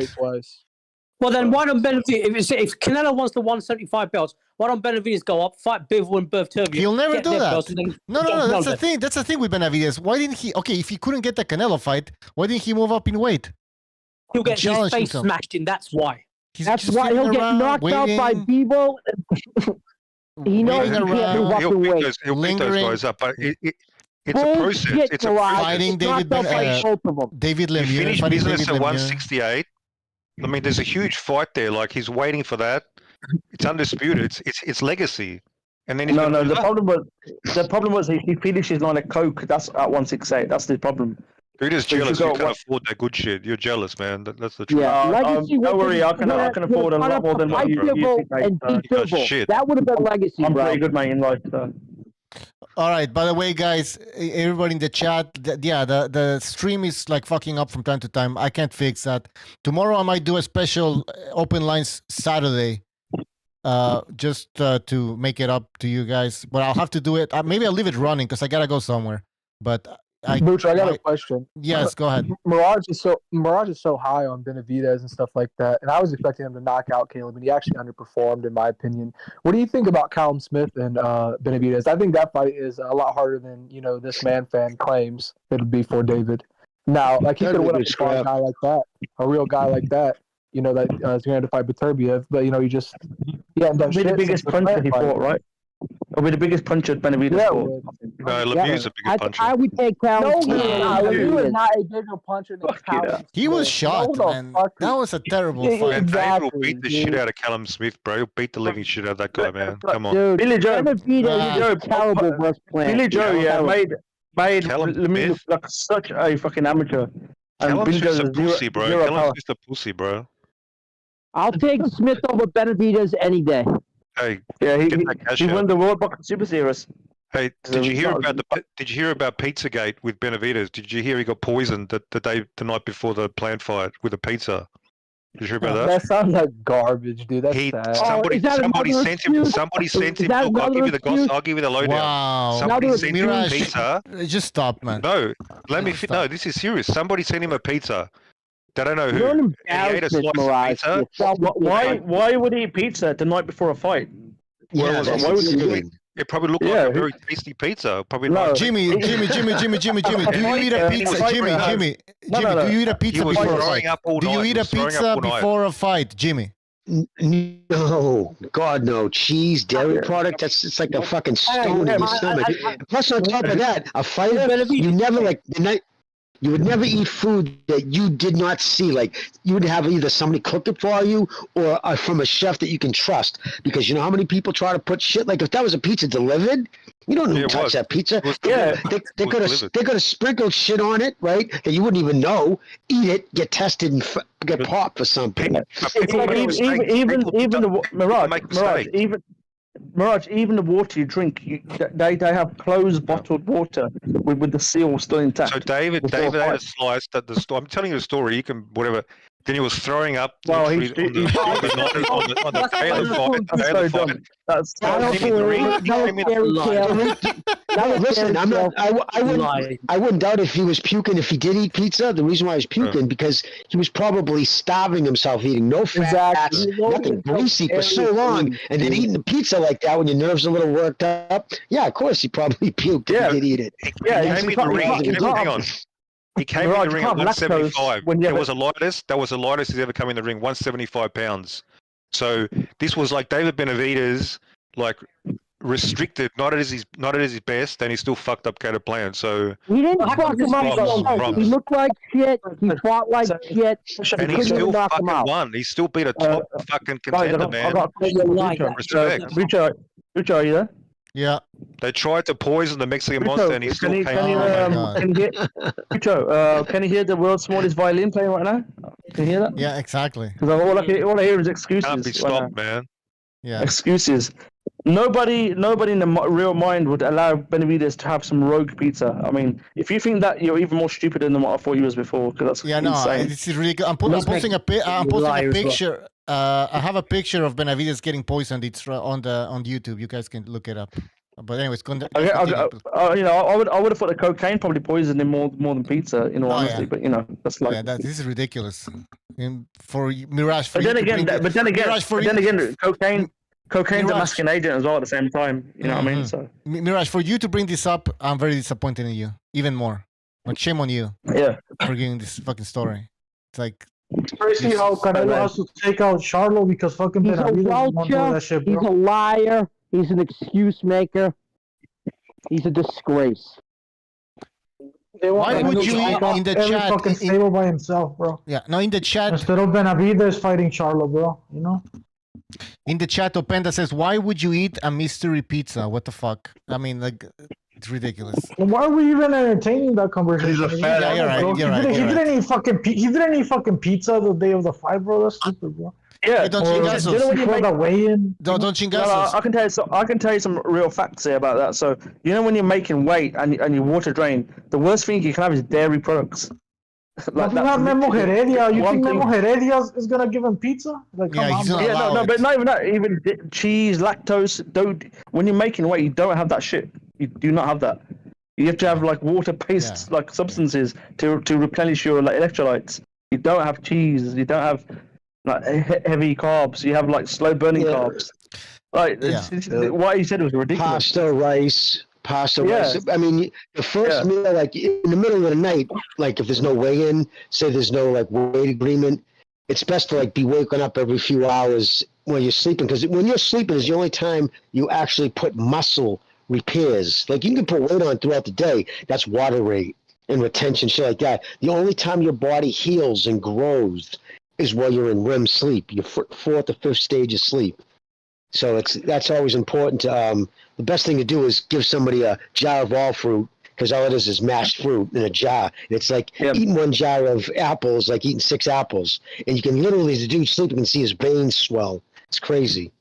Well, then why don't Benavidez, if Canelo wants the 175 belts, why don't Benavidez go up, fight Bivol and Bertuvia?
He'll never do that. No, that's the thing. That's the thing with Benavidez. Why didn't he? Okay, if he couldn't get the Canelo fight, why didn't he move up in weight?
He'll get his face smashed in. That's why.
That's why he'll get knocked out by Bivol. He knows he can't move up in weight.
He'll beat those guys up, but It's a process. It's a
fighting David
He
Lemieux.
finished
Fighting
business
David
at
Lemieux.
168. I mean, there's a huge fight there. Like he's waiting for that. It's undisputed. It's legacy. And then he's
no. The problem was he finishes on a coke. That's at 168. That's the problem.
You're just jealous. You can't afford that good shit. You're jealous, man. That's the truth.
Yeah, don't worry. I can afford a lot more than what you think.
Shit.
That would have been legacy,
I'm
bro.
pretty good, mate, in life.
All right. By the way, guys, everybody in the chat, the stream is like fucking up from time to time. I can't fix that. Tomorrow I might do a special open lines Saturday, just to make it up to you guys. But I'll have to do it. Maybe I'll leave it running because I gotta go somewhere. But
Booch, I got a question.
Yes, go ahead.
Mirage is so high on Benavidez and stuff like that, and I was expecting him to knock out Caleb, and he actually underperformed, in my opinion. What do you think about Callum Smith and Benavidez? I think that fight is a lot harder than this man fan claims it'll be for David. Now, like he could have went up to a guy like that, a real guy like that, that is going to fight Beterbiev, but he hadn't done shit.
The biggest puncher he fought, right? It'll be the biggest puncher Benavidez fought.
No, Lemieux's a bigger puncher.
I would take Callum Smith.
Lemieux is not a bigger puncher than Callum.
He was shot, man. That was a terrible fight.
And David will beat the shit out of Callum Smith, bro. He'll beat the living shit out of that guy, man. Come on.
Dude,
Billy Joe,
Billy
Joe, made Lemieux look like such a fucking amateur.
Callum Smith's a pussy, bro. Callum Smith's a pussy, bro.
I'll take Smith over Benavidez any day.
Hey,
yeah, he won the World Boxing Super Series.
Hey, did you hear about Pizzagate with Benavidez? Did you hear he got poisoned the night before the planned fight with a pizza? Did you hear about that?
That sounds like garbage, dude. That's sad.
Somebody sent him. Look, I'll give you the lowdown.
Wow.
Somebody sent him a pizza.
Just stop, man.
No, no. This is serious. Somebody sent him a pizza. They don't know who. He ate a slice of pizza.
Why would he eat pizza the night before a fight?
Yeah, why would he do it? It probably looked like a very tasty pizza. Probably not.
Jimmy. Do you eat a pizza? Jimmy. Do you eat a pizza before a fight? Do you eat a pizza before a fight, Jimmy?
No, God, no. Cheese, dairy product, it's like a fucking stone in your stomach. Plus, on top of that, a fighter, you would never eat food that you did not see. Like, you would have either somebody cook it for you or from a chef that you can trust. Because you know how many people try to put shit, like if that was a pizza delivered, you don't even touch that pizza. They're gonna sprinkle shit on it, right? That you wouldn't even know. Eat it, get tested, and get popped for something.
Even the Mirage, even the water you drink, they have closed bottled water with the seal still intact.
So David ate a slice at the store. I'm telling you the story. You can whatever. Then he was throwing up.
Well,
on the
Listen, I wouldn't doubt if he was puking if he did eat pizza. The reason why he was puking because he was probably starving himself, eating no fats, nothing greasy for so long, and then eating the pizza like that when your nerves are a little worked up. Yeah, of course he probably puked if he did eat it.
He came in the ring at 175. There was the lightest he's ever come in the ring, 175 pounds. So this was like David Benavidez, like restricted, not at his best, and he still fucked up Gator Plan. So
he didn't fuck him up. He looked like shit. He fought like shit.
And he still fucking won. He still beat a top fucking contender, man. Respect.
Richard, are you there?
Yeah.
They tried to poison the Mexican monster, and he still came.
Can you hear the world's smallest violin playing right now? Can you hear that?
Yeah, exactly.
Because all I hear is excuses.
Can't be stopped, man.
Yeah.
Excuses. Nobody in the real mind would allow Benavidez to have some rogue pizza. I mean, if you think that, you're even more stupid than what I thought you was before. Because that's insane.
This is really good. I'm posting a picture. I have a picture of Benavidez getting poisoned. It's on YouTube. You guys can look it up. But anyways,
I would have thought the cocaine probably poisoned him more than pizza. In all honesty, but that's like
this is ridiculous. For Mirage,
cocaine's a masking agent as well at the same time. You know what I mean? So
Mirage, for you to bring this up, I'm very disappointed in you. Even more. Like, shame on you.
Yeah.
For giving this fucking story. It's like.
It's crazy how Canelo has to take out Charlo because fucking Benavidez won't do that shit, bro.
He's a liar. He's an excuse maker. He's a disgrace.
Why would you in the
every
chat?
fucking stable by himself, bro.
Yeah, no, in the chat.
Instead of Benavidez fighting Charlo, bro. You know.
In the chat, Openda says, "Why would you eat a mystery pizza? What the fuck? I mean, like, it's ridiculous."
Why are we even entertaining that conversation?
Yeah, you're right. You're right.
He didn't eat fucking pizza the day of the fight, bro. That's stupid, bro.
Yeah,
Hey, don't chingasos.
you know when you
Before
make
the weigh-in.
Don't chingasos.
I can tell you. I can tell you some real facts here about that. So you know when you're making weight and you water drain, the worst thing you can have is dairy products.
Like not Memo Heredia. You think Memo Heredia is gonna give him pizza? Like, come on, bro.
no, but not even that. Even cheese, lactose. Don't. When you're making weight, you don't have that shit. You do not have that. You have to have like water-based like substances to replenish your like electrolytes. You don't have cheese. You don't have like heavy carbs. You have like slow-burning carbs. Like what you said was ridiculous.
Pasta, rice. I mean, the first meal, like in the middle of the night, like if there's no weigh-in, say there's no like weight agreement, it's best to like be waking up every few hours when you're sleeping, because when you're sleeping is the only time you actually put muscle repairs. Like you can put weight on throughout the day. That's water rate and retention, shit like that. The only time your body heals and grows is while you're in REM sleep, your fourth or fifth stage of sleep. So that's always important. The best thing to do is give somebody a jar of all fruit, because all it is mashed fruit in a jar. It's like eating one jar of apples, like eating 6 apples, and you can literally, as the dude sleeping, you can see his veins swell. It's crazy.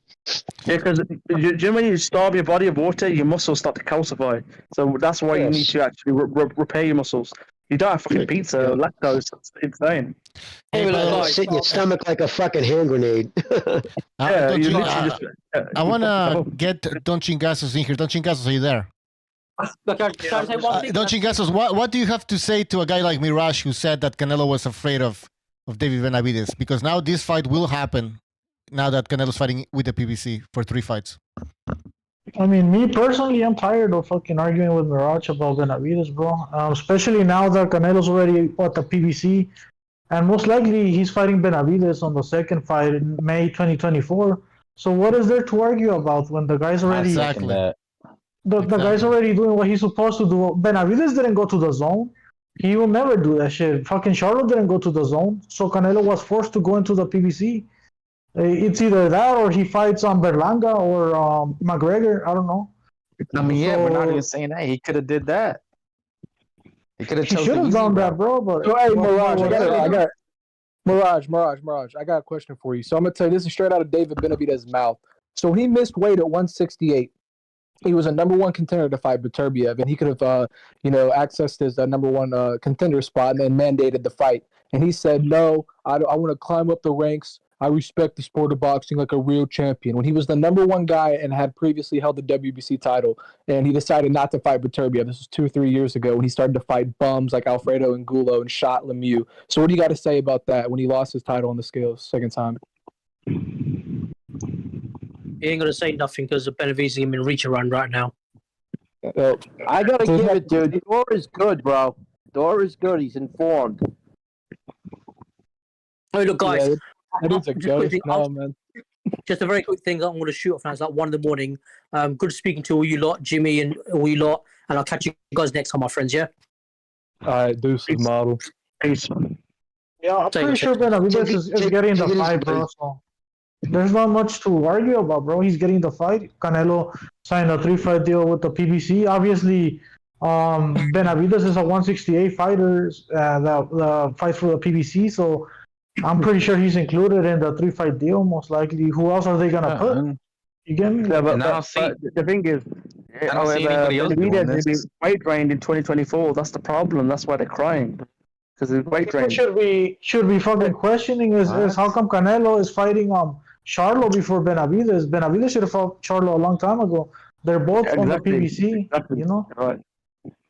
Yeah, because when you starve your body of water, your muscles start to calcify. So that's why you need to actually repair your muscles. You don't have fucking pizza or lactose. It's insane.
Sit in your stomach like a fucking hand grenade.
I want to get Don Chingasos in here. Don Chingasos, are you there?
Can I say one thing?
Don Chingasos, what do you have to say to a guy like Mirage who said that Canelo was afraid of David Benavidez? Because now this fight will happen now that Canelo's fighting with the PBC for 3 fights.
I mean, me personally, I'm tired of fucking arguing with Mirage about Benavidez, bro. Especially now that Canelo's already at the PBC, and most likely he's fighting Benavidez on the second fight in May 2024. So what is there to argue about when the guy's already the guy's already doing what he's supposed to do? Benavidez didn't go to the zone. He will never do that shit. Fucking Charlo didn't go to the zone, so Canelo was forced to go into the PBC. It's either that or he fights on Berlanga or McGregor. I don't know.
I mean, we're not even saying that. He could have did that. He
should have done that, bro. But
hey, Mirage, I got a question for you. So I'm gonna tell you, this is straight out of David Benavidez's mouth. So he missed weight at 168. He was a number 1 contender to fight Beterbiev, and he could have, accessed his number 1 contender spot and then mandated the fight. And he said, "No, I want to climb up the ranks. I respect the sport of boxing like a real champion." When he was the number 1 guy and had previously held the WBC title, and he decided not to fight Beterbiev. This was 2 or 3 years ago when he started to fight bums like Alfredo Angulo and shot Lemieux. So what do you got to say about that when he lost his title on the scales second time?
He ain't gonna say nothing because Benavidez him in reach around right now.
I gotta give it, dude. Dor is good, bro. Dor is good. He's informed.
Oh, look, guys.
That is a ghost now, man.
Just a very quick thing that I'm going to shoot off now. It's like 1 a.m. Good speaking to all you lot, Jimmy and all you lot. And I'll catch you guys next time, my friends, yeah?
All right, deuces, model.
Peace.
Yeah, I'm pretty sure Benavidez is getting the fight, bro. So there's not much to argue about, bro. He's getting the fight. Canelo signed a 3-fight deal with the PBC. Obviously, Benavidez is a 168 fighter that fights for the PBC, so I'm pretty sure he's included in the 3-fight deal, most likely. Who else are they gonna put? You get me?
Yeah, but the thing is, Benavidez is weight drained in 2024. That's the problem. That's why they're crying, because it's weight drained.
Should be fucking questioning is how come Canelo is fighting Charlo before Benavidez? Benavidez should have fought Charlo a long time ago. They're both on the PBC, you know.
Right.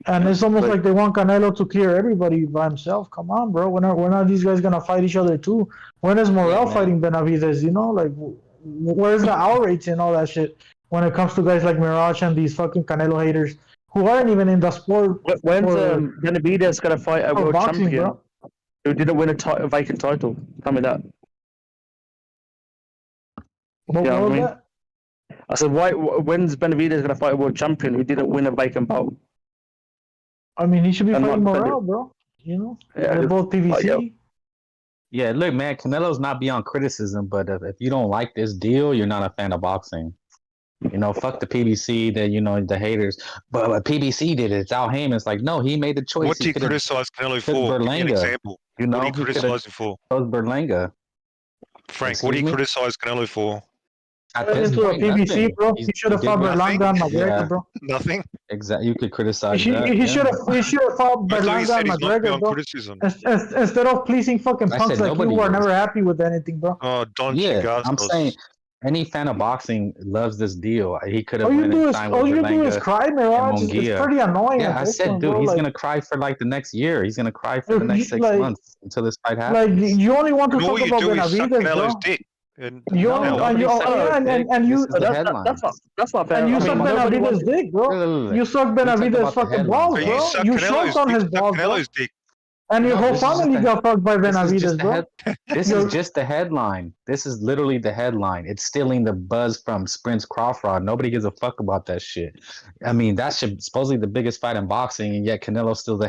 And it's almost like they want Canelo to clear everybody by himself. Come on, bro. When are these guys gonna fight each other too? When is Morel fighting Benavidez? You know, like where's the outrage and all that shit when it comes to guys like Mirage and these fucking Canelo haters who aren't even in the sport?
When's Benavidez gonna fight a world champion who didn't win a vacant title? Tell me that.
What was that?
I said, when's Benavidez gonna fight a world champion who didn't win a vacant bout?
I mean, he should be fighting Morale, bro. You know, they're both PBC.
Yeah, look, man, Canelo's not beyond criticism, but if you don't like this deal, you're not a fan of boxing. You know, fuck the PBC, the haters. But PBC did it. It's Al Heyman's like, no, he made the choice.
What do you criticize Canelo for? Give me an example.
You know,
what do you criticize him for?
Berlanga.
Frank, what do you criticize Canelo for?
Into a PBC, bro. He should have fought Berlanga and McGregor, bro.
Nothing.
Exactly. You could criticize
He should have fought Berlanga and McGregor, bro. Instead of pleasing fucking punks like you who are never happy with anything, bro.
Oh, Don
Chigastos. I'm saying any fan of boxing loves this deal. He could have
all you do is cry, Mirage. It's pretty annoying.
Yeah, I said, dude, he's gonna cry for like the next year. He's gonna cry for the next 6 months until this fight happens.
Like you only want to talk about Benavidez, bro.
And
you suck Benavidez' dick, bro. You suck Benavidez' fucking balls, bro. You choked on his balls, bro. And your whole family got fucked by Benavidez, bro.
This is just the headline. This is literally the headline. It's stealing the buzz from Spence Crawford. Nobody gives a fuck about that shit. I mean, that's supposedly the biggest fight in boxing, and yet Canelo's still the